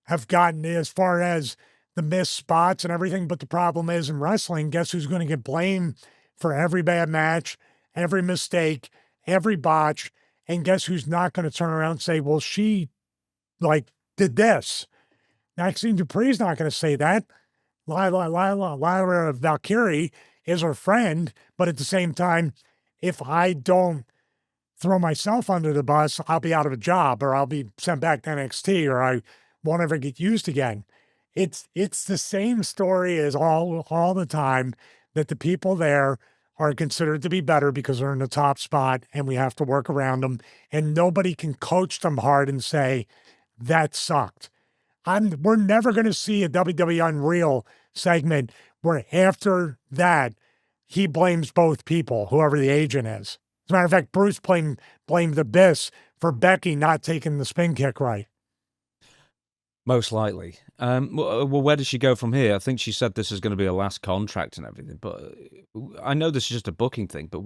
have gotten as far as the missed spots and everything. But the problem is in wrestling, guess who's going to get blamed for every bad match, every mistake, every botch? And guess who's not going to turn around and say, well, she did this. Maxine Dupree's not going to say that. Lyra Valkyrie is her friend, but at the same time, if I don't throw myself under the bus, I'll be out of a job, or I'll be sent back to NXT, or I won't ever get used again. It's the same story as all the time, that the people there are considered to be better because they're in the top spot and we have to work around them, and nobody can coach them hard and say, that sucked. We're never going to see a WWE Unreal segment where after that, he blames both people, whoever the agent is. As a matter of fact, Bruce blamed the Abyss for Becky not taking the spin kick right. Most likely. Well, where does she go from here? I think she said this is going to be her last contract and everything, but I know this is just a booking thing, but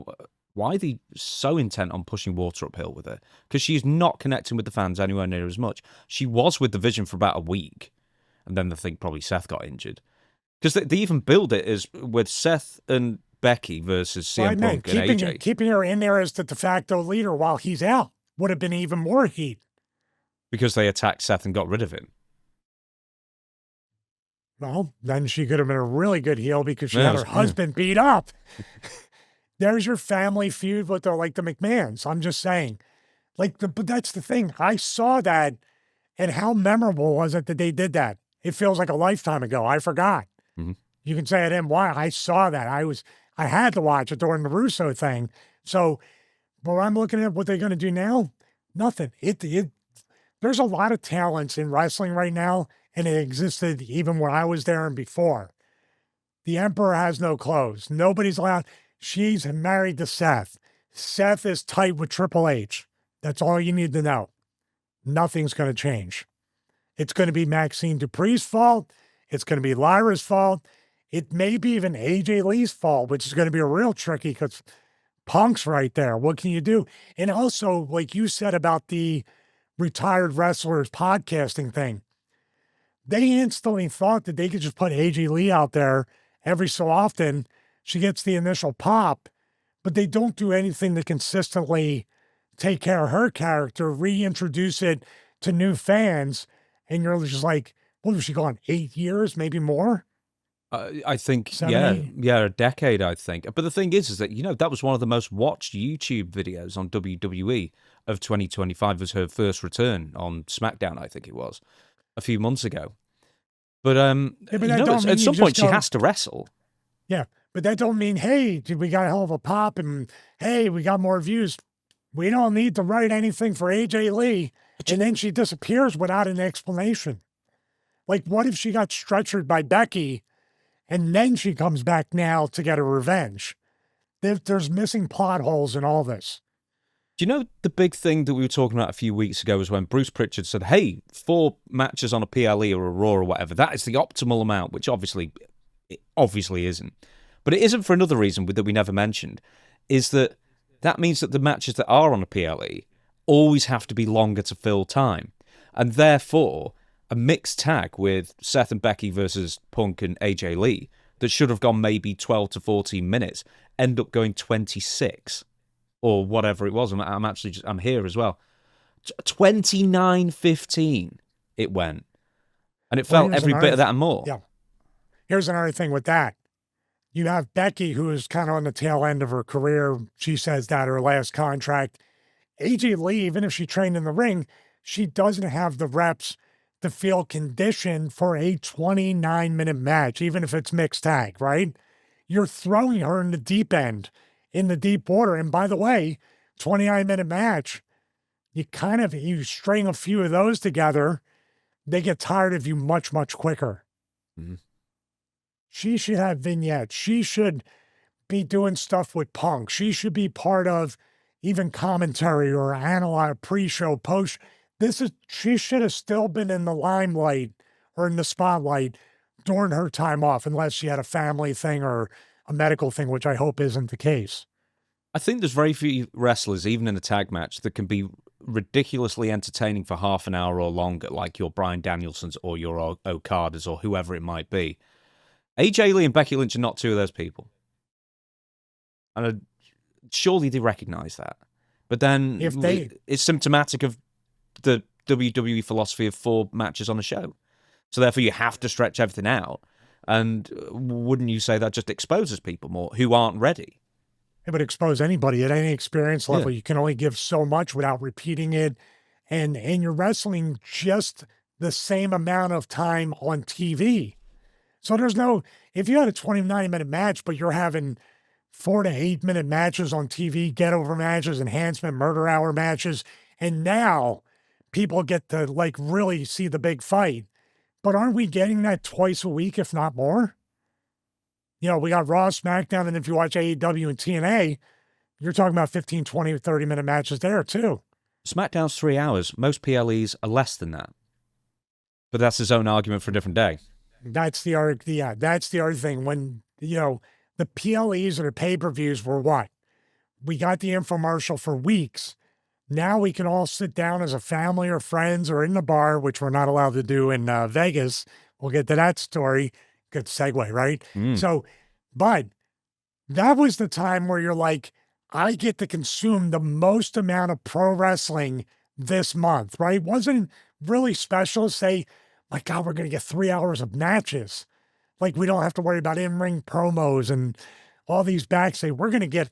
why are they so intent on pushing water uphill with her? Because she's not connecting with the fans anywhere near as much. She was with the Vision for about a week, and then I think probably Seth got injured. Because they even build it as with Seth and Becky versus CM Punk and AJ. Keeping her in there as the de facto leader while he's out would have been even more heat. Because they attacked Seth and got rid of him. Well, then she could have been a really good heel because she had her husband beat up. There's your family feud with the McMahons. I'm just saying. But that's the thing. I saw that, and how memorable was it that they did that? It feels like a lifetime ago. I forgot. Mm-hmm. You can say I didn't watch. I saw that. I had to watch it during the Russo thing. So, but I'm looking at what they're going to do now. Nothing. There's a lot of talents in wrestling right now, and it existed even when I was there and before. The Emperor has no clothes. Nobody's allowed. She's married to Seth. Seth is tight with Triple H. That's all you need to know. Nothing's going to change. It's going to be Maxine Dupree's fault. It's going to be Lyra's fault. It may be even AJ Lee's fault, which is going to be a real tricky because Punk's right there. What can you do? And also, like you said about the retired wrestlers podcasting thing, they instantly thought that they could just put AJ Lee out there every so often. She gets the initial pop, but they don't do anything to consistently take care of her character, reintroduce it to new fans. And you're just like, what was she gone? 8 years, maybe more? I think, 7, yeah, a decade, I think. But the thing is that, that was one of the most watched YouTube videos on WWE of 2025 was her first return on SmackDown, I think it was, a few months ago. But, at some point, she has to wrestle. Yeah, but that don't mean, hey, we got a hell of a pop and, hey, we got more views. We don't need to write anything for AJ Lee. And then she disappears without an explanation. Like, what if she got stretchered by Becky And then she comes back now to get her revenge. There's missing plot holes in all this. Do you know the big thing that we were talking about a few weeks ago was when Bruce Pritchard said, hey, 4 matches on a PLE or a Raw or whatever, that is the optimal amount, which obviously isn't. But it isn't for another reason that we never mentioned, is that means that the matches that are on a PLE always have to be longer to fill time. And therefore, a mixed tag with Seth and Becky versus Punk and AJ Lee that should have gone maybe 12 to 14 minutes end up going 26 or whatever it was. I'm here as well. 29:15 it went. And it felt every bit of that and more. Yeah. Here's another thing with that. You have Becky, who is kind of on the tail end of her career. She says that her last contract. AJ Lee, even if she trained in the ring, she doesn't have the reps to feel conditioned for a 29-minute match, even if it's mixed tag, right? You're throwing her in the deep end, in the deep water. And by the way, 29-minute match, you string a few of those together, they get tired of you much, much quicker. Mm-hmm. She should have vignettes. She should be doing stuff with Punk. She should be part of even commentary or analyze pre-show, post. She should have still been in the limelight or in the spotlight during her time off, unless she had a family thing or a medical thing, which I hope isn't the case. I think there's very few wrestlers, even in a tag match, that can be ridiculously entertaining for half an hour or longer, like your Bryan Danielsons or your Okadas or whoever it might be. AJ Lee and Becky Lynch are not two of those people. And surely they recognize that. But then it's symptomatic of the WWE philosophy of 4 matches on a show. So therefore you have to stretch everything out. And wouldn't you say that just exposes people more who aren't ready? It would expose anybody at any experience level. Yeah. You can only give so much without repeating it. And you're wrestling just the same amount of time on TV. So if you had a 29-minute match, but you're having 4 to 8 minute matches on TV, get over matches, enhancement, murder hour matches, and now people get to really see the big fight. But aren't we getting that twice a week, if not more? We got Raw, SmackDown, and if you watch AEW and TNA, you're talking about 15, 20, 30-minute matches there, too. SmackDown's 3 hours. Most PLEs are less than that. But that's his own argument for a different day. That's the other thing. When, the PLEs or the pay-per-views were what? We got the infomercial for weeks. Now we can all sit down as a family or friends or in the bar, which we're not allowed to do in Vegas. We'll get to that story. Good segue, right? But that was the time where you're like, I get to consume the most amount of pro wrestling this month, right? It wasn't really special to say, my God, we're going to get 3 hours of matches. We don't have to worry about in-ring promos and all these backstage. We're going to get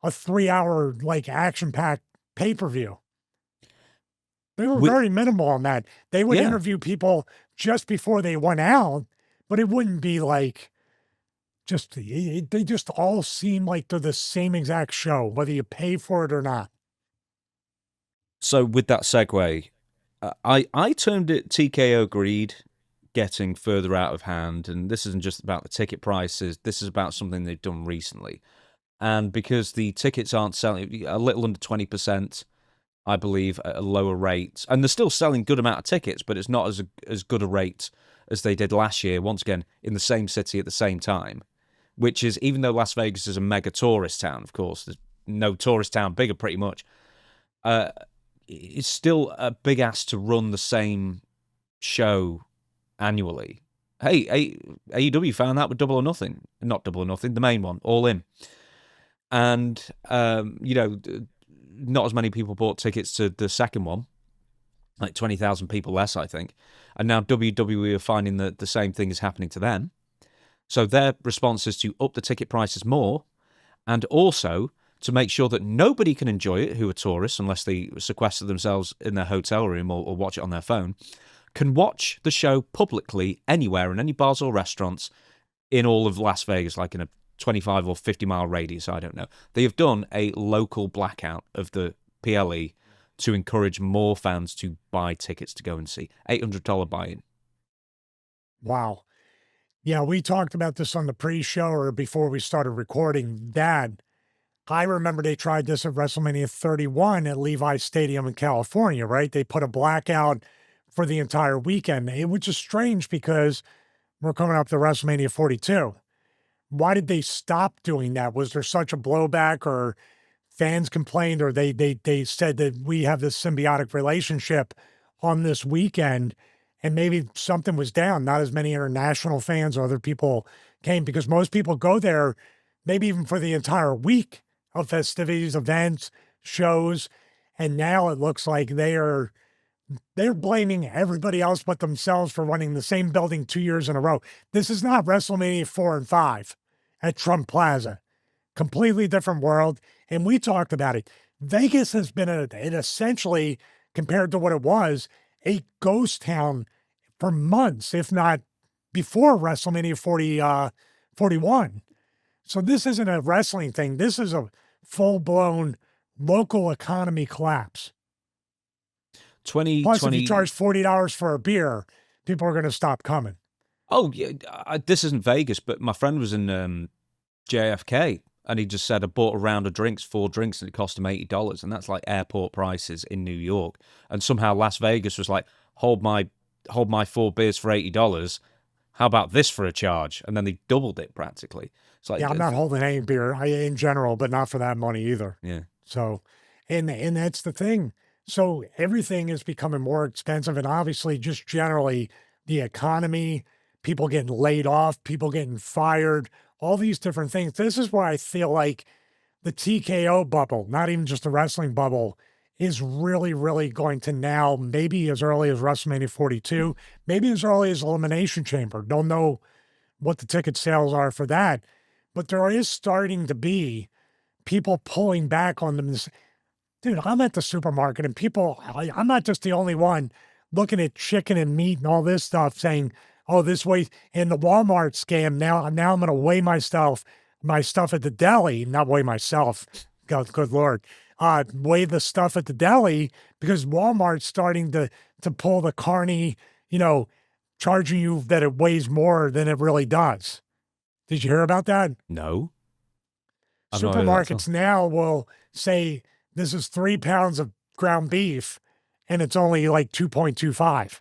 a 3-hour, action-packed pay-per-view. They were very minimal on that. They would interview people just before they went out, but it wouldn't be they just all seem like they're the same exact show, whether you pay for it or not. So with that segue, I termed it TKO Greed getting further out of hand, and this isn't just about the ticket prices, this is about something they've done recently. And because the tickets aren't selling, a little under 20%, I believe, at a lower rate, and they're still selling good amount of tickets, but it's not as good a rate as they did last year, once again, in the same city at the same time, which is, even though Las Vegas is a mega tourist town, of course, there's no tourist town bigger pretty much, it's still a big ask to run the same show annually. Hey, AEW found that with Double or Nothing. Not Double or Nothing, the main one, All In. And, not as many people bought tickets to the second one, 20,000 people less, I think. And now WWE are finding that the same thing is happening to them. So their response is to up the ticket prices more, and also to make sure that nobody can enjoy it who are tourists, unless they sequester themselves in their hotel room or watch it on their phone, can watch the show publicly anywhere in any bars or restaurants in all of Las Vegas, in a 25 or 50 mile radius, I don't know. They have done a local blackout of the PLE to encourage more fans to buy tickets to go and see. $800 buy-in. Wow. Yeah, we talked about this on the pre-show or before we started recording that I remember they tried this at WrestleMania 31 at Levi's Stadium in California, right? They put a blackout for the entire weekend, which is strange because we're coming up to WrestleMania 42. Why did they stop doing that? Was there such a blowback, or fans complained, or they said that we have this symbiotic relationship on this weekend, and maybe something was down? Not as many international fans or other people came, because most people go there maybe even for the entire week of festivities, events, shows, and now it looks like they're blaming everybody else but themselves for running the same building 2 years in a row. This is not WrestleMania 4 and 5 at Trump Plaza. Completely different world. And we talked about it. Vegas has been an essentially, compared to what it was, a ghost town for months, if not before WrestleMania 41. So this isn't a wrestling thing. This is a full-blown local economy collapse. Plus, if you charge $40 for a beer, people are going to stop coming. Oh, yeah, this isn't Vegas, but my friend was in JFK, and he just said I bought a round of drinks, 4 drinks, and it cost him $80, and that's like airport prices in New York. And somehow Las Vegas was like, hold my 4 beers for $80. How about this for a charge? And then they doubled it practically. It's like, yeah, I'm not holding any beer in general, but not for that money either. Yeah. So, and that's the thing. So everything is becoming more expensive, and obviously just generally the economy, people getting laid off, people getting fired, all these different things. This is why I feel like the TKO bubble, not even just the wrestling bubble, is really, really going to now, maybe as early as WrestleMania 42, maybe as early as Elimination Chamber. Don't know what the ticket sales are for that, but there is starting to be people pulling back on them. Dude, I'm at the supermarket and people, I'm not just the only one looking at chicken and meat and all this stuff saying, oh, this way, and the Walmart scam, now I'm going to weigh my stuff at the deli, not weigh myself, good Lord, weigh the stuff at the deli because Walmart's starting to pull the carny, charging you that it weighs more than it really does. Did you hear about that? No. Supermarkets now will say, this is 3 pounds of ground beef, and it's only like 2.25.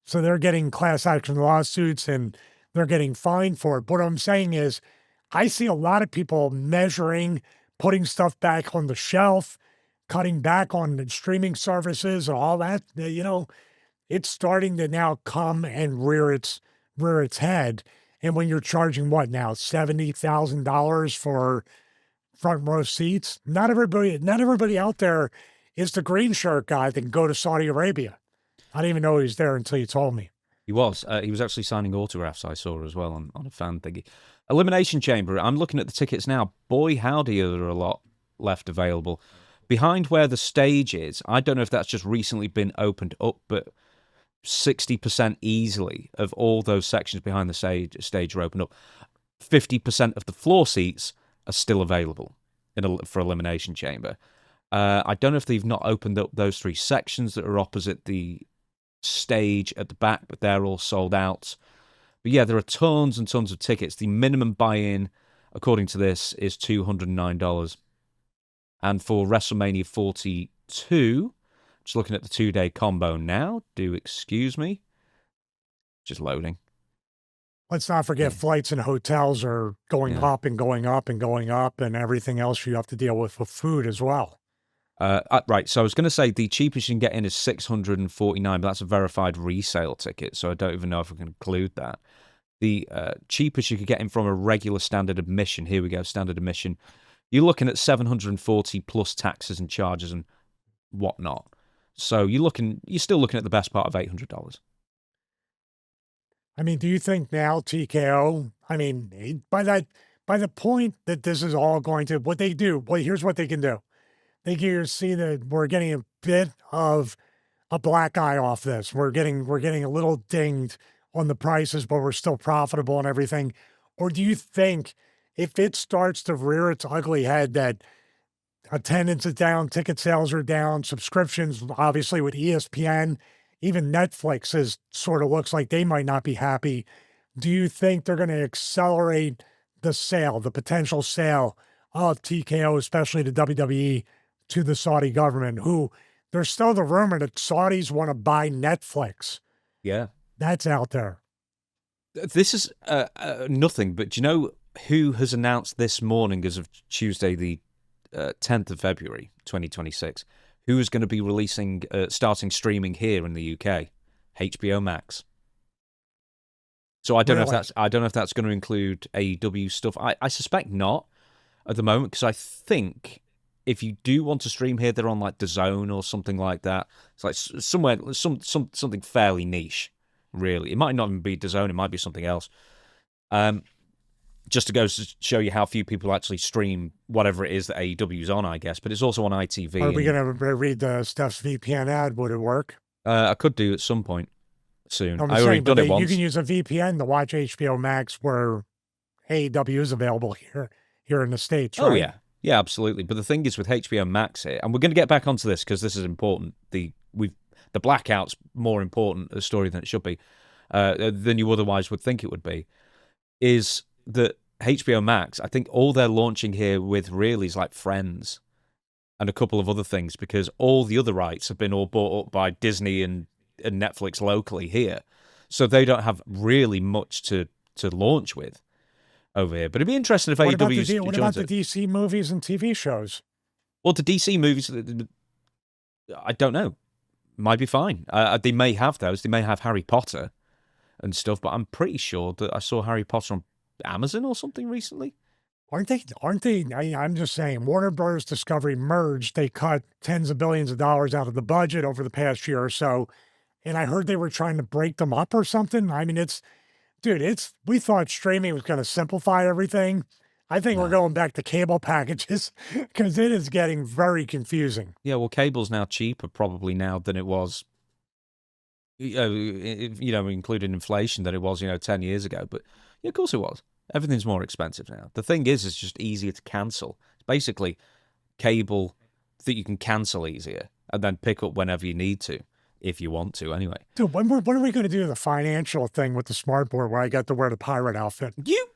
So they're getting class action lawsuits and they're getting fined for it. But what I'm saying is, I see a lot of people measuring, putting stuff back on the shelf, cutting back on the streaming services and all that. It's starting to now come and rear its head. And when you're charging what now, $70,000 for front row seats, not everybody out there is the green shirt guy that can go to Saudi Arabia. I didn't even know he was there until you told me. He was. He was actually signing autographs, I saw as well on a fan thingy. Elimination Chamber. I'm looking at the tickets now. Boy, howdy, are there a lot left available. Behind where the stage is, I don't know if that's just recently been opened up, but 60% easily of all those sections behind the stage are opened up. 50% of the floor seats are still available for Elimination Chamber. I don't know if they've not opened up those 3 sections that are opposite the stage at the back, but they're all sold out. But yeah, there are tons and tons of tickets. The minimum buy-in, according to this, is $209. And for WrestleMania 42, just looking at the 2-day combo now, do excuse me. Just loading. Let's not forget flights and hotels are going up and going up and going up, and everything else you have to deal with food as well. Right, so I was going to say the cheapest you can get in is $649, but that's a verified resale ticket, so I don't even know if I can include that. The cheapest you could get in from a regular standard admission, here we go, standard admission, you're looking at $740 plus taxes and charges and whatnot. So you're still looking at the best part of $800. I mean, do you think now TKO, by the point that this is all going to, what they do, here's what they can do. They can see that we're getting a bit of a black eye off this. We're getting a little dinged on the prices, but we're still profitable and everything. Or do you think if it starts to rear its ugly head that attendance is down, ticket sales are down, subscriptions, obviously with ESPN, even Netflix looks like they might not be happy do you think they're going to accelerate the potential sale of TKO, especially to WWE, to the Saudi government, who there's still the rumor that Saudis want to buy Netflix. Yeah. That's out there. This is nothing, but do you know who has announced this morning, as of Tuesday, the 10th of February, 2026, who is going to be releasing, starting streaming here in the UK? HBO Max. So I don't know if that's going to include AEW stuff. I suspect not at the moment, because I think if you do want to stream here, they're on like DAZN or something like that. It's like somewhere something fairly niche, really. It might not even be DAZN, it might be something else. Just to go to show you how few people actually stream whatever it is that AEW's on, I guess. But it's also on ITV. Are we going to read the Steph's VPN ad? Would it work? I could do at some point soon. I already done it once. You can use a VPN to watch HBO Max where AEW is available here in the States, right? Oh, yeah. Yeah, absolutely. But the thing is with HBO Max here, and we're going to get back onto this because this is important. The blackout's more important a story than it should be, than you otherwise would think it would be, is that HBO Max, I think all they're launching here with really is like Friends and a couple of other things, because all the other rights have been all bought up by Disney and Netflix locally here. So they don't have really much to launch with over here. But it'd be interesting if AEW joins it. What about the DC movies and TV shows? Well, the DC movies, I don't know. Might be fine. They may have those. They may have Harry Potter and stuff, but I'm pretty sure that I saw Harry Potter on Amazon or something recently. Aren't they? I'm just saying, Warner Bros. Discovery merged. They cut tens of billions of dollars out of the budget over the past year or so. And I heard they were trying to break them up or something. I mean, we thought streaming was going to simplify everything. I think we're going back to cable packages because it is getting very confusing. Yeah, well, cable's now cheaper probably now than it was, including inflation, than it was, 10 years ago. But yeah, of course it was. Everything's more expensive now. The thing is, it's just easier to cancel. It's basically cable that you can cancel easier and then pick up whenever you need to, if you want to, anyway. Dude, when are we going to do the financial thing with the smartboard where I got to wear the pirate outfit? You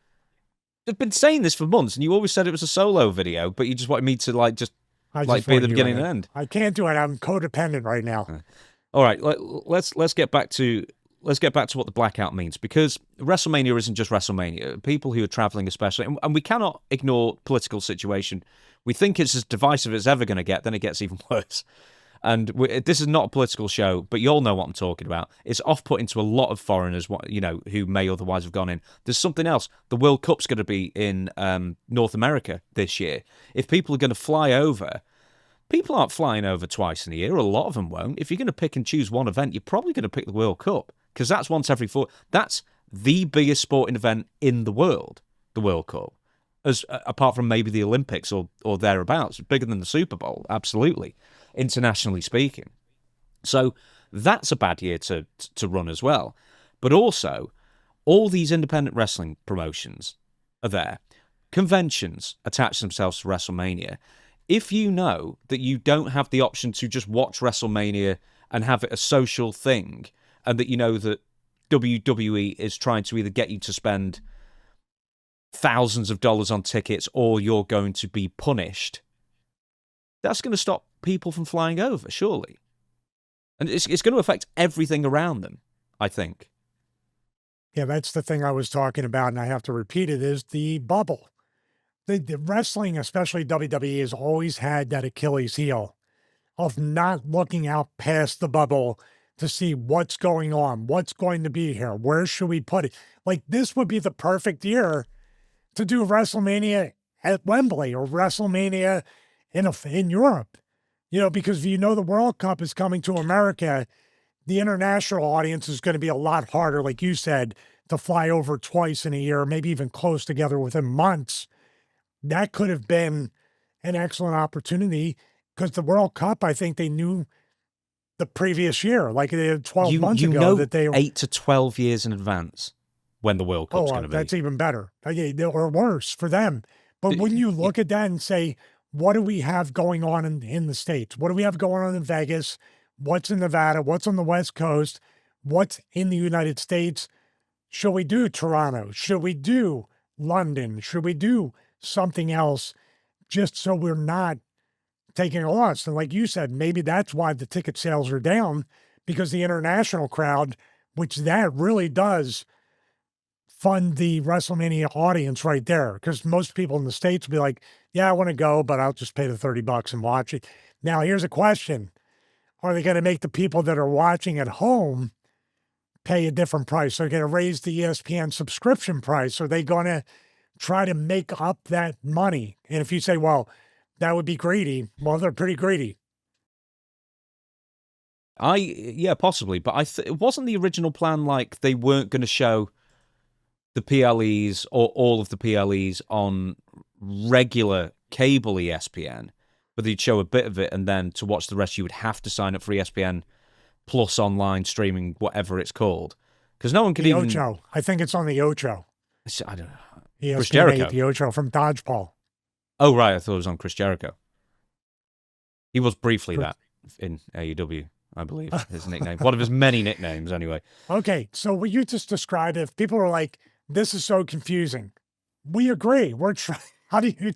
have been saying this for months, and you always said it was a solo video, but you just wanted me to be the beginning and end. I can't do it. I'm codependent right now. All right, let's get back to what the blackout means, because WrestleMania isn't just WrestleMania. People who are traveling, especially, and we cannot ignore political situation. We think it's as divisive as ever going to get, then it gets even worse. And this is not a political show, but you all know what I'm talking about. It's off-putting to a lot of foreigners, who may otherwise have gone in. There's something else. The World Cup's going to be in North America this year. If people are going to fly over, people aren't flying over twice in a year. A lot of them won't. If you're going to pick and choose one event, you're probably going to pick the World Cup, because that's once every 4. That's the biggest sporting event in the world, the World Cup, apart from maybe the Olympics or thereabouts. Bigger than the Super Bowl, absolutely, internationally speaking. So that's a bad year to run as well. But also, all these independent wrestling promotions are there. Conventions attach themselves to WrestleMania. If you know that you don't have the option to just watch WrestleMania and have it a social thing, and that you know that WWE is trying to either get you to spend thousands of dollars on tickets or you're going to be punished, that's going to stop people from flying over, surely. And it's going to affect everything around them, I think. Yeah, that's the thing I was talking about, and I have to repeat it, is the bubble. The wrestling, especially WWE, has always had that Achilles heel of not looking out past the bubble to see what's going on, what's going to be here, where should we put it? Like, this would be the perfect year to do WrestleMania at Wembley or WrestleMania in Europe, because the World Cup is coming to America. The international audience is going to be a lot harder, like you said, to fly over twice in a year, maybe even close together within months. That could have been an excellent opportunity, because the World Cup, I think they knew the previous year, like 12 months ago, that they 8 to 12 years in advance when the World Cup's going to be. That's even better, or worse for them. But when you look at that and say, what do we have going on in the States? What do we have going on in Vegas? What's in Nevada? What's on the West Coast? What's in the United States? should we do Toronto? Should we do London? Should we do something else just so we're not taking a loss? And like you said, maybe that's why the ticket sales are down, because the international crowd, which that really does fund the WrestleMania audience right there. Because most people in the States will be like, yeah, I want to go, but I'll just pay the $30 and watch it. Now, here's a question. Are they going to make the people that are watching at home pay a different price? Are they going to raise the ESPN subscription price? Are they going to try to make up that money? And if you say, well, that would be greedy, well, they're pretty greedy. Yeah, possibly. But it wasn't the original plan like they weren't going to show the PLEs or all of the PLEs on regular cable ESPN, but they'd show a bit of it, and then to watch the rest, you would have to sign up for ESPN Plus online streaming, whatever it's called, because no one could even. Ocho. I think it's on the Ocho. I don't know. Chris Jericho. The Ocho from Dodgeball. Oh right, I thought it was on Chris Jericho. He was briefly that in AEW, I believe, his nickname. One of his many nicknames, anyway. Okay, so what you just described, if people are like, this is so confusing, we agree. We're trying. How do you,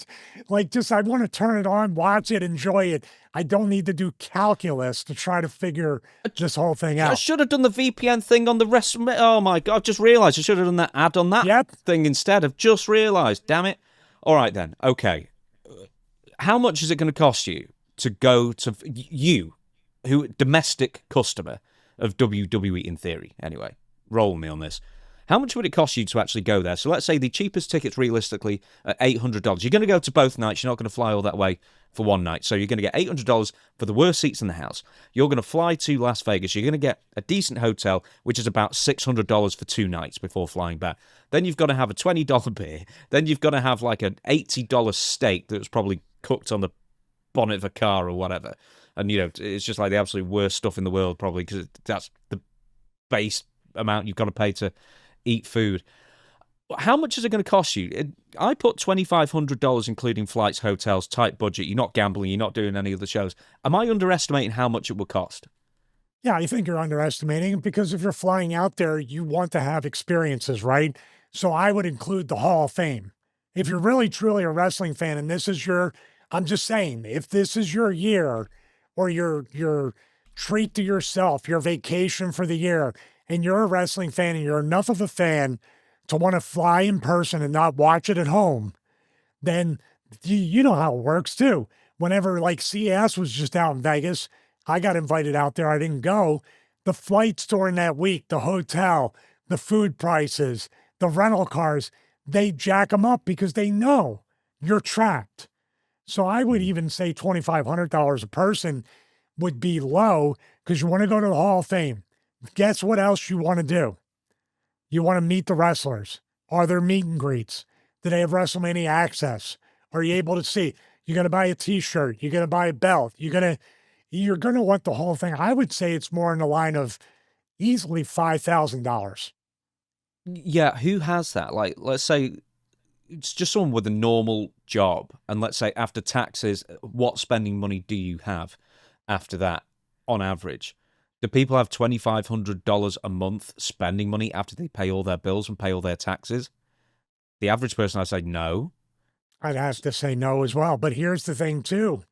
like, just, I want to turn it on, watch it, enjoy it. I don't need to do calculus to try to figure this whole thing out. I should have done the VPN thing on the rest. Oh my God, I've just realized I should have done that ad on that thing instead. I've just realized, damn it. All right then, okay. How much is it going to cost you to go to, you, who, domestic customer of WWE in theory, anyway, roll me on this. How much would it cost you to actually go there? So let's say the cheapest tickets realistically are $800. You're going to go to both nights. You're not going to fly all that way for one night. So you're going to get $800 for the worst seats in the house. You're going to fly to Las Vegas. You're going to get a decent hotel, which is about $600 for 2 nights before flying back. Then you've got to have a $20 beer. Then you've got to have like an $80 steak that was probably cooked on the bonnet of a car or whatever. And, you know, it's just like the absolute worst stuff in the world probably, because that's the base amount you've got to pay to eat food. How much is it going to cost you? I put $2,500, including flights, hotels, tight budget. You're not gambling. You're not doing any of the shows. Am I underestimating how much it will cost? Yeah, I think you're underestimating, because if you're flying out there, you want to have experiences, right? So I would include the Hall of Fame. If you're really, truly a wrestling fan, and this is your, I'm just saying, if this is your year or your treat to yourself, your vacation for the year, and you're a wrestling fan and you're enough of a fan to want to fly in person and not watch it at home, then you know how it works too. Whenever like CS was just out in Vegas, I got invited out there. I didn't go. The flights during that week, the hotel, the food prices, the rental cars, they jack them up because they know you're trapped. So I would even say $2,500 a person would be low, because you want to go to the Hall of Fame. Guess what else you want to do? You want to meet the wrestlers. Are there meet and greets? Do they have WrestleMania access? Are you able to see? You're going to buy a t-shirt. You're going to buy a belt. You're going to want the whole thing. I would say it's more in the line of easily $5,000. Yeah, who has that? Like, let's say it's just someone with a normal job. And let's say after taxes, what spending money do you have after that on average? Do people have $2,500 a month spending money after they pay all their bills and pay all their taxes? The average person, I'd say no. I'd have to say no as well. But here's the thing, too.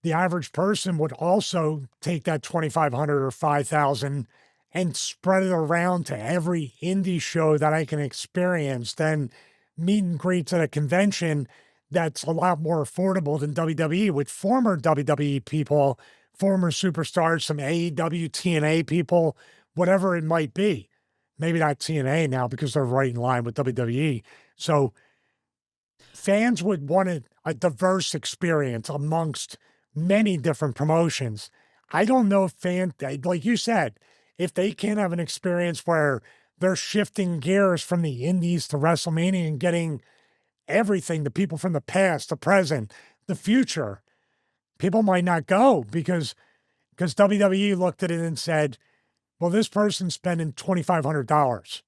The average person would also take that $2,500 or $5,000 and spread it around to every indie show that I can experience. Then meet and greets at a convention that's a lot more affordable than WWE, with former WWE people, former superstars, some AEW, TNA people, whatever it might be. Maybe not TNA now because they're right in line with WWE. So fans would want a diverse experience amongst many different promotions. I don't know if fans, like you said, if they can't have an experience where they're shifting gears from the indies to WrestleMania and getting everything, the people from the past, the present, the future, people might not go because WWE looked at it and said, well, this person's spending $2,500.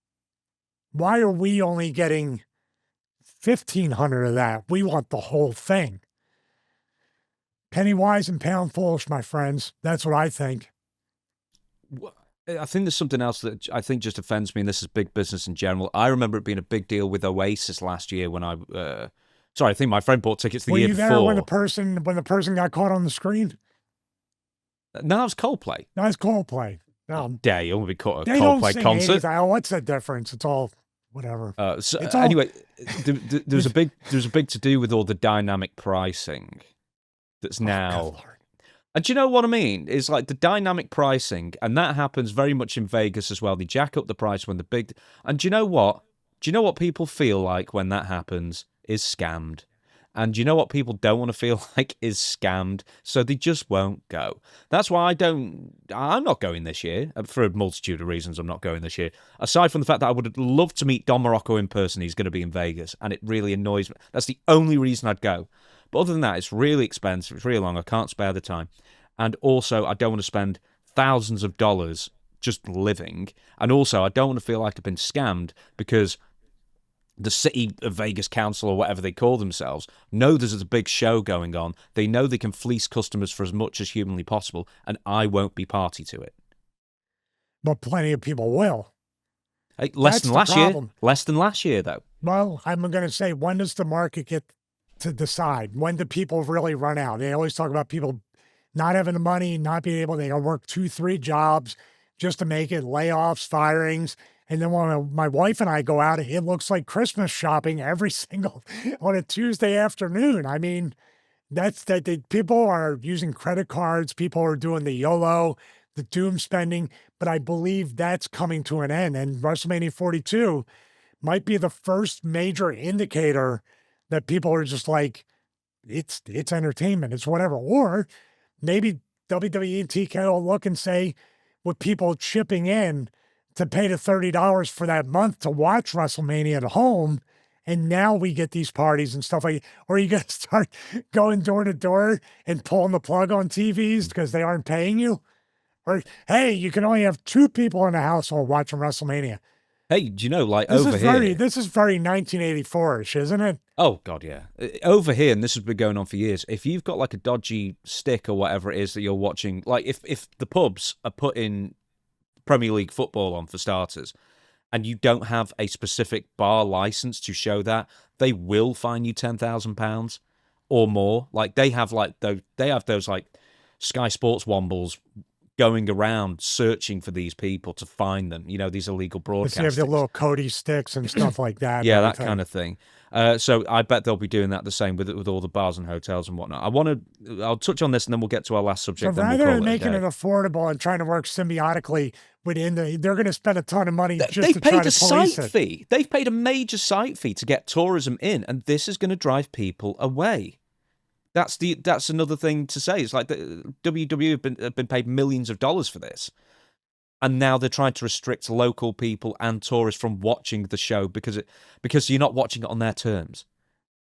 Why are we only getting $1,500 of that? We want the whole thing. Penny wise and pound foolish, my friends. That's what I think. I think there's something else that I think just offends me, and this is big business in general. I remember it being a big deal with Oasis last year when I think my friend bought tickets the year before. Were you there when the person got caught on the screen? No, it was Coldplay. No, it's Coldplay. No. Dare you? Be caught at a Coldplay concert. What's the difference? It's all whatever. Anyway, there's a big to do with all the dynamic pricing that's now. And do you know what I mean? It's like the dynamic pricing, and that happens very much in Vegas as well. They jack up the price when the big. And do you know what? Do you know what people feel like when that happens? Is scammed. And do you know what people don't want to feel like is scammed? So they just won't go. That's why I'm not going this year. For a multitude of reasons, I'm not going this year. Aside from the fact that I would love to meet Don Morocco in person. He's going to be in Vegas, and it really annoys me. That's the only reason I'd go. But other than that, it's really expensive. It's really long. I can't spare the time. And also, I don't want to spend thousands of dollars just living. And also, I don't want to feel like I've been scammed because the City of Vegas Council, or whatever they call themselves, know there's a big show going on. They know they can fleece customers for as much as humanly possible, and I won't be party to it. But plenty of people will. Hey, less than last year. Less than last year, though. Well, I'm going to say, when does the market get to decide? When do people really run out? They always talk about people not having the money, not being able, they got to work 2-3 jobs just to make it, layoffs, firings. And then when my wife and I go out, it looks like Christmas shopping every single on a Tuesday afternoon. I mean, people are using credit cards. People are doing the YOLO, the doom spending. But I believe that's coming to an end. And WrestleMania 42 might be the first major indicator that people are just like, it's entertainment. It's whatever. Or maybe WWE and TKO will look and say, with people chipping in to pay the $30 for that month to watch WrestleMania at home, and now we get these parties and stuff like, or you got to start going door to door and pulling the plug on TVs because they aren't paying you, or hey, you can only have 2 people in the household watching WrestleMania. Hey, do you know, like this over here, this is very 1984-ish, isn't it? Oh God, yeah. Over here, and this has been going on for years. If you've got like a dodgy stick or whatever it is that you're watching, like if the pubs are putting Premier League football on for starters, and you don't have a specific bar license to show that, they will fine you £10,000 or more. Like they have those like Sky Sports wombles going around searching for these people to find them. You know, these illegal broadcasters. You have the little Cody sticks and stuff like that. Yeah, that kind of thing. So I bet they'll be doing that the same with all the bars and hotels and whatnot. I'll touch on this and then we'll get to our last subject. So rather than making it affordable and trying to work symbiotically within they're going to spend a ton of money just to try to police it. They've paid a site fee. They've paid a major site fee to get tourism in, and this is going to drive people away. That's another thing to say. It's like the WWE have been paid millions of dollars for this. And now they're trying to restrict local people and tourists from watching the show because you're not watching it on their terms.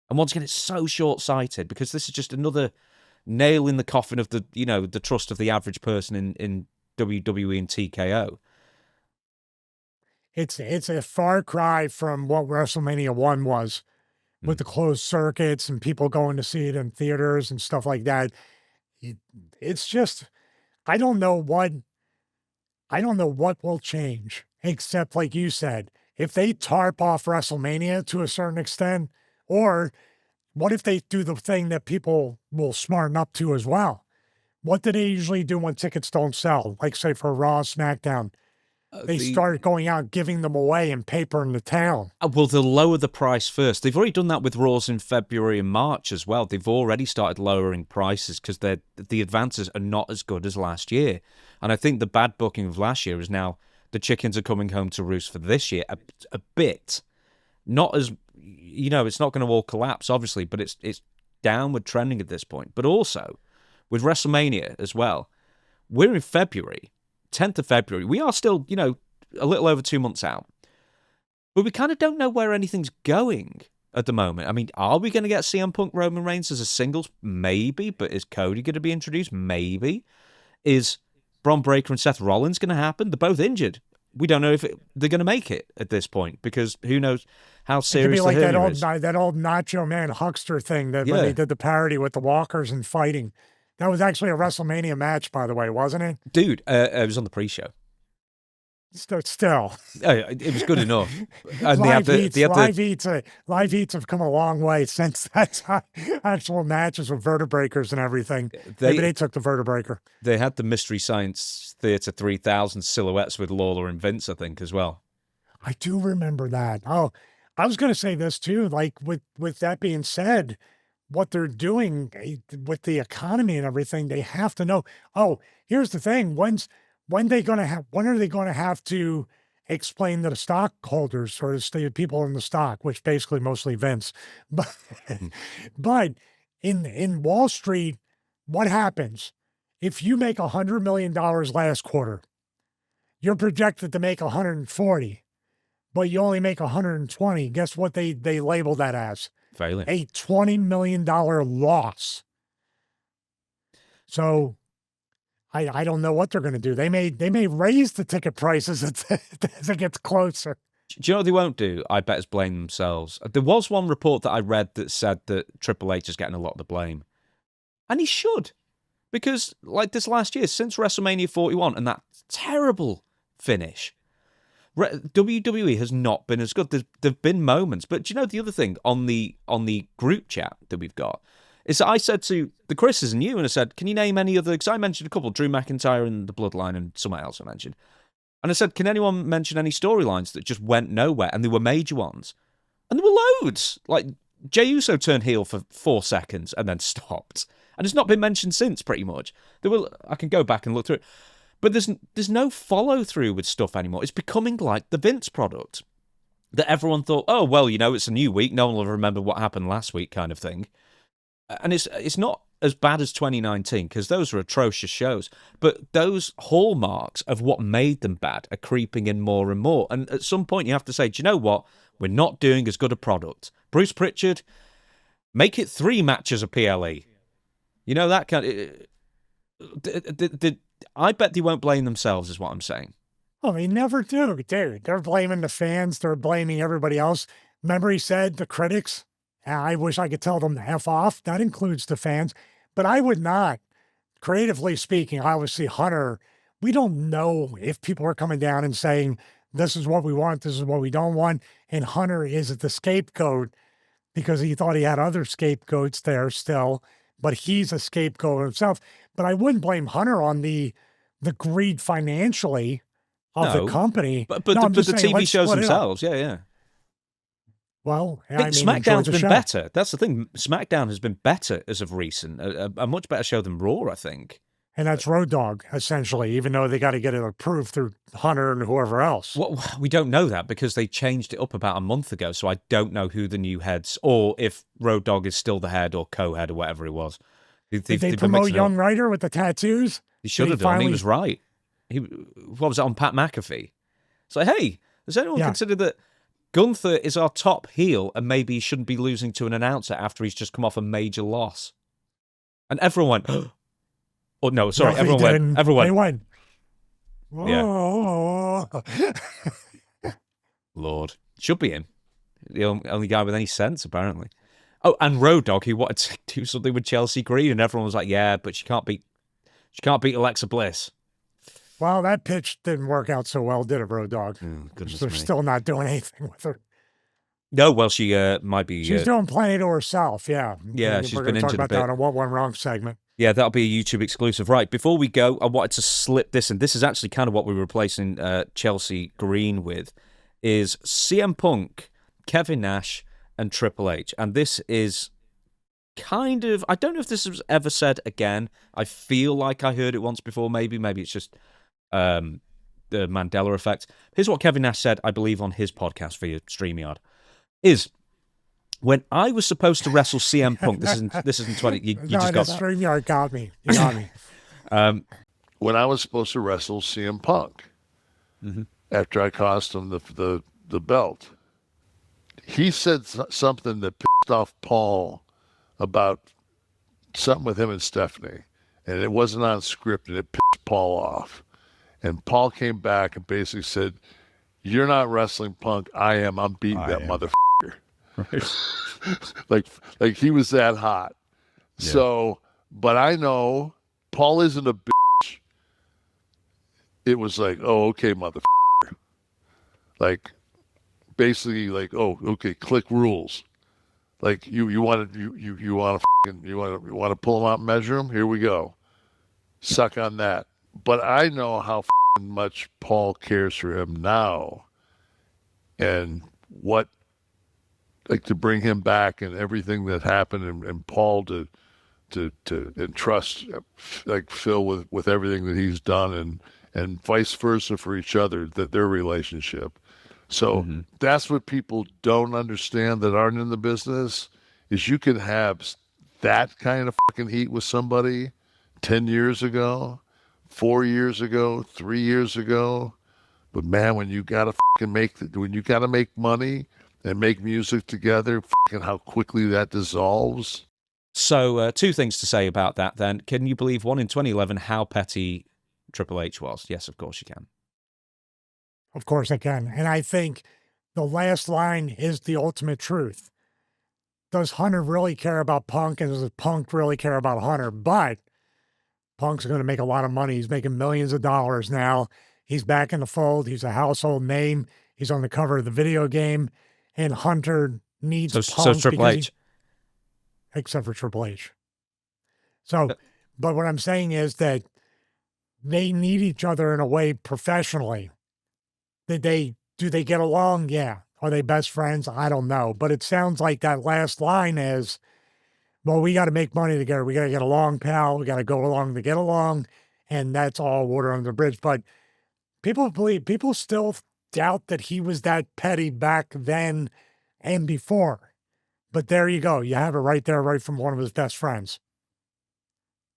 And once again, it's so short-sighted because this is just another nail in the coffin of the trust of the average person in WWE and TKO. It's a far cry from what WrestleMania 1 was with the closed circuits and people going to see it in theaters and stuff like that. It's just, I don't know what will change, except like you said, if they tarp off WrestleMania to a certain extent, or what if they do the thing that people will smarten up to as well? What do they usually do when tickets don't sell? Like say for Raw, SmackDown, they start going out, giving them away in paper in the town. Well, they'll lower the price first. They've already done that with Raws in February and March as well. They've already started lowering prices because the advances are not as good as last year. And I think the bad booking of last year is now the chickens are coming home to roost for this year a bit. Not as, it's not going to all collapse, obviously, but it's downward trending at this point. But also, with WrestleMania as well, we're in February. 10th of February. We are still, a little over 2 months out. But we kind of don't know where anything's going at the moment. I mean, are we going to get CM Punk Roman Reigns as a singles? Maybe. But is Cody going to be introduced? Maybe. Is Bron Breakker and Seth Rollins going to happen? They're both injured. We don't know if they're going to make it at this point because who knows how serious the hernia is. That old Nacho Man Huckster thing when they did the parody with the walkers and fighting. That was actually a WrestleMania match, by the way, wasn't it? Dude, it was on the pre-show. Still. It was good enough. And Live heats have come a long way since that time. Actual matches with vertebreakers and everything. Maybe they took the vertebraker. They had the Mystery Science Theater 3000 silhouettes with Lawler and Vince, I think, as well. I do remember that. Oh, I was going to say this too. Like with that being said, what they're doing with the economy and everything, they have to know. Oh, here's the thing: when are they going to have to explain to the stockholders or the people in the stock, which basically mostly Vince, but in Wall Street, what happens if you make $100 million last quarter? You're projected to make 140. But you only make 120. Guess what they label that as? Failing. A $20 million loss. So I don't know what they're going to do. They may raise the ticket prices as it gets closer. Do you know what they won't do? I bet is blame themselves. There was one report that I read that said that Triple H is getting a lot of the blame. And he should. Because like this last year, since WrestleMania 41 and that terrible finish, WWE has not been as good. There've been moments, but do you know the other thing on the group chat that we've got is that I said to the Chris's and you, and I said, can you name any other? Because I mentioned a couple, Drew McIntyre and the Bloodline, and someone else I mentioned, and I said, can anyone mention any storylines that just went nowhere? And they were major ones, and there were loads. Like Jey Uso turned heel for 4 seconds and then stopped, and it's not been mentioned since. Pretty much, I can go back and look through it. But there's no follow-through with stuff anymore. It's becoming like the Vince product that everyone thought, oh, well, it's a new week. No one will remember what happened last week kind of thing. And it's not as bad as 2019 because those are atrocious shows. But those hallmarks of what made them bad are creeping in more and more. And at some point you have to say, do you know what? We're not doing as good a product. Bruce Pritchard, make it 3 matches of PLE. That kind of... I bet they won't blame themselves, is what I'm saying. Oh, they never do, dude. They're blaming the fans. They're blaming everybody else. Remember he said the critics? I wish I could tell them to F off. That includes the fans. But I would not. Creatively speaking, obviously, Hunter, we don't know if people are coming down and saying, this is what we want, this is what we don't want. And Hunter is the scapegoat because he thought he had other scapegoats there still. But he's a scapegoat himself. But I wouldn't blame Hunter on the greed financially of the company. But the TV shows themselves, yeah. Well, I think SmackDown's been better. That's the thing. SmackDown has been better as of recent. A much better show than Raw, I think. And that's Road Dogg, essentially, even though they got to get it approved through Hunter and whoever else. Well, we don't know that because they changed it up about a month ago, so I don't know who the new heads, or if Road Dogg is still the head or co-head or whatever it was. Did they promote Young Ryder with the tattoos? He should have done. He was right. What was that on Pat McAfee? It's like, hey, does anyone consider that Gunther is our top heel and maybe he shouldn't be losing to an announcer after he's just come off a major loss? And everyone went... Oh, no, sorry. No, everyone went. Yeah. Lord. Should be him. The only guy with any sense, apparently. Oh, and Road Dogg, who wanted to do something with Chelsea Green, and everyone was like, yeah, but she can't beat Alexa Bliss. Well, that pitch didn't work out so well, did it, Road Dogg? They're still not doing anything with her. No, well, she might be... She's doing plenty to herself, yeah. Yeah, she's been injured a bit. We're going to talk about that on What Went Wrong segment. Yeah, that'll be a YouTube exclusive. Right, before we go, I wanted to slip this in. This is actually kind of what we were replacing Chelsea Green with, is CM Punk, Kevin Nash, and Triple H. And this is kind of... I don't know if this was ever said again. I feel like I heard it once before, maybe. Maybe it's just the Mandela effect. Here's what Kevin Nash said, I believe, on his podcast via StreamYard. Is... When I was supposed to wrestle CM Punk, this isn't 20. You just got that. StreamYard got me. You got me. When I was supposed to wrestle CM Punk, after I cost him the belt, he said something that pissed off Paul about something with him and Stephanie, and it wasn't on script, and it pissed Paul off. And Paul came back and basically said, "You're not wrestling Punk. I am. I'm beating that motherfucker." Right. like he was that hot. Yeah. So, but I know Paul isn't a bitch. It was like, oh, okay, motherfucker. like basically like, oh, okay, click rules. Like you want to you want to pull them out and measure them. Here we go. Suck on that. But I know how much Paul cares for him now, and what like to bring him back and everything that happened, and Paul to entrust like Phil with everything that he's done, and vice versa for each other, that their relationship. So that's what people don't understand that aren't in the business, is you can have that kind of fucking heat with somebody 10 years ago, 4 years ago, 3 years ago. But man, when you gotta make money and make music together, fucking how quickly that dissolves. So, two things to say about that then. Can you believe, one, in 2011, how petty Triple H was? Yes, of course you can. Of course I can. And I think the last line is the ultimate truth. Does Hunter really care about Punk, and does Punk really care about Hunter? But Punk's going to make a lot of money. He's making millions of dollars now. He's back in the fold. He's a household name. He's on the cover of the video game. And Hunter needs Punk. So Triple H. Except for Triple H. So, but what I'm saying is that they need each other in a way professionally. Do they get along? Yeah. Are they best friends? I don't know. But it sounds like that last line is, well, we got to make money together. We got to get along, pal. We got to go along to get along. And that's all water under the bridge. But people still doubt that he was that petty back then and before. But there you go. You have it right there, right from one of his best friends.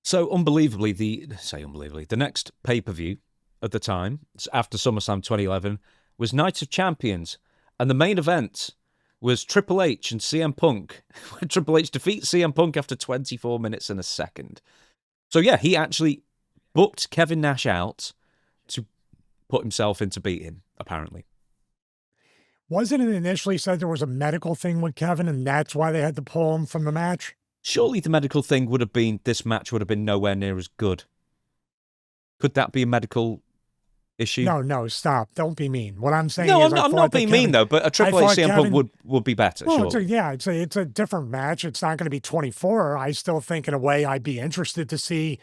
So unbelievably, the next pay-per-view at the time, after SummerSlam 2011, was Night of Champions. And the main event was Triple H and CM Punk. Triple H defeats CM Punk after 24 minutes and a second. So yeah, he actually booked Kevin Nash out to put himself into beating, apparently. Wasn't it initially said there was a medical thing with Kevin, and that's why they had to pull him from the match? Surely the medical thing would have been, this match would have been nowhere near as good. Could that be a medical issue? No, stop. Don't be mean. What I'm saying is... No, I'm not being mean, though, but a Triple H CM Punk would be better, well, sure. It's a different match. It's not going to be 24. I still think, in a way, I'd be interested to see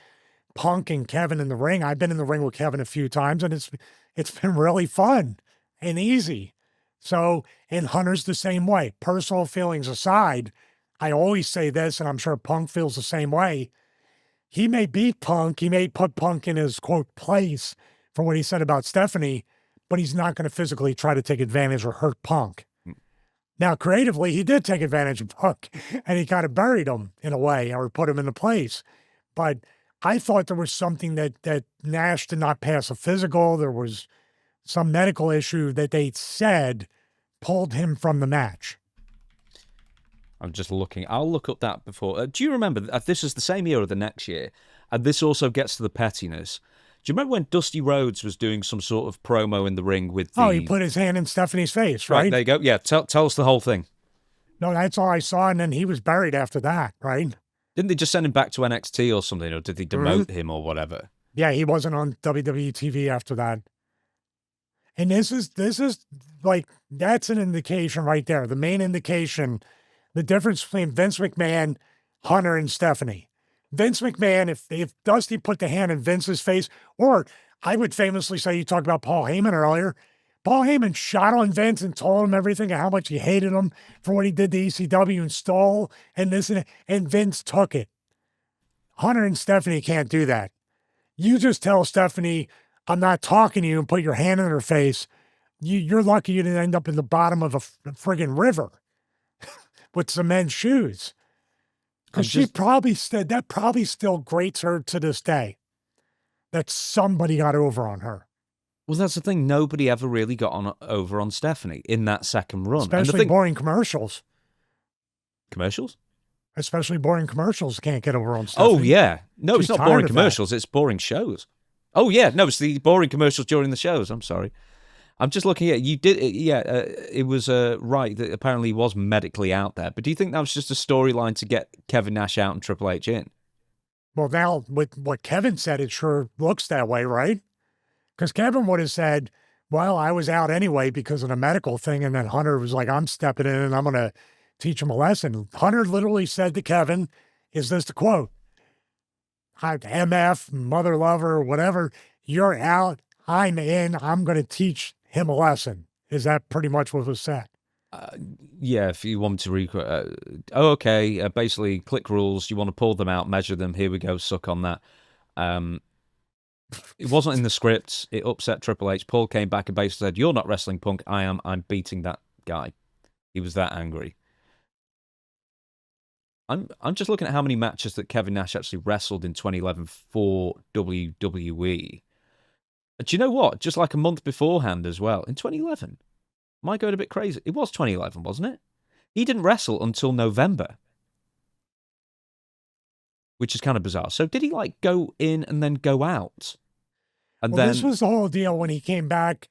Punk and Kevin in the ring. I've been in the ring with Kevin a few times, and it's been really fun and easy. So, and Hunter's the same way. Personal feelings aside, I always say this, and I'm sure Punk feels the same way. He may beat Punk. He may put Punk in his, quote, place for what he said about Stephanie, but he's not going to physically try to take advantage or hurt Punk. Now, creatively, he did take advantage of Punk, and he kind of buried him in a way, or put him in the place. But I thought there was something that Nash did not pass a physical. There was some medical issue that they said pulled him from the match. I'm just looking. I'll look up that before. Do you remember, this is the same year or the next year, and this also gets to the pettiness. Do you remember when Dusty Rhodes was doing some sort of promo in the ring with the... Oh, he put his hand in Stephanie's face, right? There you go. Yeah, tell us the whole thing. No, that's all I saw, and then he was buried after that, right? Didn't they just send him back to NXT or something, or did they demote him or whatever? Yeah, he wasn't on WWE TV after that. And this is like, that's an indication right there. The main indication, the difference between Vince McMahon, Hunter, and Stephanie. Vince McMahon, if Dusty put the hand in Vince's face, or I would famously say, you talked about Paul Heyman earlier, Paul Heyman shot on Vince and told him everything and how much he hated him for what he did to ECW and stole and this and Vince took it. Hunter and Stephanie can't do that. You just tell Stephanie, I'm not talking to you, and put your hand in her face. You're lucky you didn't end up in the bottom of a friggin' river with cement shoes. Because that probably still grates her to this day, that somebody got over on her. Well, that's the thing. Nobody ever really got over on Stephanie in that second run. Especially boring commercials. Commercials? Especially boring commercials can't get over on Stephanie. Oh, yeah. No, it's not boring commercials. It's boring shows. Oh, yeah. No, it's the boring commercials during the shows. I'm sorry. I'm just looking at, you did, it was right that apparently he was medically out there. But do you think that was just a storyline to get Kevin Nash out and Triple H in? Well, now with what Kevin said, it sure looks that way, right? Because Kevin would have said, Well, I was out anyway because of the medical thing. And then Hunter was like, I'm stepping in and I'm going to teach him a lesson. Hunter literally said to Kevin, is this the quote? MF, mother lover, whatever, you're out, I'm in, I'm going to teach him a lesson. Is that pretty much what was said? Yeah, if you want me to okay, basically click rules, you want to pull them out, measure them, here we go, suck on that. It wasn't in the script, it upset Triple H. Paul came back and basically said, you're not wrestling Punk, I'm beating that guy. He was that angry. I'm just looking at how many matches that Kevin Nash actually wrestled in 2011 for WWE. Do you know what? Just like a month beforehand as well, in 2011. Am I going a bit crazy? It was 2011, wasn't it? He didn't wrestle until November, which is kind of bizarre. So did he like go in and then go out? And well, this was the whole deal when he came back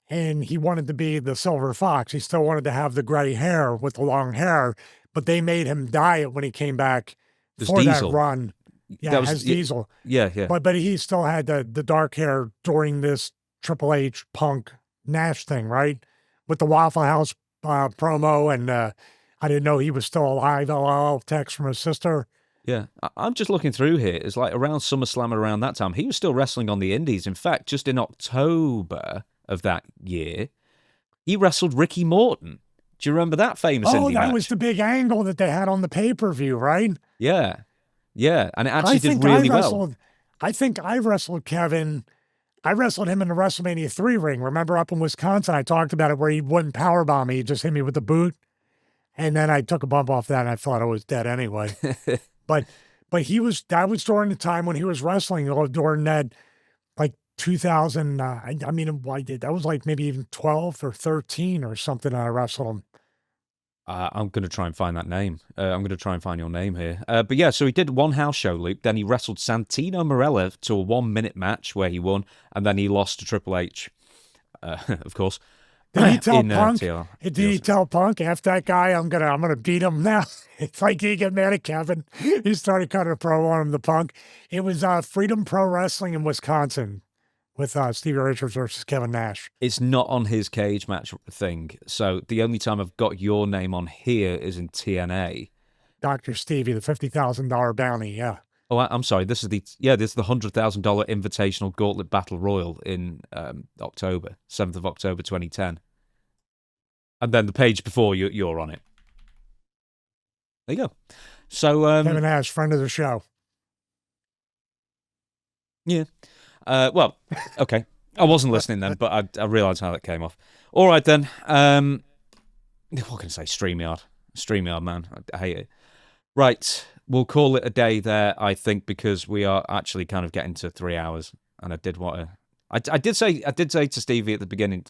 and he wanted to be the Silver Fox. He still wanted to have the gray hair with the long hair, but they made him dye it when he came back for Diesel. That run. Yeah, that was, as Diesel. Yeah. But he still had the dark hair during this Triple H Punk Nash thing, right? With the Waffle House promo, and I didn't know he was still alive. LOL text from his sister. Yeah, I'm just looking through here. It's like around SummerSlam, around that time, he was still wrestling on the Indies. In fact, just in October of that year, he wrestled Ricky Morton. Do you remember that famous indie match? That was the big angle that they had on the pay-per-view, right? Yeah, and it actually did really well. I think I wrestled Kevin. I wrestled him in the WrestleMania 3 ring. Remember up in Wisconsin, I talked about it where he wouldn't powerbomb me. He just hit me with the boot. And then I took a bump off that and I thought I was dead anyway. But that was during the time when he was wrestling, during that, like 2000, that was like maybe even 12 or 13 or something I wrestled him. I'm going to try and find that name. I'm going to try and find your name here. But yeah, so he did one house show, Luke. Then he wrestled Santino Marella to a 1-minute match where he won. And then he lost to Triple H, of course. Did he tell Punk? Did he tell Punk, after that guy, I'm gonna beat him now? It's like he get mad at Kevin. He started cutting a promo on him, the Punk. It was Freedom Pro Wrestling in Wisconsin with Stevie Richards versus Kevin Nash. It's not on his cage match thing. So the only time I've got your name on here is in TNA. Dr. Stevie, the $50,000 bounty, yeah. Oh, I'm sorry. This is the $100,000 Invitational Gauntlet Battle Royal in October, 7th of October, 2010. And then the page before you're on it. There you go. So Kevin Nash, friend of the show. Yeah. Well, okay. I wasn't listening then, but I realised how that came off. All right then. What can I say? StreamYard, man. I hate it. Right. We'll call it a day there, I think, because we are actually kind of getting to 3 hours. And I did want to... I did say to Stevie at the beginning,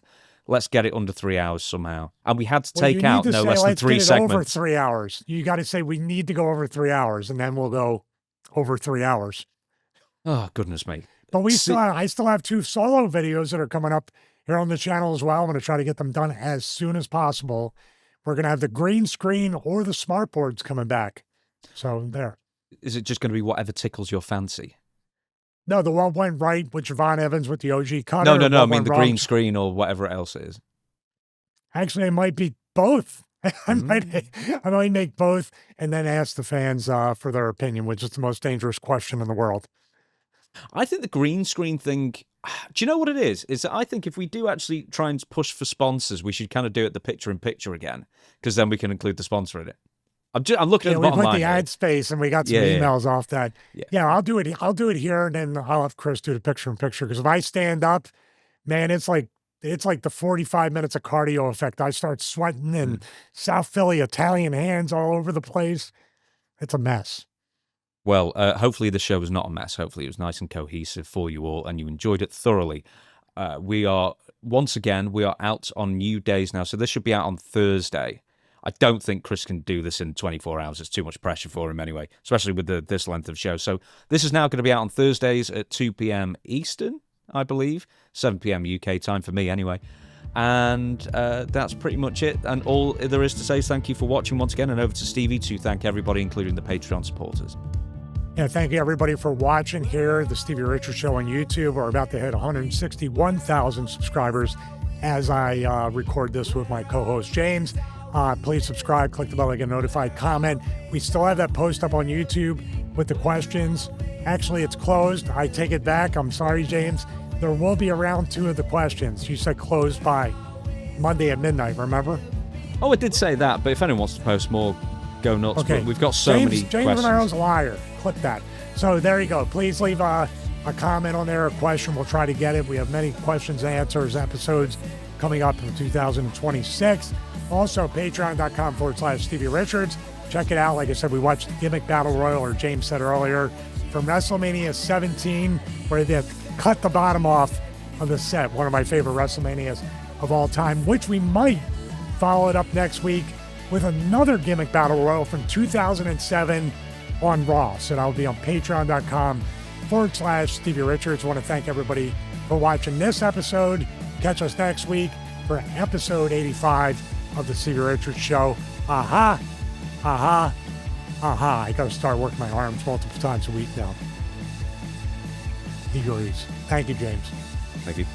let's get it under 3 hours somehow. And we had to take out no less than 3 segments. Over 3 hours. You got to say we need to go over 3 hours, and then we'll go over 3 hours. Oh, goodness me. But I still have 2 solo videos that are coming up here on the channel as well. I'm going to try to get them done as soon as possible. We're going to have the green screen or the smart boards coming back. So there. Is it just going to be whatever tickles your fancy? No, the one went right with Javon Evans with the OG cutter. No. I mean the green screen or whatever else it is. Actually, it might be both. I might make both and then ask the fans for their opinion, which is the most dangerous question in the world. I think the green screen thing, do you know what it is? Is that I think if we do actually try and push for sponsors, we should kind of do it the picture-in-picture again, because then we can include the sponsor in it. I'm looking at the bottom line. We put the ad space, and we got some emails off that. Yeah, I'll do it. I'll do it here, and then I'll have Chris do the picture-in-picture, because if I stand up, man, it's like the 45 minutes of cardio effect. I start sweating, and South Philly Italian hands all over the place. It's a mess. Well, hopefully the show was not a mess. Hopefully it was nice and cohesive for you all, and you enjoyed it thoroughly. We are out on new days now, so this should be out on Thursday. I don't think Chris can do this in 24 hours. It's too much pressure for him anyway, especially with this length of show. So this is now going to be out on Thursdays at 2 p.m. Eastern, I believe. 7 p.m. UK time for me anyway. And that's pretty much it. And all there is to say is thank you for watching once again, and over to Stevie to thank everybody, including the Patreon supporters. Yeah, thank you everybody for watching here. The Stevie Richards Show on YouTube. We're about to hit 161,000 subscribers as I record this with my co-host James. Please subscribe, click the bell to get notified, comment. We still have that post up on YouTube with the questions. Actually, it's closed. I take it back. I'm sorry, James. There will be a round 2 of the questions. You said closed by Monday at midnight, remember? Oh, it did say that, but if anyone wants to post more, go nuts. Okay. But we've got so many James questions. Monaro's a liar. Click that. So there you go. Please leave a comment on there, a question. We'll try to get it. We have many questions and answers episodes coming up in 2026. Also, patreon.com/Stevie Richards. Check it out. Like I said, we watched the Gimmick Battle Royal, or James said earlier, from WrestleMania 17, where they cut the bottom off of the set. One of my favorite WrestleManias of all time, which we might follow it up next week with another Gimmick Battle Royal from 2007 on Raw. So that'll be on patreon.com/Stevie Richards. I want to thank everybody for watching this episode. Catch us next week for episode 85 of the Stevie Richards Show. I got to start working my arms multiple times a week now. He agrees. Thank you, James. Thank you.